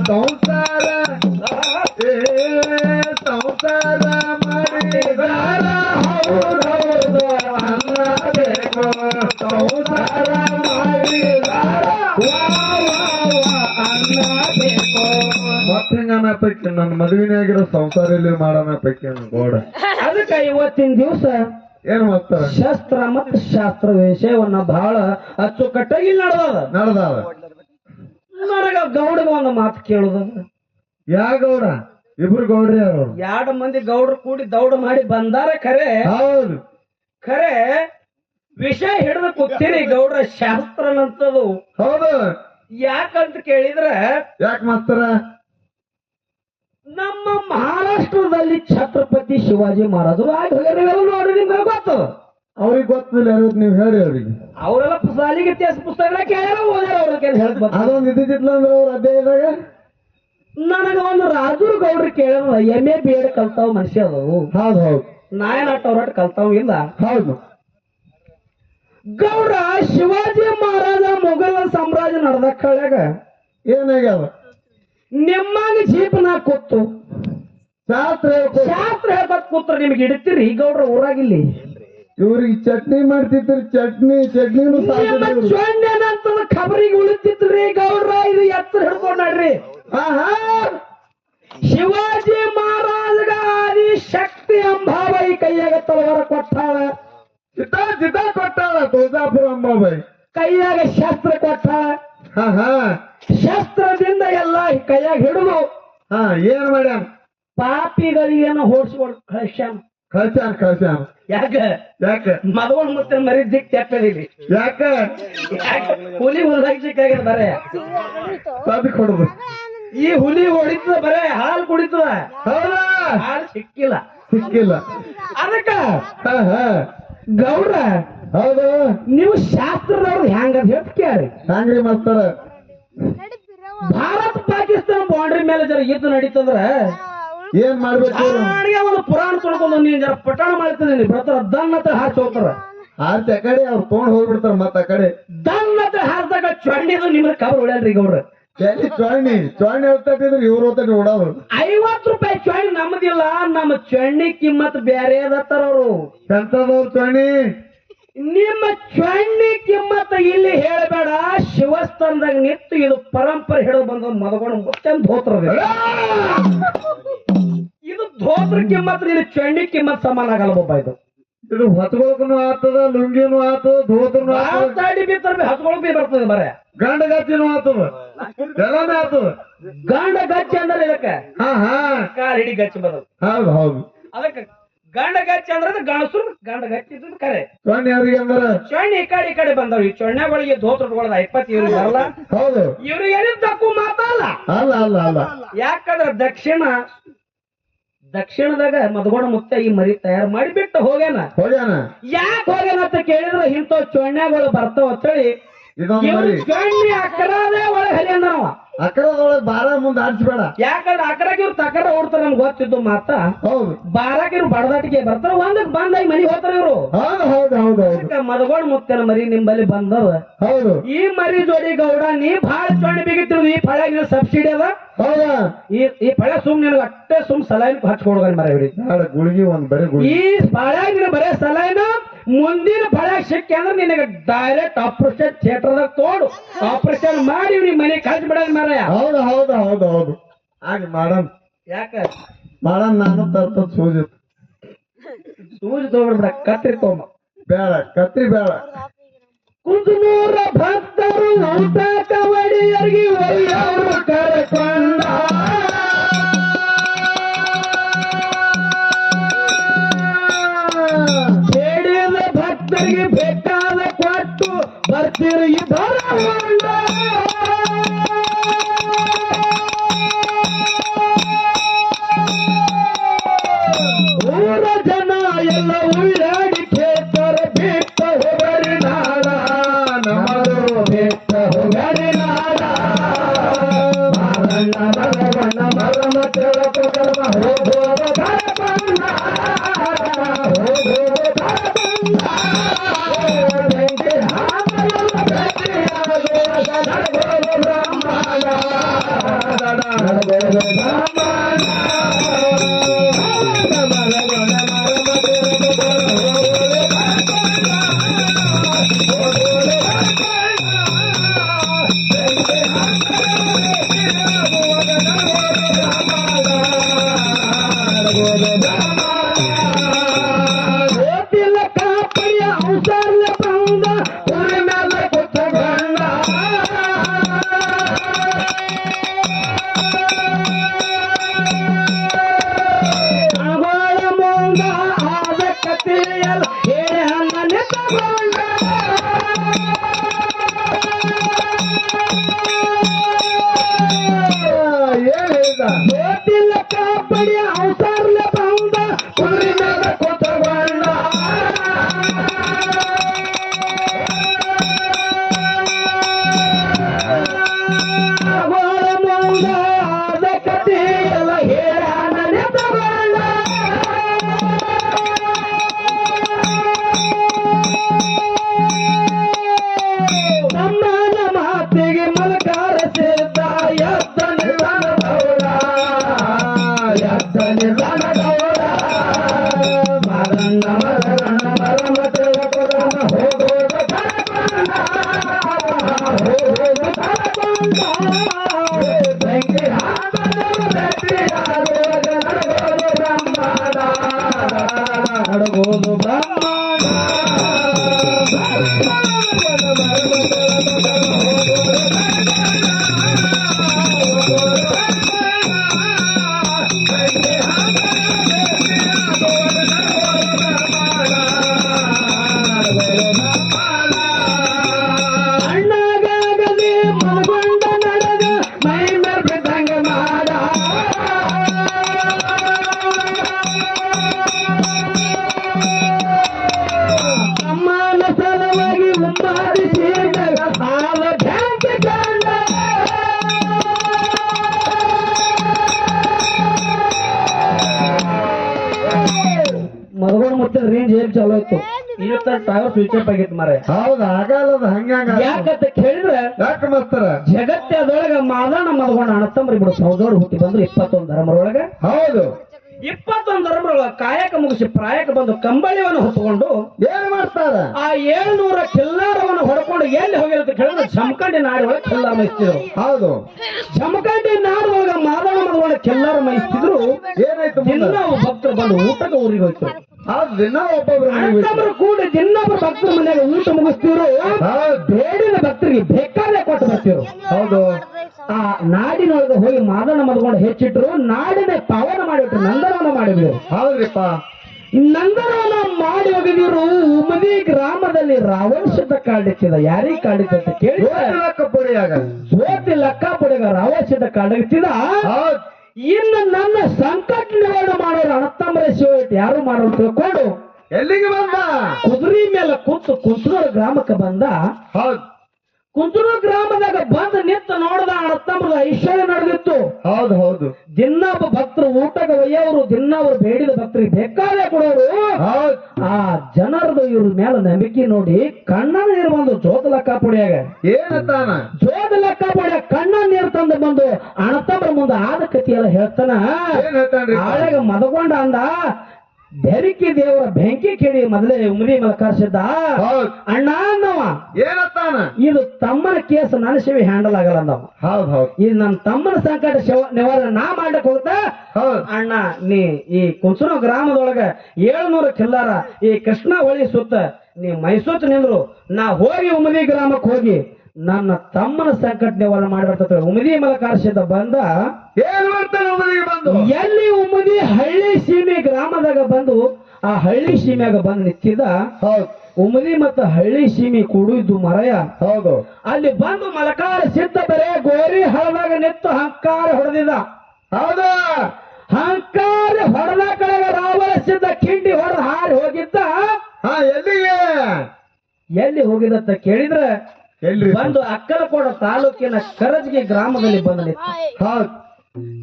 ಸಂಸಾರ ಸಂಸಾರ ಮಾಡಿದಾರ ಹೌದೌದು ಅನ್ನಬೇಕು, ಸಂಸಾರ ಮಾಡಿದಾರ ಅನ್ನಬೇಕು. ಮತ್ತೆ ಹಿಂಗ ಪೈಕಿ ನನ್ನ ಮದುವೆನಾಗಿರೋ ಸಂಸಾರ ಇಲ್ಲಿ ಮಾಡೋಣ ಪೈಕಿ ಗೋಡ. ಅದಕ್ಕೆ ಇವತ್ತಿನ ದಿವಸ ಏನ್ ಮಾಡ್ತಾರ? ಶಾಸ್ತ್ರ ಮತ್ತು ಶಾಸ್ತ್ರ ವಿಷಯವನ್ನ ಬಹಳ ಅಚ್ಚುಕಟ್ಟಾಗಿ ನಡೆದ. ನನಗ ಗೌಡಗ ಒಂದು ಮಾತು ಕೇಳುದ. ಯಾ ಗೌಡ? ಇಬ್ರು ಗೌಡ್ರಿ ಅವ್ರು. 2 ಮಂದಿ ಗೌಡ್ರು ಕೂಡಿ ದೌಡ ಮಾಡಿ ಬಂದಾರ ಖರೆ. ಹೌದು, ಖರೆ ವಿಷಯ ಹಿಡಿದು ಕೂತೀರಿ ಗೌಡ್ರ ಶಾಸ್ತ್ರನಂತದು. ಹೌದು, ಯಾಕಂತ ಕೇಳಿದ್ರ ಯಾಕೆ ಮಾಸ್ತರ? ನಮ್ಮ ಮಹಾರಾಷ್ಟ್ರದಲ್ಲಿ ಛತ್ರಪತಿ ಶಿವಾಜಿ ಮಹಾರಾಜರು ಆಗಿ ಹೋಗ್ಯಾರ. ನೋಡಿ ನಿಮ್ಗೆ ಗೊತ್ತದ? ಅವ್ರಿಗೆ ಗೊತ್ತಿಲ್ಲ, ನೀವು ಹೇಳಿ ಅವ್ರಿಗೆ. ಅವರೆಲ್ಲ ಸಾಲಿಗೆ ಪುಸ್ತಕ ಕೇಳ್ಯಾರ, ಓದ್ಯಾರ. ಅವ್ರಿಗೆ ಹೇಳ್ತ ಅದೊಂದು ಇದ್ದಿದ್ದಿಲ್ಲ ಅಂದ್ರೆ ಅವ್ರ ಅಧ್ಯಾಯದಾಗ ನನಗ ಒಂದು ರಾಜೂರ್ ಗೌಡ್ರಿ ಕೇಳ MA BEd ಕಲ್ತಾವ್ ಮನುಷ್ಯ ಅದವು. ಹೌದು ಹೌದು, ನಾಯನಾಟ ಅವ್ರಟ್ ಕಲ್ತಾವ್ ಇಲ್ಲ. ಹೌದು, ಗೌಡ ಶಿವಾಜಿ ಮಹಾರಾಜ ಮೊಘಲ ಸಾಮ್ರಾಜ್ಯ ನಡೆದ ಕಳ್ಯಾಗ ಏನಾಗ್ಯಾವ ನಿಮ್ಮಾಗ ಜೀಪನ ಕೂತು ಶಾಸ್ತ್ರ ಹೇಳ್ಕೊತ್ ಕೂತ್ರ ನಿಮ್ಗೆ ಹಿಡಿತೀರಿ ಗೌಡ್ರ ಊರಾಗಿಲ್ಲಿ. ಇವ್ರಿಗೆ ಚಟ್ನಿ ಮಾಡ್ತಿದ್ರಿ, ಚಟ್ನಿನೂ ಸೊಣ್ಣೆನಂತದ ಖಬರಿಗೆ ಉಳಿತಿದ್ರಿ ಗೌಡ್ರ. ಇದು ಎತ್ತರ ಹಿಡ್ಕೊಂಡ್ ನಡ್ರಿ. ಶಿವಾಜಿ ಮಹಾರಾಜಗ ಆದಿ ಶಕ್ತಿ ಅಂಬಾಬಾಯಿ ಕೈಯಾಗ ತಲವಾರ ಕೊಟ್ಟಾಳ. ಜಿತ ಕೊಟ್ಟಾಳ. ತುಳಜಾಪುರ ಅಂಬಾಬಾಯಿ ಕೈಯಾಗ ಶಸ್ತ್ರ ಕೊಟ್ಟಾಳ. ಶಸ್ತ್ರದಿಂದ ಎಲ್ಲ ಕೈಯಾಗ ಹಿಡಿದು ಏನ್ ಮಾಡ್ಯಾನ? ಪಾಪಿಗಳಿಗೇನು ಹೋಡ್ಸ್ಕೊಂಡು ಕಳ್ಸ್ಯಾನ. ಯಾಕ ಮಗವನ್ ಮತ್ತೆ ಮರಿ ದಿಕ್ ತೆಪ್ಪದಿರಿ. ಯಾಕ ಹುಲಿ ಹೊಲ್ದಾಗ ಸಿಕ್ಕಾಗ್ಯದ ಬರೇ ಸದ್ ಕೊಡುದು. ಈ ಹುಲಿ ಹೊಡಿತದ ಬರೇ ಹಾಲು ಕುಡಿತದ. ಹೌದಾ? ಹಾಲು ಸಿಕ್ಕಿಲ್ಲ. ಅದಕ್ಕ ಗೌಡ್ರ ಹೌದು, ನೀವು ಶಾಸ್ತ್ರದವ್ರು ಹೆಂಗ ಹೇಳ್ ಕೇಳಿ. ಹ್ಯಾಂಗ್ರಿ ಮಾಡ್ತಾರ? ಭಾರತ ಪಾಕಿಸ್ತಾನ ಮೇಲೆ ಜರ ಯುದ್ಧ ನಡೀತಂದ್ರ ಏನ್ ಮಾಡ್ಬೇಕು ನಾಳೆಗೆ ಒಂದು ಪುರಾಣ ತೊಳ್ಕೊಂಡು ನೀನ್ ಜರ ಪಟಾಣ ಮಾಡ್ತಿದ್ದೀನಿ ಬರ್ತಾರ ದನ್ ಹತ್ರ ಹಾರ್ಸಿ ಹೋಗ್ತಾರ ಆರ್ತಿ ಆ ಕಡೆ ಅವ್ರು ತೊಗೊಂಡ್ ಹೋಗ್ಬಿಡ್ತಾರ ಮತ್ತ ಆ ಕಡೆ ದನ್ ಹತ್ರ ಹಾರ್ದಾಗ ಚೊಂಡಿದು ನಿಮ್ಗೆ ಕಬರ್ ಹೊಡ್ಯಾಲ್ರಿ ಈಗ ಅವ್ರು ಚೊಣ್ಣಿ ಹೋಗ್ತಿದ್ರು ಇವ್ರು ಹೋಗ್ತಾರೆ ಓಡೋದು 50 ರೂಪಾಯಿ ಚೊಣ್ಣಿ ನಮ್ದಿಲ್ಲ ನಮ್ಮ ಚೊಣ್ಣಿ ಕಿಮ್ಮತ್ ಬೇರೆ ಅದತ್ತಾರ ಅವರು ಎಂತದವ್ರು ಚೊಣ್ಣಿ ನಿಮ್ಮ ಚೊಣ್ಣಿ ಕಿಮ್ಮತ್ ಇಲ್ಲಿ ಹೇಳಬೇಡ ಶಿವಸ್ಥಾನದಾಗ ನಿಂತು ಇದು ಪರಂಪರೆ ಹೇಳೋ ಬಂದ ಮದಗೊಂಡು ಮುಚ್ಚಂದ್ ಧೋತ್ರ ಇದು ಧೋತ್ರ ಕಿಮ್ಮತ್ ನೀನು ಚೊಣ್ಣಿ ಕಿಮ್ಮತ್ ಸಮಾನ ಆಗಲ್ಲ ಒಬ್ಬ ಇದು ಹೊತ್ಕೊಳಕನು ಆಗ್ತದ ಲುಂಗಿನೂ ಆತದ ಧೋತ್ರನು ಆಗ್ತದ ಸಾಡಿ ಬಿತ್ತರ ಹತ್ಕೊಳಕ್ ಬಿ ಬರ್ತದೆ ಮರೆ ಗಂಡ ಗಚ್ಚಿನೂ ಆಗ್ತದ ಎಲ್ಲಾನೇ ಆಗ್ತದ ಗಂಡ ಗಚ್ಚಿ ಅಂದ್ರೆ ಇದಕ್ಕ ಹಾ ಕಾಲ್ ಹಿಡಿ ಗಚ್ಚಿ ಬರೋದು ಹೌದು ಹೌದು ಅದಕ್ಕೆ ಗಂಡ ಗಚ್ಚಿ ಅಂದ್ರೆ ಗಣಸರು ಗಂಡ ಗಚ್ಚಿ ಇದ್ದು ಕರೆ ಚೊಣ್ಣಿ ಅವ್ರಿಗೆ ಅಂದ್ರ ಚೊಣ್ಣಿ ಈ ಕಡೆ ಬಂದವ್ ಈ ಚೊಣ್ಣೆಗಳಿಗೆ ಧೋತ್ರ ಉಟ್ಕೊಳ್ಳೋದು 20 ಇವ್ರಿಗೆ ಬರಲ್ಲ ಹೌದು ಇವ್ರಿಗೆ ಏನಿದ್ ತಕ್ಕು ಮಾತಲ್ಲ ಅಲ್ಲ ಅಲ್ಲ ಅಲ್ಲ ಯಾಕಂದ್ರ ದಕ್ಷಿಣದಾಗ ಮದಗೋಣ ಮುತ್ತ ಈ ಮರಿ ತಯಾರು ಮಾಡಿ ಬಿಟ್ಟು ಹೋಗ್ಯಾನ ಯಾಕೆ ಹೋಗ್ಯಾನ ಅಂತ ಕೇಳಿದ್ರ ಇಂಥ ಚೊಣ್ಣೆಗಳು ಬರ್ತಾವ ಅಂತೇಳಿ ಇದೊಂದು ಮರಿ ಚೊಣ್ಣಿ ಅಕರಾದೇ ಒಳಗೆ ಹಲಿ ಅಂದವ ಅಕರದೊಳಗೆ ಬಾರ ಮುಂದೆ ಆಡ್ಸ್ಬೇಡ ಯಾಕಂದ್ರೆ ಅಕರಾಗ ಇವ್ರು ತಕರ ಓಡ್ತಾರ ನಮ್ಗೆ ಗೊತ್ತಿದ್ದು ಮಾತ ಹೌದು ಬಾರಾಕ ಇವ್ರು ಬಡದಾಟಿಗೆ ಬರ್ತಾರ ಒಂದಕ್ಕೆ ಬಂದಾಗಿ ಮನೆಗೆ ಹೋಗ್ತಾರ ಇವ್ರು ಹೌದು ಹೌದು ಹೌದು ಹೌದು ಮದಗೋಣ ಮುತ್ತನ ಮರಿ ನಿಂಬಲ್ಲಿ ಬಂದವ ಹೌದು ಈ ಮರಿ ಜೋಡಿ ಗೌಡ ನೀ ಭಾಳ ಚೊಣ್ಣಿ ಬಿಗಿತ್ತಿರುದು ಈ ಫಳ ಸಬ್ಸಿಡಿ ಅದ ಹೌದಾ ಈ ಫಳ ಸುಮ್ ನಿನಗೆ ಅಷ್ಟೇ ಸುಮ್ ಸಲಾಯಿನ್ ಹಚ್ಕೊಡ್ಗ ಮರ ಇವ್ರಿಗೆ ಗುಳಿಗಿ ಒಂದ್ ಬರೀ ಗುಳಿಗಿ ಈ ಫಳ್ಯಾಗ ನೀನು ಬರೇ ಸಲಾಯಿನ ಮುಂದಿನ ಫಳ್ಯಾಗ ಸಿಕ್ಕಿ ಅಂದ್ರೆ ನಿನಗೆ ಡೈರೆಕ್ಟ್ ಆಪರೇಷನ್ ಥಿಯೇಟರ್ದಾಗ ತೋಡು ಆಪರೇಷನ್ ಮಾಡಿ ಇವ್ನಿಗೆ ಮನೆ ಕಳ್ಸಿ ಬಿಡೋದು ಮಾರಾಯ ಹೌದು ಹೌದು ಹೌದು ಹೌದು ಹಾಗೆ ಮಾಡನ್ ಯಾಕ ಮಾಡನ್ ನಾನು ತರ್ತದ ಸೂಜಿ ತಗೋಬಿಡ್ಬೇಡ ಕತ್ರಿ ತಗೊಂಬ ಬೇಡ ಕತ್ರಿ ಬೇಡ ಕುಂದನೂರ ಭಕ್ತರು ಊಟ ಕವಡಿಯರಿಗೆ ಒಯ್ಯವರು ಕರೆಕೊಂಡ ಬೇಡಿದ ಭಕ್ತರಿಗೆ ಬೇಕಾದ ಕೊಟ್ಟು ಬರ್ತಿರು ಬರಗೊಂಡ ಊರ ಜನ ಎಲ್ಲ ಉಳ್ಳಾಡಿ ಕೇಳ್ತಾರ ಬಿಟ್ಟ ಹೋಗರಿ ನಾಡ ನಮದು ಬಿಟ್ಟ ಹೋಗರಿ ನಾಡ ಮಾರಣ್ಣ ಮರವಣ್ಣ ಮರಮ ತಿಳಕ ಕರ್ಮ ಹೋಗೋದ ಧರಬಣ್ಣ ಹೋಗೋದ ಧರಬಣ್ಣ ಬೆಂಕಿ ಹಾಕಲು ಬೆಟ್ಟಿಯಾಗೋದ ನಡಗೋದ ಬ್ರಹ್ಮಾಂಡ ನಡಗೋದ ಬ್ರಹ್ಮಾಂಡ ಅಣ್ಣಗಾಗಲಿ ಮಗೊಂಡ ನಡೆದ ಮೈ ಜೇಬ್ ಚಾಲು ಆಯ್ತು ಇವತ್ತ ಟೈರ್ ಸ್ವಿಚ್ ಆಫ್ ಆಗಿತ್ತು ಮಾರ ಹೌದ ಆಗಲ್ಲ ಹಂಗ ಯಾಕಂತ ಕೇಳಿದ್ರೆ ಯಾಕ ಮಾಸ್ತರ ಜಗತ್ತದೊಳಗ ಮಾದಣ್ಣ ಮದಗೊಂಡ ಅಣ್ಣತಮ್ಮರಿ ಬಿಡು ಸೌದೋಡು ಹುಟ್ಟಿ ಬಂದ್ರು 21 ಧರ್ಮರೊಳಗ ಹೌದು 21 ಧರ್ಮರೊಳಗ ಕಾಯಕ ಮುಗಿಸಿ ಪ್ರಾಯಕ ಬಂದು ಕಂಬಳಿಯನ್ನು ಹೊತ್ತುಕೊಂಡು ಏನ್ ಮಾಡ್ತಾರ ಆ 700 ಕಿಲ್ಲಾರವನ್ನು ಹೊಡ್ಕೊಂಡು ಎಲ್ಲಿ ಹೋಗಿರುತ್ತೆ ಕೇಳಿದ್ರೆ ಜಮಖಂಡಿ ನಾಡಿ ಒಳಗೆ ಕಿಲ್ಲಾರ ಮೈಸ್ತಿದ್ರು. ಹೌದು ಜಮಖಂಡಿ ನಾಡು ಒಳಗ ಮಾದಣ್ಣ ಮದಗೊಂಡ ಕಿಲ್ಲಾರ ಮೈಸ್ತಿದ್ರು. ಏನಾಯ್ತು ದಿನ ಭಕ್ತರು ಬಂದು ಊಟಕ್ಕೆ ಊರಿಗೆ ಹೋಯ್ತು. ಹೌದು ದಿನ ಒಬ್ಬೊಬ್ರು ಅಣ್ಣತಮ್ಮರು ಕೂಡ ದಿನೊಬ್ಬರು ಭಕ್ತರ ಮನೆಯಾಗ ಊಟ ಮುಗಿಸ್ತಿದ್ರು. ಬೇಡಿದ ಭಕ್ತರಿಗೆ ಬೇಕಾದ್ರೆ ಕೊಟ್ಟು ಬರ್ತಿರು. ಹೌದು ಆ ನಾಡಿನೊಳಗೆ ಹೋಗಿ ಮಾದಣ್ಣ ಮದ್ಕೊಂಡು ಹೆಚ್ಚಿಟ್ರು. ನಾಡಿನ ಪಾವನ ಮಾಡಿಬಿಟ್ರು, ನಂದನವನ ಮಾಡಿದ್ರು. ಹೌದ್ರಿಪ್ಪ ನಂದನವನ ಮಾಡಿ ಹೋಗಿದ್ರು. ಉಮದಿ ಗ್ರಾಮದಲ್ಲಿ ರಾವಣಸಿದ್ದ ಕಾಡಿಚ್ಚಿದ. ಯಾರಿಗೆ ಕಾಡಿಚ್ಚ ಅಂತ ಕೇಳಿ ಪುಡಿಯಾಗ ಜ್ಯೋತಿ ಲಕ್ಕಾಪುಡಿಗ ರಾವಣಸಿದ್ದ ಕಾಡಿಚ್ಚಿದ. ಹೌದ್ ಇನ್ನು ನನ್ನ ಸಂಕಟ ನಿವಾರಣೆ ಮಾಡೋರು ಅಣ್ಣತಮ್ಮರ ಶಿವ ಯಾರು ಮಾಡೋರು ತಿಳ್ಕೊಂಡು ಎಲ್ಲಿಗೆ ಬಂದ ಕುದುರೆ ಮೇಲೆ ಕೂತು ಕುಂತೂರು ಗ್ರಾಮಕ್ಕೆ ಬಂದ. ಹೌದ್ ಕುಂತೂರು ಗ್ರಾಮದಾಗ ಬಂದು ನಿಂತು ನೋಡಿದ ಅಣ್ಣತಮ್ಮರ ಐಶ್ವರ್ಯ ನಡೆದಿತ್ತು. ಹೌದು ಹೌದು ದಿನೊಬ್ಬ ಭಕ್ತರು ಊಟಕ್ಕೆ ಒಯ್ಯೋರು, ದಿನ ಅವ್ರು ಬೇಡಿದ ಭಕ್ತರಿಗೆ ಬೇಕಾದ್ರೆ ಕೊಡೋರು. ಹೌದ್ ಆ ಜನರದು ಇವ್ರ ಮೇಲೆ ನಂಬಿಕೆ ನೋಡಿ ಕಣ್ಣ ನೀರು ಬಂದು ಜೋತ ಲೆಕ್ಕಾಪುಡಿಯಾಗ ಏನತ್ತಾನ ಜೋತ ಲೆಕ್ಕಾಪುಡಿಯಾಗ ಕಣ್ಣ ನೀರು ತಂದು ಬಂದು ಅಣ್ಣತಮ್ಮರ ಮುಂದೆ ಆದ ಕತಿ ಎಲ್ಲ ಹೇಳ್ತಾನ. ಏನ್ ಹೇಳ್ತಾನ್ರಿ ಆಳಾಗ ಮದಗೊಂಡ ಅಂದ, ಬೆರಿಕಿ ದೇವರ ಬೆಂಕಿ ಕಿಡಿ ಮೊದಲೇ ಉಮರಿ ಮಲಕಾರ್ಸಿದ್ದ. ಹೌದ್ ಅಣ್ಣ ಅನ್ನವ ಏನತ್ತಾನ ಇದು ತಮ್ಮನ ಕೇಸ್ ನನ್ನ ಶಿವಿ ಹ್ಯಾಂಡಲ್ ಆಗಲ್ಲ ಅಂದವ. ಹೌದ್ ಹೌದ್ ಇದು ನನ್ನ ತಮ್ಮನ ಸಂಕಟ ನಿವಾರಣೆ ನಾ ಮಾಡಕ್ ಹೋಗ್ತಾ. ಹೌದ್ ಅಣ್ಣ ನೀ ಈ ಕುಂಸನ ಗ್ರಾಮದೊಳಗ 700 ಕಿಲ್ಲಾರ ಈ ಕೃಷ್ಣ ಹೊಳಿ ಸುತ್ತ ನೀ ಮೈಸೂತ್ ನಿಂದ್ರು. ನಾ ಹೋಗಿ ಉಮದಿ ಗ್ರಾಮಕ್ಕೆ ಹೋಗಿ ನನ್ನ ತಮ್ಮನ ಸಂಕಟ ನಿವಾರಣೆ ಮಾಡ್ಬರ್ತದೆ. ಉಮದಿ ಮಲಕಾರ್ಸಿದ್ದ ಬಂದ ಏನ್ ಮಾಡ್ತಾನೆ ಉಮದಿಗೆ ಬಂದು ಎಲ್ಲಿ ಉಮದಿ ಹಳ್ಳಿ ಸೀಮೆ ಗ್ರಾಮದಾಗ ಬಂದು ಆ ಹಳ್ಳಿ ಸೀಮೆಯಾಗ ಬಂದು ನಿಂತಿದ್ದ. ಹೌದ್ ಉಮದಿ ಮತ್ತು ಹಳ್ಳಿ ಸೀಮೆ ಕೂಡಿದ್ದು ಮರಯ. ಹೌದು ಅಲ್ಲಿ ಬಂದು ಮಲಕಾರ ಸಿದ್ಧ ಬರೇ ಗೋರಿ ಹಳದಾಗ ನಿಂತು ಹಂಕಾರ ಹೊಡೆದಿದ್ದ. ಹೌದಾ ಹಂಕಾರ ಹೊಡೆದ ಕಡೆಗ ರಾವಣ ಸಿದ್ಧ ಕಿಂಡಿ ಹೊಡೆದು ಹಾರಿ ಹೋಗಿದ್ದ. ಹಾ ಎಲ್ಲಿಗೆ ಎಲ್ಲಿ ಹೋಗಿದಂತ ಕೇಳಿದ್ರೆ ಎಲ್ರಿ ಬಂದು ಅಕ್ಕಲಕೋಟ ತಾಲೂಕಿನ ಕರಜ್ಗಿ ಗ್ರಾಮದಲ್ಲಿ ಬಂದ ನಿಂತ. ಹೌದ್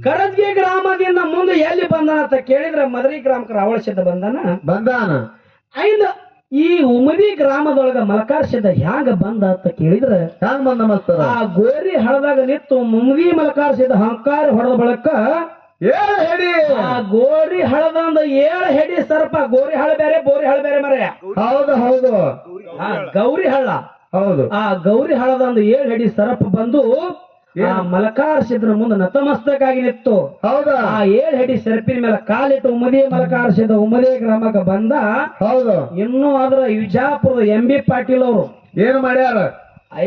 ಕರಜ್ಗಿ ಗ್ರಾಮದಿಂದ ಮುಂದೆ ಎಲ್ಲಿ ಬಂದನ ಅಂತ ಕೇಳಿದ್ರೆ ಮದರಿ ಗ್ರಾಮಕ್ಕೆ ರಾವಣ ಸಿದ್ಧ ಬಂದನ. ಬಂದಾನ ಐದು ಈ ಉಮದಿ ಗ್ರಾಮದೊಳಗ ಮಲಕಾರ್ ಸಿದ್ಧ ಹ್ಯಾಂಗ ಬಂದ ಅಂತ ಕೇಳಿದ್ರೆ ಹ್ಯಾಂಗ ಬಂದ ಮಾಸ್ತರ ಆ ಗೋರಿ ಹಳದಾಗ ನಿಂತು ಉಮದಿ ಮಲಕಾರ್ ಸಿದ್ಧ ಹಂಕಾರ ಹೊಡೆದ ಬಳಕ ಏನ್ ಹೇಳಿ ಆ ಗೋರಿ ಹಳದಂದ 7 ಹೆಡಿ ಸರ್ಪ. ಗೋರಿ ಹಳ ಬೇರೆ ಬೋರಿ ಹಳ ಬೇರೆ ಮರೆಯ. ಹೌದು ಹೌದು ಆ ಗೌರಿ ಹಳ್ಳ, ಹೌದು ಆ ಗೌರಿ ಹಳದಂದು 7 ಹೆಡಿ ಸರಪ ಬಂದು ಆ ಮಲಕಾರ್ ಸಿದ್ಧನ ಮುಂದೆ ನತಮಸ್ತಕಾಗಿ ನಿಂತು. ಹೌದಾ ಆ 7 ಹೆಡಿ ಸರಪಿನ ಮೇಲೆ ಕಾಲಿಟ್ಟು ಉಮದಿ ಮಲಕಾರ್ ಸಿದ್ಧ ಉಮದಿ ಗ್ರಾಮಕ್ಕೆ ಬಂದ. ಹೌದು ಇನ್ನು ಅದ್ರ ವಿಜಾಪುರದ MB ಪಾಟೀಲ್ ಅವರು ಏನ್ ಮಾಡ್ಯಾರ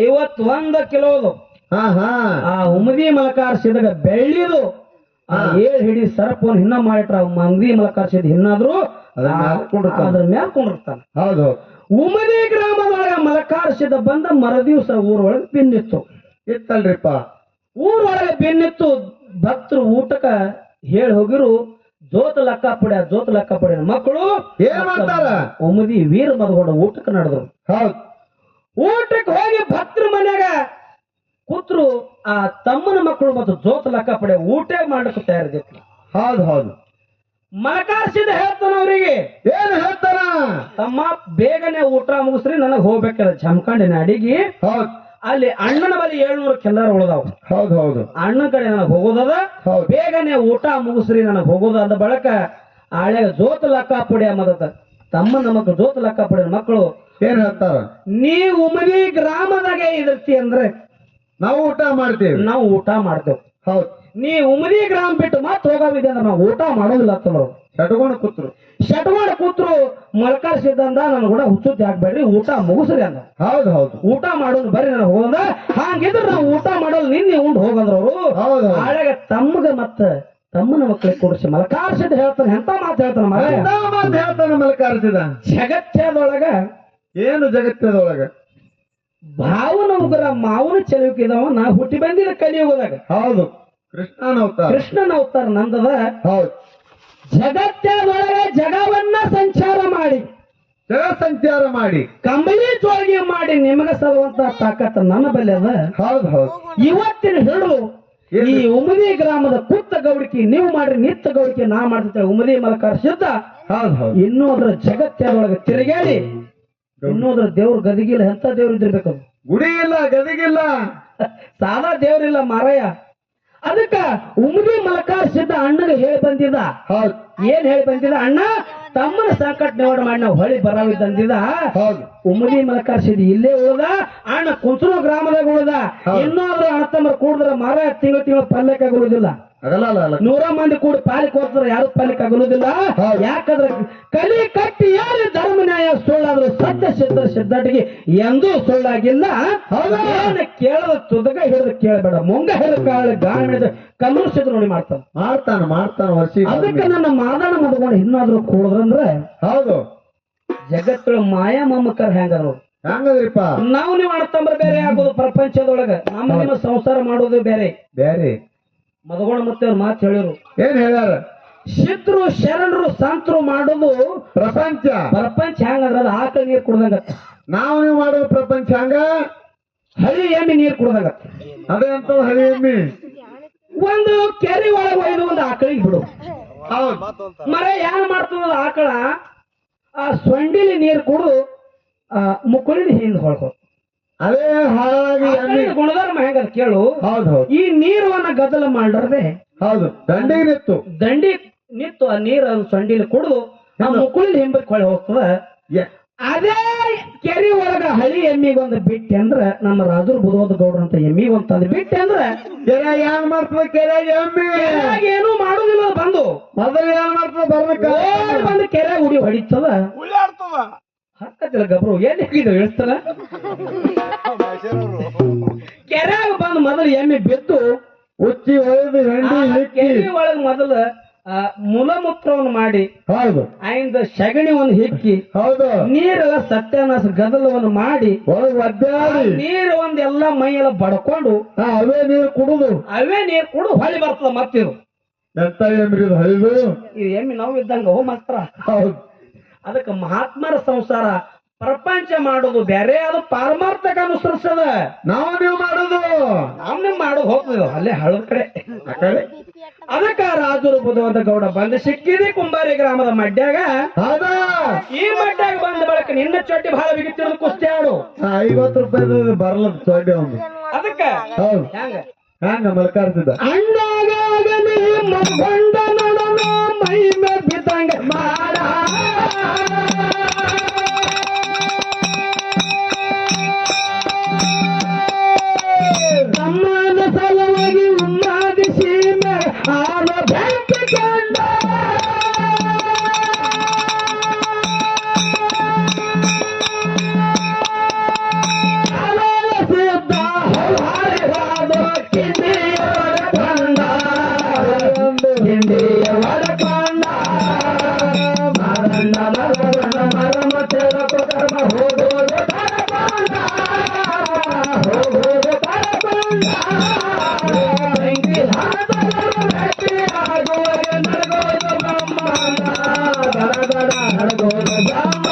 51 ಕಿಲೋದು ಹಾ ಹಾ ಆ ಉಮದಿ ಮಲಕಾರ್ ಸಿದ್ಧಗ ಬೆಳ್ಳಿದು ಆ 7 ಹಿಡಿ ಸರಪವನ್ನು ಹಿನ್ನ ಮಾಡಿಟ್ರ ಉಮದಿ ಮಲಕಾರ್ ಸಿದ್ಧ ಹಿನ್ನಾದ್ರು ಅದ್ರ ಮೇಲೆ ಕೊಂಡಿರ್ತಾನ. ಹೌದು ಉಮದಿ ಗ್ರಾಮದೊಳಗ ಮಲಕಾರ್ ಸಿದ್ಧ ಬಂದ ಮರದಿವ್ಸ ಊರೊಳಗೆ ಬೆನ್ನಿತ್ತು. ಇತ್ತಲ್ರಿಪ್ಪ ಊರೊಳಗೆ ಬೆನ್ನಿತ್ತು. ಭಕ್ತರು ಊಟಕ್ಕ ಹೇಳಿ ಹೋಗಿರು. ಜೋತ ಲಕ್ಕಾಪುಡಿ ಮಕ್ಕಳು ಏನ್ ಮಾಡ್ತಾರ ಉಮದಿ ವೀರ ಮದಗೊಂಡ ಊಟಕ್ಕೆ ನಡೆದ್ರು. ಹೌದ್ ಊಟಕ್ಕೆ ಹೋಗಿ ಭಕ್ತರ ಮನ್ಯಾಗ ಕೂತ್ರು. ಆ ತಮ್ಮನ ಮಕ್ಕಳು ಮತ್ತು ಜೋತ ಲಕ್ಕಾಪುಡಿ ಊಟ ಮಾಡಕ್ಕೆ ತಯಾರಿದ್ರು. ಹೌದು ಹೌದು ಮಲಕಾರ್ ಸಿದ್ಧ ಹೇಳ್ತಾನ ಅವ್ರಿಗೆ, ಏನ್ ಹೇಳ್ತಾರ ತಮ್ಮ ಬೇಗನೆ ಊಟ ಮುಗಿಸ್ರಿ, ನನಗ್ ಹೋಗ್ಬೇಕಲ್ಲ ಜಮಖಂಡಿನ ಅಡಿಗೆ. ಹೌದ್ ಅಲ್ಲಿ ಅಣ್ಣನ ಬಳಿ 700 ಕಿಲ್ಲಾರ ಉಳ್ದಾವ. ಹೌದು ಹೌದು ಅಣ್ಣನ ಕಡೆ ನನಗ್ ಹೋಗೋದದ, ಹೌದು ಬೇಗನೆ ಊಟ ಮುಗಿಸ್ರಿ ನನಗ್ ಹೋಗೋದ ಅಂದ ಬಳಕ ಆಳ್ಯಾಗ ಜೋತ ಲಕ್ಕಾಪುಡಿ ಮದತ ತಮ್ಮನ ಮಕ್ಕಳು ಜೋತ ಲಕ್ಕಾಪುಡಿ ಮಕ್ಕಳು ಏನ್ ಹೇಳ್ತಾರ ನೀ ಉಮದಿ ಗ್ರಾಮದಾಗ ಇದಿರ್ತಿ ಅಂದ್ರೆ ನಾವು ಊಟ ಮಾಡ್ತೀವಿ, ನಾವು ಊಟ ಮಾಡ್ತೇವೆ. ಹೌದ್ ನೀ ಉಮದಿ ಗ್ರಾಮ ಬಿಟ್ಟು ಮತ್ ಹೋಗೋದಿದೆ ಅಂದ್ರೆ ನಾವು ಊಟ ಮಾಡೋದಿಲ್ಲ ಅಂತಂದ್ರು. ಶಟ್ಕೊಂಡು ಕೂತ್ರು. ಶಟವಾಡ ಕೂತ್ರು. ಮಲಕಾರ್ ಸಿದ್ಧ ಅಂದ ನನ್ ಕೂಡ ಹುಚ್ಚುತ್ತಿ ಹಾಕ್ಬೇಡ್ರಿ, ಊಟ ಮುಗಿಸ್ರಿ ಅಂದ. ಹೌದು ಹೌದು ಊಟ ಮಾಡೋದು ಬರ್ರಿ ನನಗೆ ಹೋಗಂದ. ಹಾಗಿದ್ರೆ ನಾವು ಊಟ ಮಾಡೋದು ನಿನ್ನೆ ಉಂಡು ಹೋಗಂದ್ರ ಅವರು. ಹೌದು ಆಳಾಗ ತಮ್ಮಗ ಮತ್ತ ತಮ್ಮನ ಮಕ್ಕಳಿಗೆ ಕೊಡಿಸಿ ಮಲಕಾರ್ ಸಿದ್ಧ ಹೇಳ್ತಾನೆ. ಎಂತ ಮಾತು ಹೇಳ್ತಾನ ಮಗ, ಎಂತ ಮಾತು ಹೇಳ್ತಾನ ಮಲಕಾರ್ಸಿದ. ಜಗತ್ತದೊಳಗ ಏನು ಜಗತ್ತದೊಳಗ ಭಾವನ ಉಗ್ರ ಮಾವನ ಚೆಲುವಿಕೆ ಇದಾವ. ನಾ ಹುಟ್ಟಿ ಬಂದಿಲ್ಲ ಕಲಿಯುಗದಾಗ. ಹೌದು ಕೃಷ್ಣನ ಅವತಾರ. ಕೃಷ್ಣನ ಅವತಾರ ನಂದದ. ಹೌದು ಜಗತ್ತದೊಳಗೆ ಜಗವನ್ನ ಸಂಚಾರ ಮಾಡಿ ಜಗ ಸಂಚಾರ ಮಾಡಿ ಕಂಬಳಿ ಜೋಳಿಗೆ ಮಾಡಿ ನಿಮಗ ಸಲುವಂತ ತಾಕತ್ ನನ್ನ ಬಲ್ಲಿ ಅದ. ಹೌದು ಹೌದು ಇವತ್ತಿನ ಹಿಡಿದು ಈ ಉಮದಿ ಗ್ರಾಮದ ಕುತ್ತ ಗೌಡಿಕೆ ನೀವು ಮಾಡ್ರಿ ನಿತ್ತ ಗೌಡಿಕೆ ನಾ ಮಾಡ್ತೇವೆ ಉಮದಿ ಮಲಕಾರ ಸಿದ್ಧ ಹೌದ್ ಹೌದ್ ಇನ್ನೂ ಅದ್ರ ಜಗತ್ತೊಳಗೆ ತಿರುಗಾಡಿ ಇನ್ನೂ ಅದ್ರ ದೇವ್ರ ಗದಿಗಿಲ್ಲ ಎಂತ ದೇವ್ರ ಇದ್ದಿರ್ಬೇಕು ಅದು. ಗುಡಿ ಇಲ್ಲ ಗದಿಗಿಲ್ಲ ಸಾದಾ ದೇವ್ರಿಲ್ಲ ಮಾರಯ್ಯ. ಅದಕ್ಕ ಉಮದಿ ಮಲಕಾರ ಸಿದ್ಧ ಅಣ್ಣಗೆ ಹೇಳಿ ಬಂದಿದ್ದ. ಹೌದ್ ಏನ್ ಹೇಳಿ ಬಂದಿದ್ದ? ಅಣ್ಣ ತಮ್ಮನ ಸಂಕಟ ನಿವಾರಣೆ ಮಾಡಿ ನಾವು ಹೊಳಿ ಬರಾವಿದ್ದಂದಿದ. ಹೌದ್ ಉಮದಿ ಮಲಕಾರ ಸಿದ್ಧ ಇಲ್ಲೇ ಉಳ್ದ, ಅಣ್ಣ ಕುಂಚೂರು ಗ್ರಾಮದಾಗ ಉಳ್ದ. ಇನ್ನಾದ್ರೂ ಅಣ್ಣ ತಮ್ಮ ಕೂಡಿದ್ರ ಮಾರ ತಿಂಗಳು ಪಲ್ಯಕ್ಕೆ ಆಗುವುದಿಲ್ಲ. ಆಗಲ್ಲ 100 ಮಂದಿ ಕೂಡಿ ಪಾಲಿಕ್ ಹೋಗ್ತಾರ, ಯಾರು ಪಾಲಿಕ್ ಆಗುವುದಿಲ್ಲ. ಯಾಕಂದ್ರೆ ಕಲಿ ಕಟ್ಟಿ ಯಾರು ಧರ್ಮ ನ್ಯಾಯ ಸುಳ್ಳಾದ್ರು ಸತ್ಯ ಸಿದ್ಧಟಿಗೆ ಎಂದೂ ಸುಳ್ಳಾಗಿಲ್ಲ. ಏನ ಕೇಳದ ತುದಗ ಹಿಡಿದು ಕೇಳಬೇಡ, ಮುಂಗ ಹಿಡಿದ ಕಾಳ ಗಾಣಿದ ಕಲುಷಿತ ನೋಡಿ ಮಾಡ್ತಾನ ವರ್ಷ. ಅದಕ್ಕೆ ನನ್ನ ಮಾದಾನ ಮದ್ಕೊಂಡು ಇನ್ನಾದ್ರೂ ಕೂಡದ್ರಂದ್ರೆ ಹೌದು ಜಗತ್ತೊಳ ಮಾಯಾ ಮಮಕರ್ ಹೆಂಗದ್ರು ಹಂಗದ್ರಿಪ್ಪ. ನಾವು ನೀವು ಅಣ್ಣತಂಬ್ರ ಬೇರೆ ಆಗೋದು ಪ್ರಪಂಚದೊಳಗ, ನಿಮ್ಮ ಸಂಸಾರ ಮಾಡೋದು ಬೇರೆ ಬೇರೆ. ಮದಗೋಣ ಮತ್ತೆ ಅವ್ರ ಮಾತು ಹೇಳಿರು. ಏನ್ ಹೇಳ್ಯಾರ? ಸಿದ್ಧರು ಶರಣರು ಸಂತರು ಮಾಡೋದು ಪ್ರಪಂಚ ಹೆಂಗಂದ್ರ ಅದು ಆಕಳ ನೀರ್ ಕುಡ್ದಂಗತ್ತ. ನಾವು ನೀವು ಮಾಡೋದು ಪ್ರಪಂಚ ಹಂಗ. ಹಳಿ ಎಮ್ಮಿ ನೀರ್ ಕುಡ್ದಂಗತ್ತ. ಅದೇ ಅಂತ ಹಳಿ ಎಮ್ಮಿ ಒಂದು ಕೆರೆ ಒಳಗೆ ಒಯ್ದು ಒಂದು ಆಕಳಿಗೆ ಬಿಡು. ಹೌದ್ ಮರ ಏನ್ ಮಾಡ್ತದ ಆಕಳ? ಆ ಸೊಂಡಿಲಿ ನೀರ್ ಕುಡಿದು ಮುಕ್ಕಳಿನ ಹಿಂದ್ ಹೊಳ್ಕೊ. ಅದೇ ಹಾಳಾಗಿ ಎಮ್ಮಿ ಗುಣಧರ್ಮ ಹೆಂಗದ ಕೇಳು. ಹೌದ್ ಹೌದ್ ಈ ನೀರವನ್ನ ಗದ್ದಲ ಮಾಡದೆ ಹೌದು ದಂಡಿಗೆ ನಿತ್ತು ದಂಡಿ ನಿತ್ತು ಆ ನೀರ ಸೊಂಡಿಲಿ ಕುಡಿದು ಆ ಮುಕ್ಕಳಿನ ಹಿಂಬಕ್ಕೆ ಹೊಳೆ ಹೋಗ್ತದ. ಅದೇ ಕೆರೆ ಒಳಗ ಹಳಿ ಎಮ್ಮಿಗೊಂದು ಬಿಟ್ಟೆ ಅಂದ್ರ ನಮ್ಮ ರಾಜರು ಬುಧವಾದ ಗೌಡ್ರ ಅಂತ ಎಮ್ಮಿಗೊಂದು ತಂದು ಬಿಟ್ಟೆ ಅಂದ್ರ ಕೆರೆ ಏನ್ ಮಾಡ್ತದ? ಕೆರೆ ಎಮ್ಮಿ ಏನು ಮಾಡುದಿಲ್ಲ. ಬಂದು ಮೊದಲು ಏನ್ ಮಾಡ್ತದ? ಬರ್ಬೇಕ ಬಂದು ಕೆರೆ ಉಡಿ ಹೊಡಿತದ, ಉಳ್ಳಾಡ್ತದ. ಹಾಕತ್ತಿಲ್ಲ ಗಬ್ರು ಏನ್ ಹೇಗಿದ್ದು ಇಳಿಸ್ತಲ್ಲ. ಕೆರೆಯಾಗ ಬಂದು ಮೊದಲು ಎಮ್ಮೆ ಬಿದ್ದು ಉಚ್ಚಿ ಒಯ್ದು ಹೆಂಡಿ ಕೆರೆ ಒಳಗ್ ಮೊದಲು ಮೂಲಮೂತ್ರವನ್ನು ಮಾಡಿ ಹೌದು ಆಯಿಂದ ಸಗಣಿ ಒಂದು ಹಿಕ್ಕಿ ಹೌದು ನೀರೆಲ್ಲ ಸತ್ಯಾನಾಶ ಗದಲವನ್ನು ಮಾಡಿ ಒಳಗ್ ಒದ್ದಾಡಿ ನೀರು ಒಂದೆಲ್ಲ ಮೈಯೆಲ್ಲ ಬಡ್ಕೊಂಡು ಅವೇ ನೀರು ಕುಡುದು ಹೊಳಿ ಬರ್ತದ. ಮತ್ತಿದು ಎಂತ ಎಮ್ರಿ ಹರಿದು ಇದು ಎಮ್ಮಿ ನಾವು ಇದ್ದಂಗ ಮಾತ್ರ. ಹೌದು ಅದಕ್ಕೆ ಮಹಾತ್ಮರ ಸಂಸಾರ ಪ್ರಪಂಚ ಮಾಡೋದು ಬೇರೆ, ಅದು ಪಾರಮಾರ್ಥಕ ಅನುಸರಿಸದ. ನಾವು ನೀವು ಮಾಡೋದು ನಾವು ಮಾಡೋದು ಹೋಗ್ತದ ಅಲ್ಲೇ ಹಳದ ಕಡೆ. ಅದಕ್ಕ ರಾಜರು ಬುಧವಂತ ಗೌಡ ಬಂದು ಸಿಕ್ಕಿದೆ ಕುಂಬಾರಿ ಗ್ರಾಮದ ಮಡ್ಯಾಗ. ಈ ಮಡ್ಯಾಗ ಬಂದ ಬಳಕ ನಿನ್ನ ಚೊಟ್ಟಿ ಬಹಳ ಬಿಗಿತಿರೋದು ಕುಸ್ತಿ ಆಡು. 50 ರೂಪಾಯಿ ಬರಲ್ಲ ಚೊಡ್ಡಿ ಒಂದು. ಅದಕ್ಕ ಹೌದು ಹ್ಯಾಂಗ ಮಲ್ಕಾರ್ತಿದ್ದ ಅಣ್ಣಾಗಲಿ ಮಗೊಂಡ ನಡನ ಮೈ ಮೇ ಬಿದ್ದಂಗ ಮಾಡ ಅಮ್ಮನ ಸಲುವಾಗಿ ಉನ್ನಾದಿ ಸೀಮೆ ಆನ ಬೆಂಕಿ ಕಂಡ ಸಿದ್ಧ ಹರಿವಾದ ಕಿಂಡಿಯವರ ಕಂಡ ಮರಣ್ಣ ಮರಮ ತೆರಕ ಕರ್ಮ ಹೋಗೋದು ಕರಕೊಂಡ ಹೋಗೋದು ಕರಕೊಂಡ ಬೆಂಕಿ ಹಾದವರು ಗಟ್ಟಿ ಆಗುವಾಗ ನಡಗೋದು ಬ್ರಹ್ಮಾಂಡ ಗಡಗಡ ನಡಗೋದು ಬ್ರಹ್ಮಾಂಡ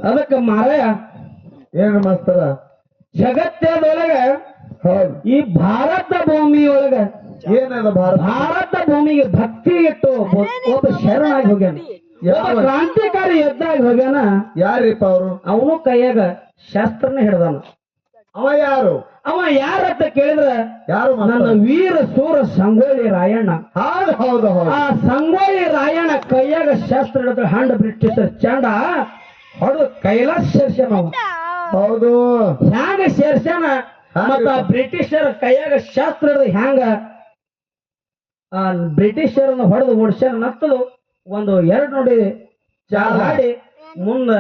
ಅದಕ್ಕ ಮಾರಾಯ ಏನ್ ಮಾಸ್ತರ ಜಗತ್ತದೊಳಗ ಹೌದು ಈ ಭಾರತ ಭೂಮಿಯೊಳಗ ಏನದ ಭಾರತ ಭಾರತ ಭೂಮಿಗೆ ಭಕ್ತಿ ಇಟ್ಟು ಒಬ್ಬ ಶರಣಾಗಿ ಹೋಗ್ಯಾನ ಒಬ್ಬ ಕ್ರಾಂತಿಕಾರಿ ಎದ್ದಾಗಿ ಹೋಗ್ಯಾನ ಯಾರಿಪ್ಪ ಅವರು ಅವನು ಕೈಯಾಗ ಶಾಸ್ತ್ರನ ಹಿಡ್ದಾನ ಅವ ಯಾರು ಅವ ಯಾರಂತ ಕೇಳಿದ್ರ ಯಾರು ನನ್ನ ವೀರ ಸೂರ ಸಂಗೊಳ್ಳಿ ರಾಯಣ್ಣ ಹೌದು ಹೌದು ಹೌದು ಆ ಸಂಗೊಳ್ಳಿ ರಾಯಣ್ಣ ಕೈಯಾಗ ಶಾಸ್ತ್ರ ಹಿಡಿದ್ರೆ ಹಂಡ ಬ್ರಿಟಿಷರ್ ಚಂಡ ಹೊಡೆದು ಕೈಲಾಸ ಸೇರ್ಸ್ಯಾನ ಅವ ಹೌದು ಹ್ಯಾಂಗ ಸೇರ್ಸ್ಯಾನ ಮತ್ತ ಬ್ರಿಟಿಷರ ಕೈಯಾಗ ಶಾಸ್ತ್ರ ಹಿಡಿದು ಹ್ಯಾಂಗ ಆ ಬ್ರಿಟಿಷರನ್ನ ಹೊಡೆದು ಓಡಿಸ್ಯಾನ ನತ್ತದು ಒಂದು ಎರಡು ನೋಡಿ ಚಾಲಾಡಿ ಮುಂದ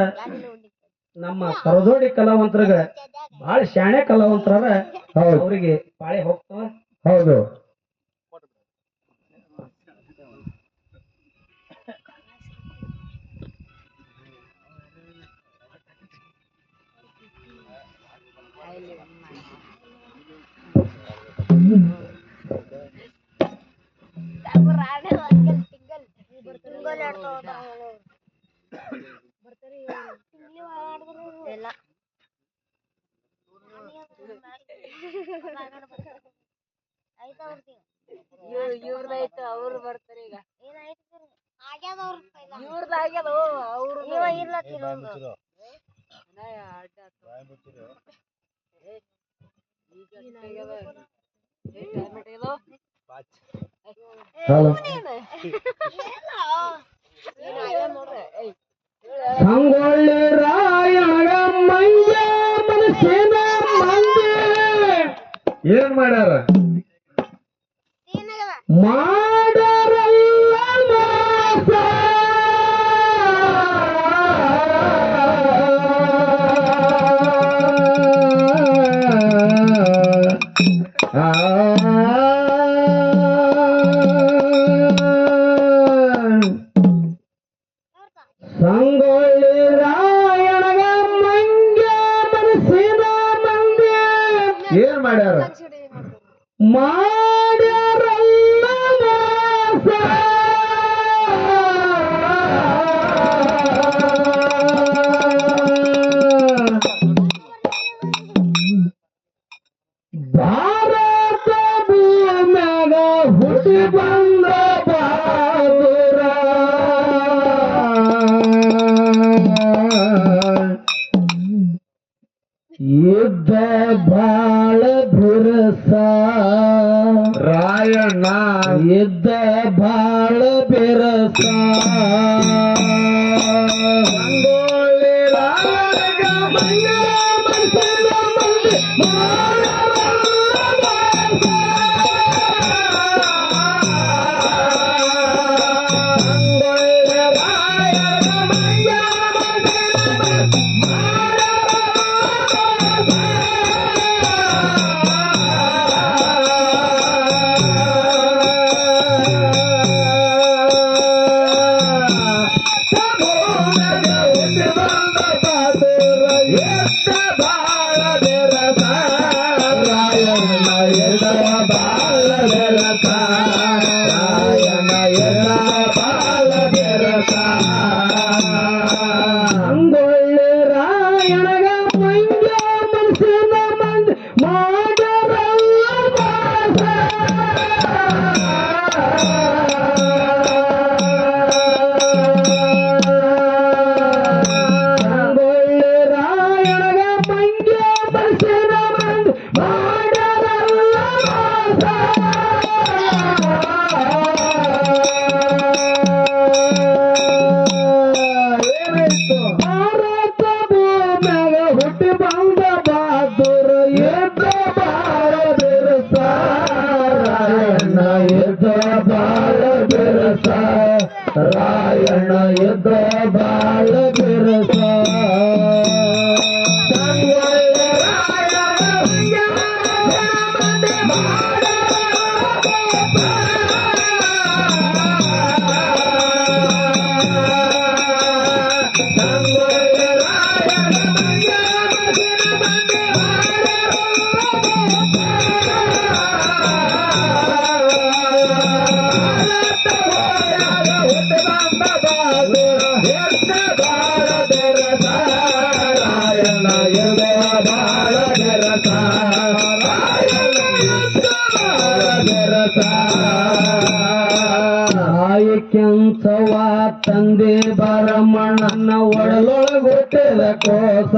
ನಮ್ಮ ಕರದೋಡಿ ಕಲಾವಂತರಿಗೆ ಬಹಳ ಶಾಣೆ ಕಲಾವಂತರ ಅವರಿಗೆ ಪಾಳೆ ಹೋಗ್ತಾವ ಹೌದು ಇವ್ರದಾಯ್ತು ಅವ್ರು ಬರ್ತಾರೆ ಈಗ ಇವ್ರದಾಗ್ಯದ ಅವ್ರು ಸಂಗೊಳ್ಳಿ ರಾಯಣ ಮಂಜ ಮನಸ್ಸಿನ ಮಂದಿ ಏನ್ ಮಾಡ್ಯಾರ ಮಾಡರಲ್ಲ ಮೋಸ ಏನ್ ಮಾಡ್ಯಾರ ಮಾಡ್ಯಾರಲ್ಲ ಮೋಸ ಭಾರತ ಭೂಮ್ಯಾಗ ಹುಟ್ಟಿ ಬಂದ ಬಹಾದೂರ ಯುದ್ಧ ಬಾಳ ಬಿರುಸ ರಾಯಣ್ಣ ಯುದ್ಧ ಬಾಳ ಬಿರುಸ ಸಂಗೊಳ್ಳಿ ರಾಯಣ್ಣ ಮಂಗ ಮನಸ್ಸಿನ ಮಂದಿ ಸಂಗೊಳ್ಳಿ ರಾಯಣಗ ಮಂಗ ಮನಸ್ಸಿನ ಮಂದಿ ಮಾಡರಲ್ಲ ಮೋಸ ಸಂಗೊಳ್ಳಿ ರಾಯಣಗ ಮಂಗ ಮನಸ್ಸಿನ ಮಂದಿ ಮಾಡರಲ್ಲ ಭಾರತ ಭೂಮ್ಯಾಗ ಹುಟ್ಟಿ ಬಂದ ಬಹಾದೂರ ಯುದ್ಧ ಬಾಳ ಬಿರುಸ ರಾಯಣ್ಣ ಯುದ್ಧ ಬಾಳ ಬಿರುಸ ರಾಯಣ್ಣ ಯುದ್ಧ ಬಾಳ ಬಿರುಸ ಸಂಗೊಳ್ಳಿ ಕೆಂಚವ ತಂದೆ ಬರಮಣ್ಣನ ಒಡಲೊಳಗೊಟ್ಟಿದ ಕೋಸ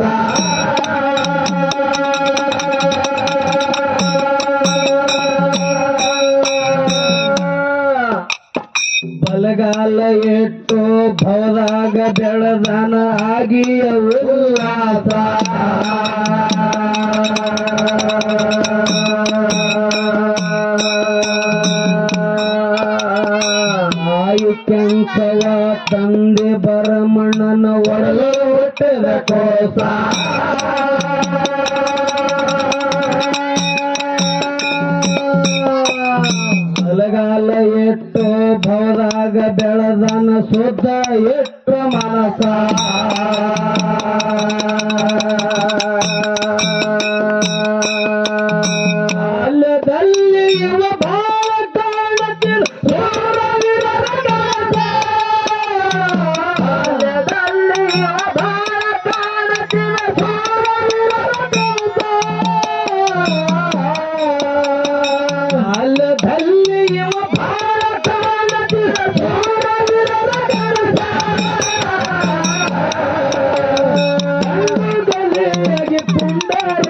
ಬಲಗಾಲ ಇಟ್ಟು ಭವದಾಗ ಬೆಳೆದನ ಆಗಿಯ ಉಲ್ಲಾಸ ಕೆಂಚವ ತಂದೆ ಬರಮಣ್ಣನ ಒಡಲು ಹುಟ್ಟಿದ ಕೋಸ ಬಲಗಾಲ ಇಟ್ಟು ಭವದಾಗ ಬೆಳೆದನ ಶುದ್ಧ ಇಟ್ಟು ಮನಸ ಅಲ್ಲದಲ್ಲಿ ಇವ ಬಾಳ ಕಾಣತಿಲ್ಲ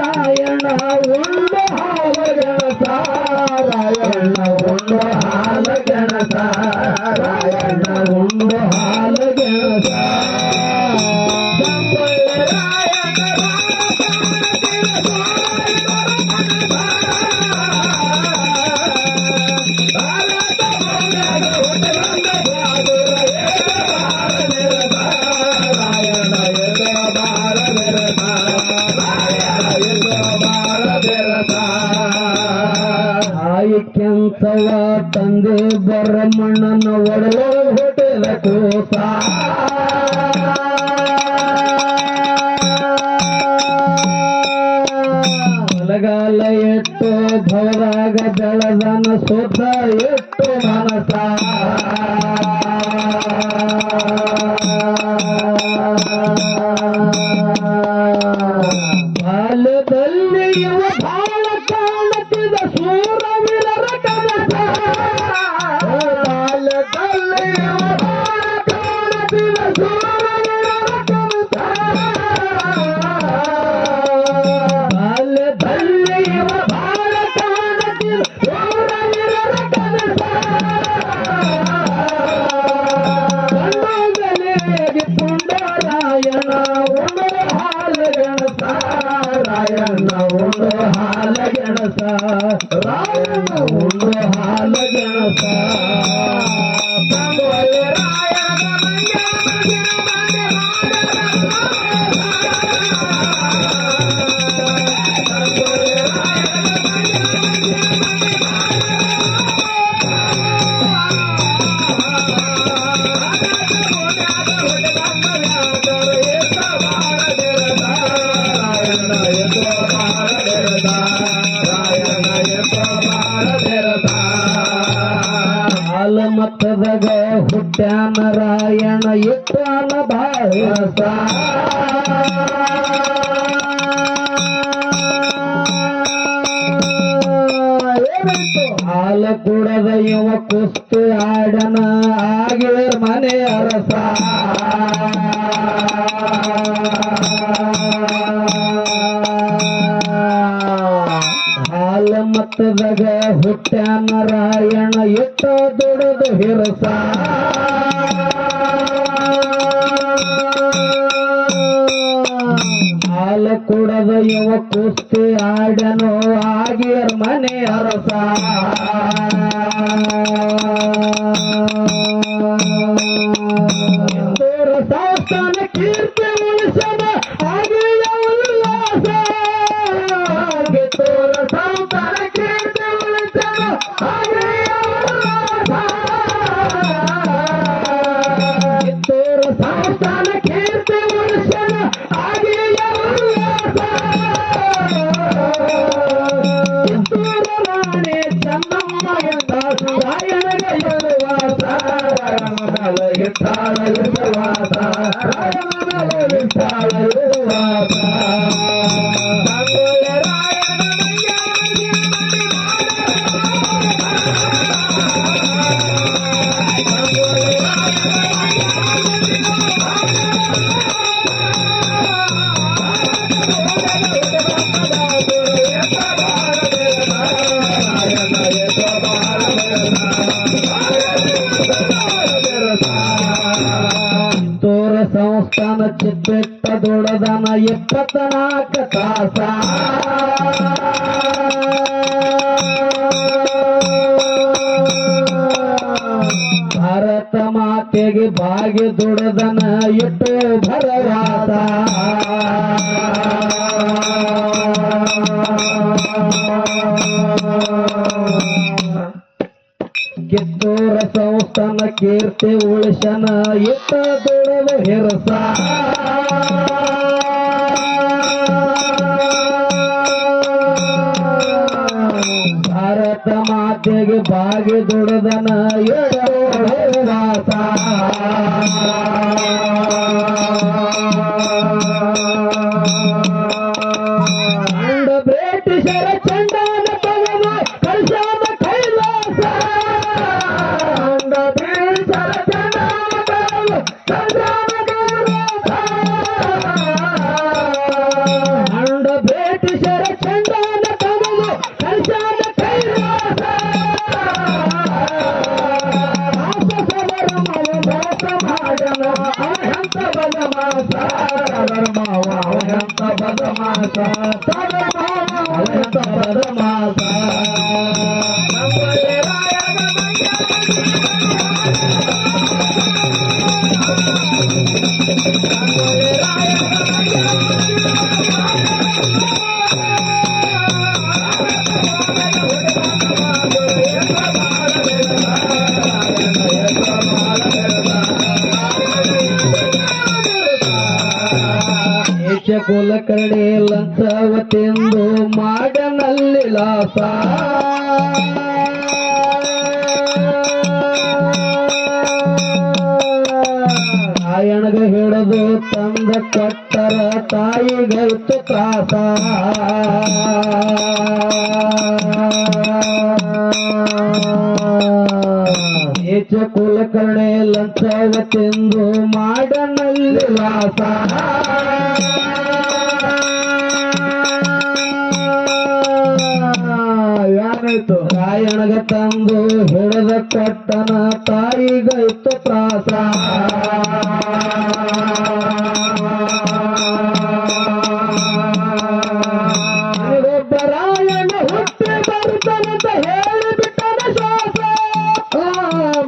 ರಾಯಣ ಉಂಡು ಹಾಲ ಗೆಣಸ ರಾಯಣ್ಣ ಉಂಡು ಹಾಲ ಗೆಣಸ ರಾಯಣ್ಣ ಉಂಡು ಹಾಲ ಗೆಣಸ ಕೆಂಚವ ತಂದೆ ಬರಮಣ್ಣನ ಒಡಲೊಳಗೆ ಹೊಟ್ಟೆದ ಕೋಸ ಬರಗಾಲ ಎಟ್ಟು ಭವರಾಗ ಬೆಳದನ ಸುತ್ತ ಎಟ್ಟು ಮನಸ ಬಾಲ್ಯದಲ್ಲಿ ಇವ ಬಾಳ ಕಾಣುತ್ತಿದ್ದ ಸೂರವೀರರ ಕನಸ ಬಾಲ್ಯದಲ್ಲಿ ಇವ ಬಾಳ ಕಾಣುತ್ತಿದ್ದ ಸೂರವೀರರ ಕನಸ ಬಾಲ್ಯದಲ್ಲಿ ಇವ ಬಾಳ ಕಾಣುತ್ತಿದ್ದ ಸೂರವೀರರ ಕನಸ ಕಣ್ಣುಗಳಿಗೆ ಪುಂಡರಾಯಣ ಉಂಡು ಹಾಲ ಗೆಣಸ ರಾಯಣ್ಣ ಉಂಡು ಹಾಲ ಗೆಣಸ ರಾಯಣ್ಣ ಉಂಡು ಹಾಲ ಗೆಣಸ ಮತ್ತದಾಗ ಹುಟ್ಟ್ಯಾನ ರಾಯಣ ಇಟ್ಟಾನ ಬಾಳಸ ಹಾಲ ಕುಡದ ಇವ ಕುಸ್ತಿ ಆಡನ ಆಗಿವೆ ಮನೆ ಅರಸ ಹಾಲ ಮತ್ತದಾಗ ಹುಟ್ಟ್ಯಾನ ರಾಯಣ ಇಟ್ಟ ದುಡದು ಹಿರಸ ಹಾಲ ಕುಡದ ಇವ ಕುಸ್ತಿ ಆಡನು ಆಗಿರ ಮನೆ ಅರಸ ಸಂಸ್ಥಾನ ಕೀರ್ತಿ ಉಳಿಸನ ಆಗಿಯ ಉಲ್ಲಾಸ ಕಿತ್ತೂರ ಸಂಸ್ಥಾನ ಕೀರ್ತಿ ಉಳಿಸನ ಆಗಿಯ ಉಲ್ಲಾಸ ಕಿತ್ತೂರ ಸಂಸ್ಥಾನ ಕೀರ್ತಿ ಉಳಿಸನ ಆಗಿಯ ಉಲ್ಲಾಸ ಕಿತ್ತೂರ ರಾಣಿ ಚೆನ್ನಮ್ಮ ಎಂದ ರಾಯಣಗೆ ಇರುವಾಸ ಇಟ್ಟಾಳ ಇರುವಾಸ ರಾಯಣಗೆ ಇಟ್ಟಾಳ ಇರುವಾಸ ತೋರ ಸಂಸ್ಥಾನ ಚಿತ್ತೆಟ್ಟ ದೊಡದನ 24 ತಾಸ ಭಾರತ ಮಾತೆಗೆ ಬಾಗಿ ದುಡದನ ಇಟ್ಟು ಭರವಾಸ ಕಿತ್ತೂರ ಸಂಸ್ಥಾನ ಕೀರ್ತಿ ಉಳಿಸನ ಇಟ್ಟ ದುಡದು ಹಿರಸ ಭಾರತ ಮಾತೆಗೆ ಬಾಗಿ ದುಡದನ ಎಡೋ ವಾಸ ಅಂಡ ಬ್ರಿಟಿಷರ ಚಂಡನ ತಗದ ಕಳ್ಸಾದ ಕೈಲಾಸ ಅಂಡ ಬ್ರಿಟಿಷರ ಚಂಡನ ತಗದ ಕಳ್ಸಾದ ಕೈಲಾಸ ಅಂಡ ಬ್ರಿಟಿಷರ ಚಂಡನ ತಗದ ಕಳ್ಸಾದ ಕೈಲಾಸ ಮೋಸ ಮಾಡನ ಅವಹಂತ ಬದಮಾಸ ಅವಹಂತ ಬದಮಾಸ ಅವಹಂತ ಬದಮಾಸ ಕುಲಕರ್ಣಿ ಲಂಚವ ತಿಂದು ಮಾಡನ ಮಾಡನಲ್ಲಿ ಲಾಸ ರಾಯಣಗ ಹಿಡಿದು ತಂದ ಕೊಟ್ಟರ ತಾಯಿಗೈತು ತ್ರಾಸ ಏಚ ಕುಲಕರ್ಣೆ ಲಂಚವ ತಿಂದು ಮಾಡನಲ್ಲಿ ಲಾಸ ಏನಾಯ್ತು ರಾಯಣಗ ತಂದು ಹಿಡಿದ ಕೊಟ್ಟನ ತಾಯಿಗೈತು ತ್ರಾಸ ಒಬ್ಬ ರಾಯಣ ಹುಟ್ಟಿ ಬರುತ್ತಾನಂತ ಹೇಳಿಬಿಟ್ಟನ ಶ್ವಾಸ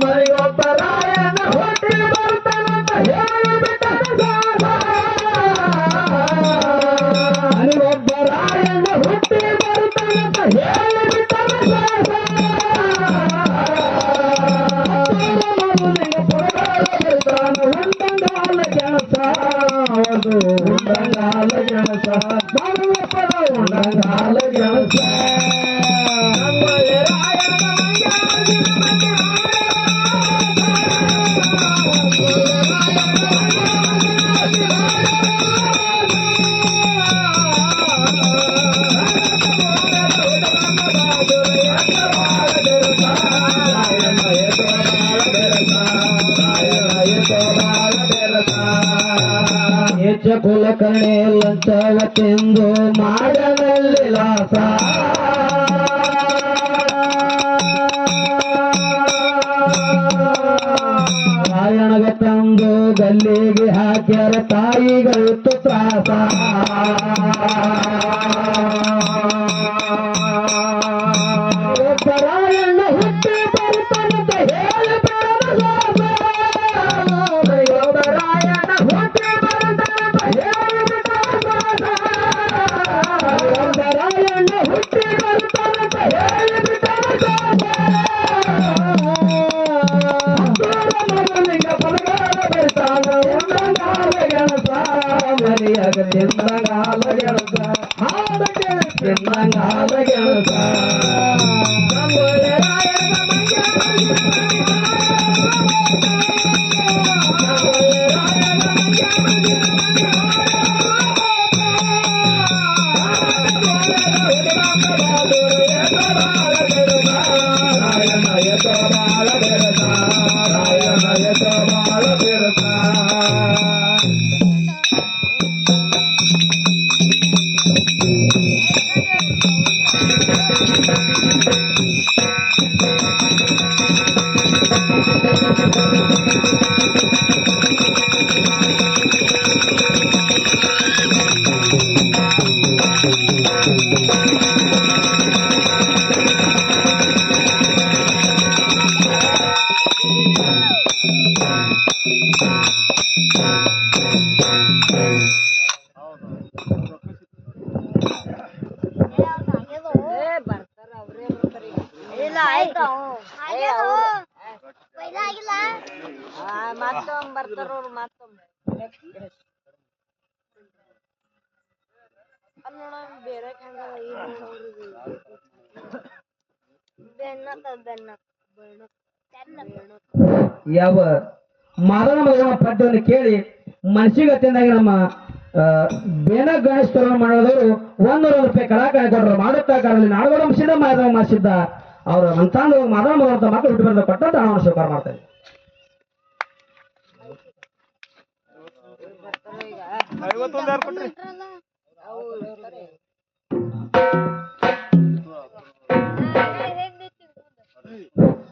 ಮರಿಗೊಬ್ಬ ರಾಯಣ ಹುಟ್ಟಿ ಬರುತ್ತಾನಂತ ಹೇಳಿಬಿಟ್ಟನ ಶ್ವಾಸ ಮರಿಗೊಬ್ಬ ರಾಯಣ ಹುಟ್ಟಿ ಬರುತ್ತಾನಂತ ಹೇಳಿಬಿಟ್ಟನ ಶ್ವಾಸ ಉಂಡಂಗಾಲ ಕೆಲಸ ಅದು ಉಂಡಂಗಾಲ ಕೆಲಸ ಪದ ಉಂಡಂಗಾಲ ಕೆಲಸ ಹೆಚ್ಚ ಕುಲಕರ್ಣೆ ಲಂಚವ ತಿಂದು ಮಾಡನಲ್ಲಿ ಲಾಸ ರಾಯಣಗ ತಂದು ಗಲ್ಲಿಗೆ ಹಾಕ್ಯಾರ ತಾಯಿಗೈತು ತ್ರಾಸ ಒಬ್ಬ ರಾಯಣ್ಣ ಹುಟ್ಟಿ ಬರುತ್ತಾನಂತ ಹೇಳಿ ಬೇಡ ಒಬ್ಬ ರಾಯಣ್ಣ ಹುಟ್ಟಿ ಬರುತ್ತಾನಂತ ಹೇಳಿ ಒಬ್ಬ ರಾಯಣ್ಣ ಹುಟ್ಟಿ ಬರುತ್ತಾನಂತ ಹೇಳಿ ಮಗನಿಗೆ ಪಲಗಾಲ ಬರ್ತಾನ ಉಂಡಂಗಾಲ ಗೆಣಸ ಮರಿಯಾಗ ತಿಂದಂಗಾಲ ಗೆಣಸ ಹಾಡ ಕೇಳಿ ತಿಂದಂಗಾಲ ಗೆಣಸ ಬರ್ತಾರ ಅವ್ರೇ ಬರ್ತಾರ ಇಲ್ಲ ಆಯ್ತು ಮತ್ತೊಮ್ಮೆ ಬರ್ತಾರ ಅವ್ರು ಮತ್ತೊಮ್ಮೆ ಅಲ್ಲಿ ನೋಡ ಬೇರೆ ಯಾವ ಮಾದನ ಮಗನ ಪದ್ಯವನ್ನು ಕೇಳಿ ಮನಸ್ಸಿಗೆ ಅತ್ಯಂದಾಗಿ ನಮ್ಮ ಬೇನ ಗಣೇಶ್ ತೋರಣ ಮಾಡೋದವರು 100 ರೂಪಾಯಿ ಕಲಾಕಾರಿ ಕೊಟ್ಟರು ಮಾಡುತ್ತಾ ಕಾಲದಲ್ಲಿ ನಾಡಗೋಡ ಸಿದ್ಧ ಮಾಧವ ಮಾಡಿಸಿದ್ದ ಅವರು ಅಂತಾಂದು ಮಾದನ ಮಗನ ಮಾತು ಹುಟ್ಟು ಬಂದ ಕೊಟ್ಟಂತ ಹಣವನ್ನು ಸ್ವೀಕಾರ ಮಾಡ್ತಾರೆ.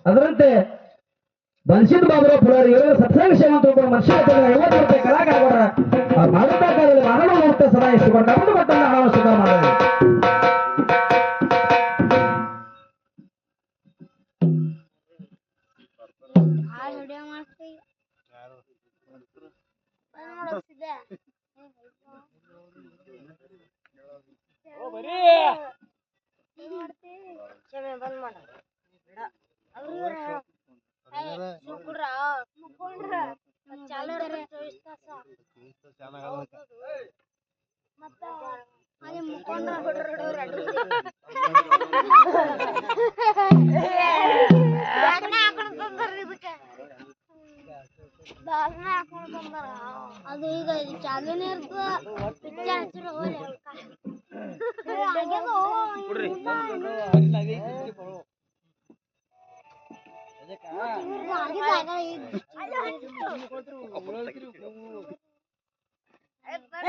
ಅದರಂತೆ ಬನ್ಸಿದ್ ಬಾಬುರಾವ್ ಪುರಾರಿ ಇವರ ಸತ್ಸಂಗ ಸೇವಂತರು ಮನುಷ್ಯ 50 ರೂಪಾಯಿ ಕಲಾಕಾರ ಕೊಟ್ರ ಅವ್ರು ಮಾಡುತ್ತಾ ಕಾಲದಲ್ಲಿ ಮಾನವ ಮುಕ್ತ ಸದಾ ಎಷ್ಟು ಕೊಟ್ಟು ಕೊಟ್ಟಂತ ಹಣವನ್ನು ಸ್ವೀಕಾರ ಮಾಡಿದ್ದಾರೆ. ಬಂದ್ ಮಾಡ ಚಾಲು ಮತ್ತ ಅಲ್ಲಿ ಮುಕ್ಕೊಂಡ್ರ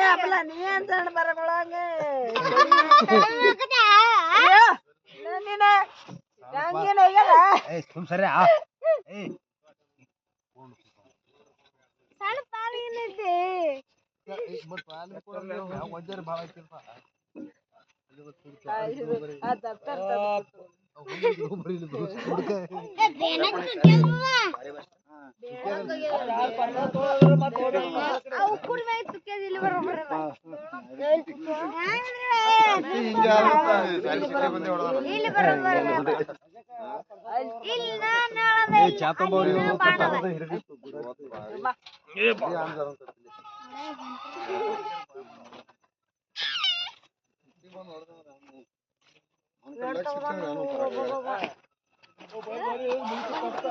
आपला नियंत्रण बरोबर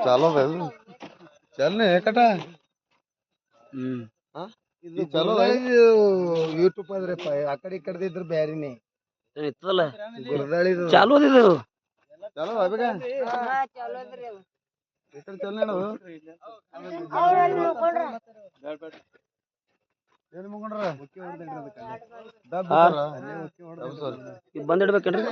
चालो भाई चलने कटा ಇದು ಚಲೋ ಯೂಟ್ಯೂಬ್ ಆದ್ರಪ್ಪ ಆ ಕಡೆ ಈ ಕಡೆ ಇದ್ರ ಬ್ಯಾರಿನೇ ಗುರದಾಳಿ ಚಾಲು ಇದು ಚಲೋ ಅಬೇಗ ಚಾಲು ಅದ್ರಿ ಅದು ಈ ಕಡೆ ಚಲನೆ ನಾವು ಏನು ಮುಗೊಂಡ್ರ ಮುಖ್ಯ ಹೊಡೆದ್ರಿ ಅದಕ್ಕೆ ದಬ್ಬ ಅಲ್ಲೇ ಮುಖ್ಯ ಹೊಡೆದ ಬಂದಿಡ್ಬೇಕೇನ್ರಿ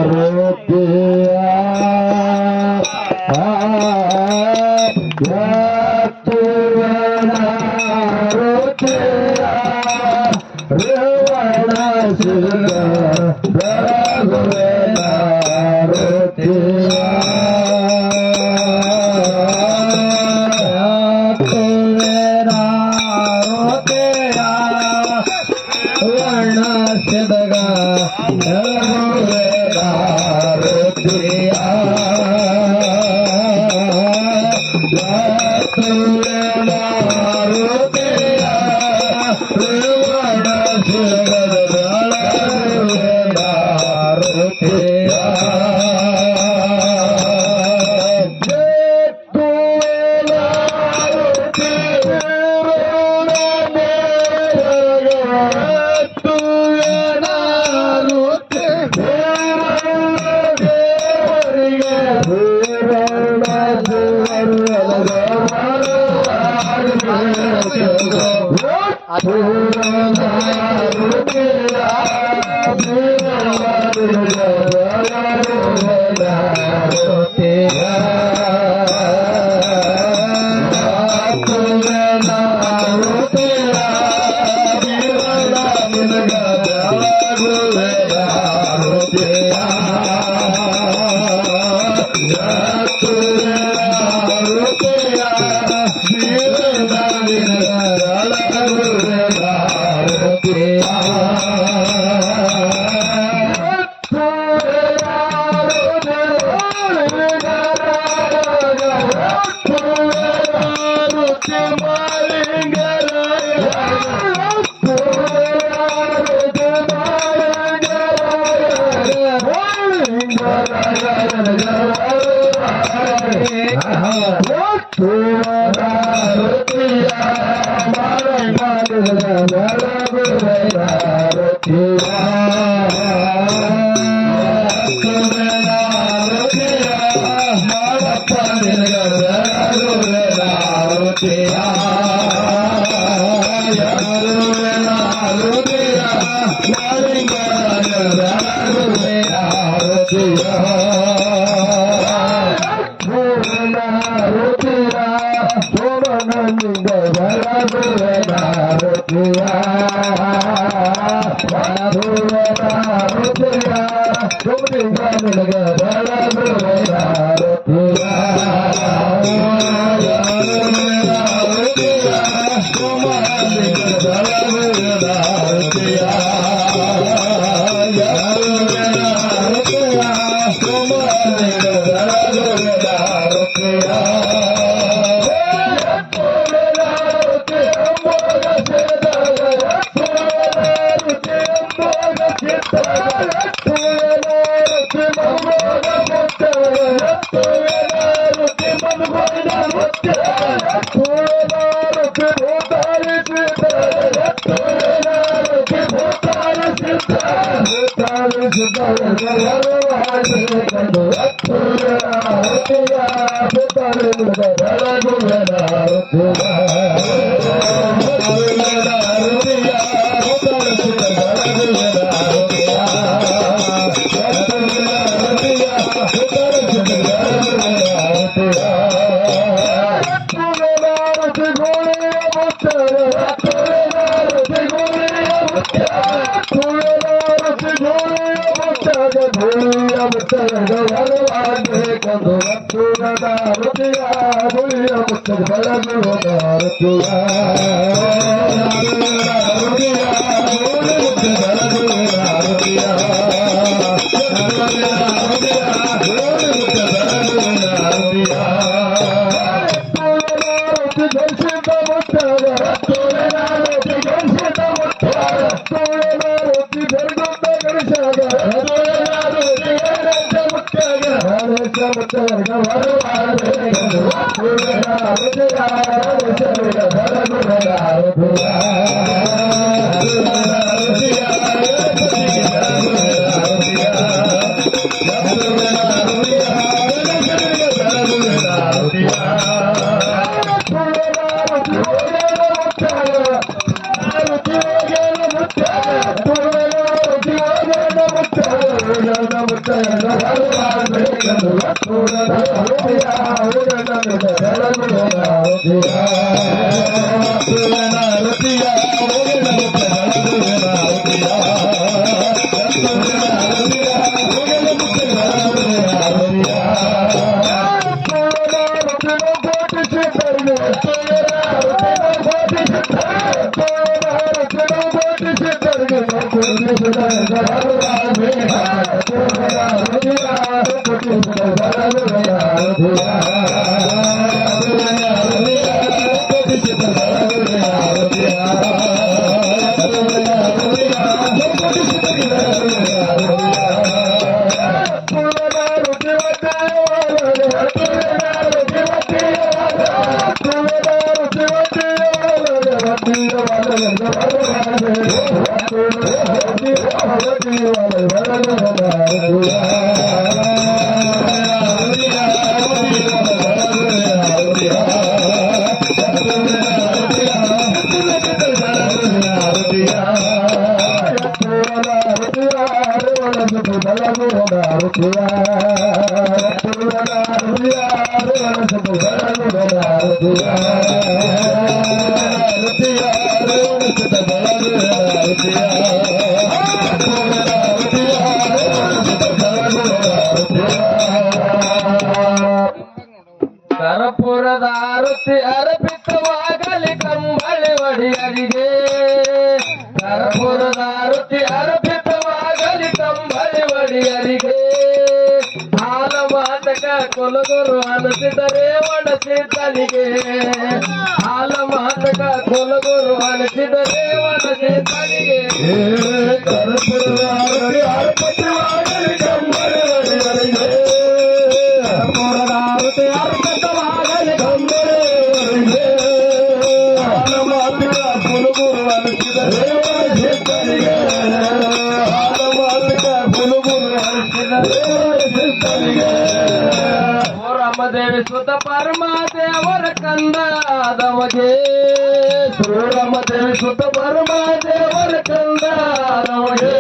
Roti ಕರ್ಪೂರದ ಆರತಿ ಅರ್ಪಿತವಾಗಲಿ ಕಂಬಳಿ ಒಡೆಯರಿಗೆ ಕರ್ಪೂರದ ಆರತಿ ಅರ್ಪಿತವಾಗಲಿ ಕಂಬಳಿ ಒಡೆಯರಿಗೆ ಹಾಲ ಮಾತಕ ಕುಲಗುರು ಅನಿಸಿದರೆ ಒಣಸಿದ್ದನಿಗೆ ಹಾಲ ಮಾತಕ ಕುಲಗುರು ಅನಿಸಿದರೆ ಒಣಸಿದ್ದನಿಗೆ ಕರ್ಪೂರದ ಆರತಿ ಅರ್ಪಿತವಾಗಲಿ ಕಂಬಳಿ ಒಡೆಯರಿಗೆ ಕರ್ಪೂರದ ಆರತಿ ಅರ್ಪಿತವಾಗಲಿ ಕಂಬಳಿ ಒಡೆಯರಿಗೆ ಹಾಲ ಮಾತಕ ಕುಲಗುರು ಅನಿಸಿದರೆ ಒಣಸಿದ್ದನಿಗೆ ಹಾಲ ಮಾತಕ ಕುಲಗುರು ಅನಿಸಿದರೆ ಒಣಸಿದ್ದನಿಗೆ ರಾಮದೇವಿ ಸುತ ಪರಮದೇವರ ಕಂದಾದವಗೆ ಶ್ರೀರಾಮದೇವಿ ಸುತ ಪರಮದೇವರ ಕಂದಾದವಗೆ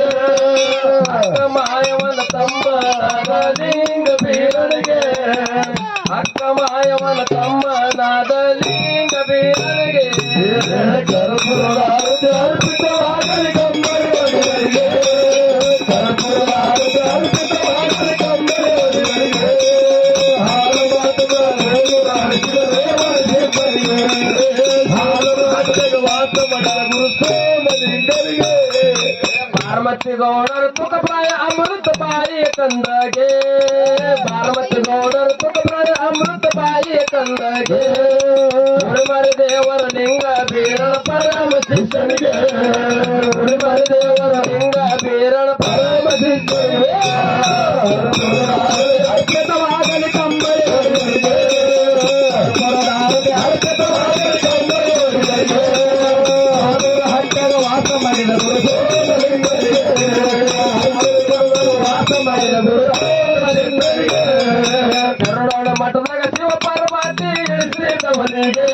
ಅಕ್ಕ ಮಾಯವನ ತಮ್ಮ ನಾದಲಿಂಗ ಬೀರನಿಗೆ ಅಕ್ಕ ಮಾಯವನ ತಮ್ಮ ನಾದಲಿಂಗ ಬೀರನಿಗೆ ಕರ್ಪೂರ ಗುರು ಸೋಮಲಿಂಗರಿಗೆ ಬಾರಮತಿ ಗೌಡರ ತುಕಪ್ರಾಯ ಅಮೃತ ಬಾಯಿ ಕಂದಗೆ ಬಾರಮತಿ ಗೌಡರ ತುಕಪ್ರಾಯ ಅಮೃತ ಬಾಯಿ ಕಂದಗೆ ಉಳಿಮರಿ ದೇವರ ಲಿಂಗ ಬೀರಣ ಪರಮ ಶಿಷ್ಯನಿಗೆ ಉಳಿಮರಿ ದೇವರ ಲಿಂಗ ಬೀರಣ ಪರಮ ಶಿಷ್ಯನಿಗೆ ಅರ್ಪಿತವಾಗಲಿ ಕಂಬಳಿ ಅರ್ಪಿತವಾಗಲಿ ಕಂಬಳಿ ಹಟ್ಟಗ ವಾಸ ಮಾಡಿದ ಗುರು ವಾಸ ಮಾಡಿದ ಗುರು ಕರುಣೋಣ ಮಠದಾಗ ಶಿವ ಪಾರ್ವತಿ ಇಳಿಸಿದವನಿಗೆ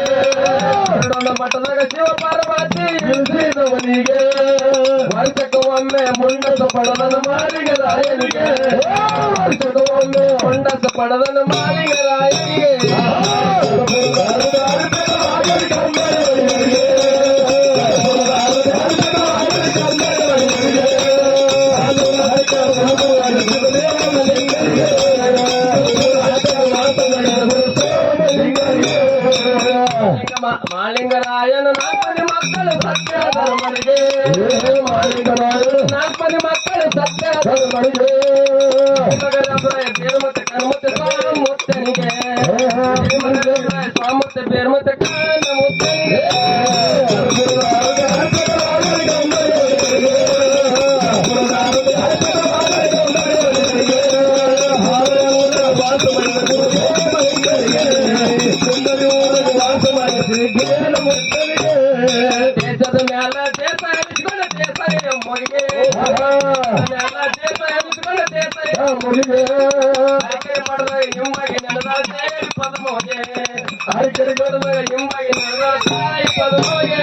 ಕರುಣೋಣ ಮಠದಾಗ ಶಿವ ಪಾರ್ವತಿ ಇಳಿಸಿದವನಿಗೆ ವರ್ಷಕ್ಕೊಮ್ಮೆ ಮುಂಡಸ ಪಡದನ ಮಾಲಿಗೆ ರಾಯನಿಗೆ ವರ್ಷಕ್ಕೊಮ್ಮೆ ಮುಂಡಸ ಪಡದನ ಮಾಲಿಗೆ ರಾಯನಿಗೆ ಮಾಲಿಂಗರಾಯನ ನಾಲ್ಕನೇ ಮಕ್ಕಳು ಸತ್ಯ ಧರ್ಮನಿಗೆ ಮಾಲಿಂಗರಾಯನ ನಾಲ್ಕನೇ ಮಕ್ಕಳು ಸತ್ಯ ಧರ್ಮನಿಗೆ ಬೇರ್ಮತ್ತೆ ಕರ್ಮತ್ತೆ ಮುತ್ತನಿಗೆ ಸ್ವಾಮತ್ತೆ ಬೇರ್ಮತ್ತೆ ಕಾನ ಮುತ್ತನಿಗೆ ದೇಶದ ಮ್ಯಾಲ ದೇಶ ಎನಿಸಿಕೊಂಡ ದೇಶ ಮೊಗಿಗೆ ಮ್ಯಾಲ ದೇಶ ಎನಿಸಿಕೊಂಡ ದೇಶ ಮೊಗಿಗೆ ಆಯ್ಕೆ ಮಾಡಿದ ನಿಮ್ಮಗೆ ನಡೆದ ದೇವಿ ಪದ್ಮೋಗೆ ಆಯ್ಕೆ ಮಾಡಿದ ನಿಮ್ಮಗೆ ನಡೆದ ತಾಯಿ ಪದ್ಮೋಗೆ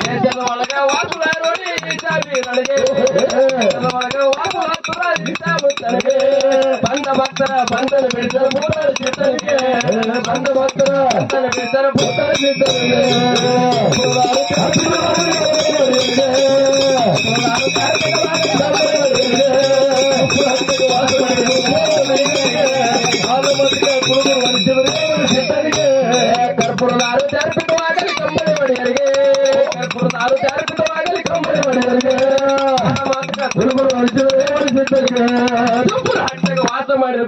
ದೇಶದ ಒಳಗ ವಾಸುದ ನೋಡಿ ಬೀರಳಿಗೆ ಒಳಗ ವಾಸುದ ಮುತ್ತನಿಗೆ ಬಂದ ಭಕ್ತರ ಬಂಧನ ಬಿಡಿಸರ ಭೂತರ ಚಿತ್ತನಿಗೆ ಬಂದ ಭಕ್ತರ ಬಂಧನ ಬಿಡಿಸರ ಭೂತರ ಚಿತ್ತನಿಗೆ ಕರ್ಪೂರದ ಆರೋಗ್ಯ ಅರ್ಪಿತವಾಗಲಿ ಕಂಬಳಿ ಒಡೆಯರಿಗೆ ಕರ್ಪೂರದ ಆರೋಗ್ಯ ಅರ್ಪಿತವಾಗಲಿ ಕಂಬಳಿ ಒಡೆಯರಿಗೆ ಗುರುಗಳು ಅಳಿಸಿದರಿಗೆ ಹಟ್ಟಿಗೆ ವಾಸ ಮಾಡಿದ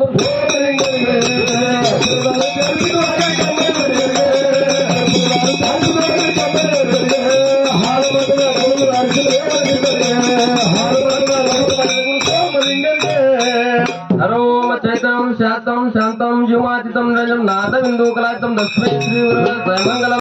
ಹರೋಮ ಚೈತಂ ಶಾಂತಂ ಶಾಂತಂ ಜೀವಾತೀತಂ ರಜಂ ನಾದ ಬಿಂದು ಕಲಾತಂ ದಸ್ಮೈ ಶ್ರೀ ಗುರು ಮಂಗಲ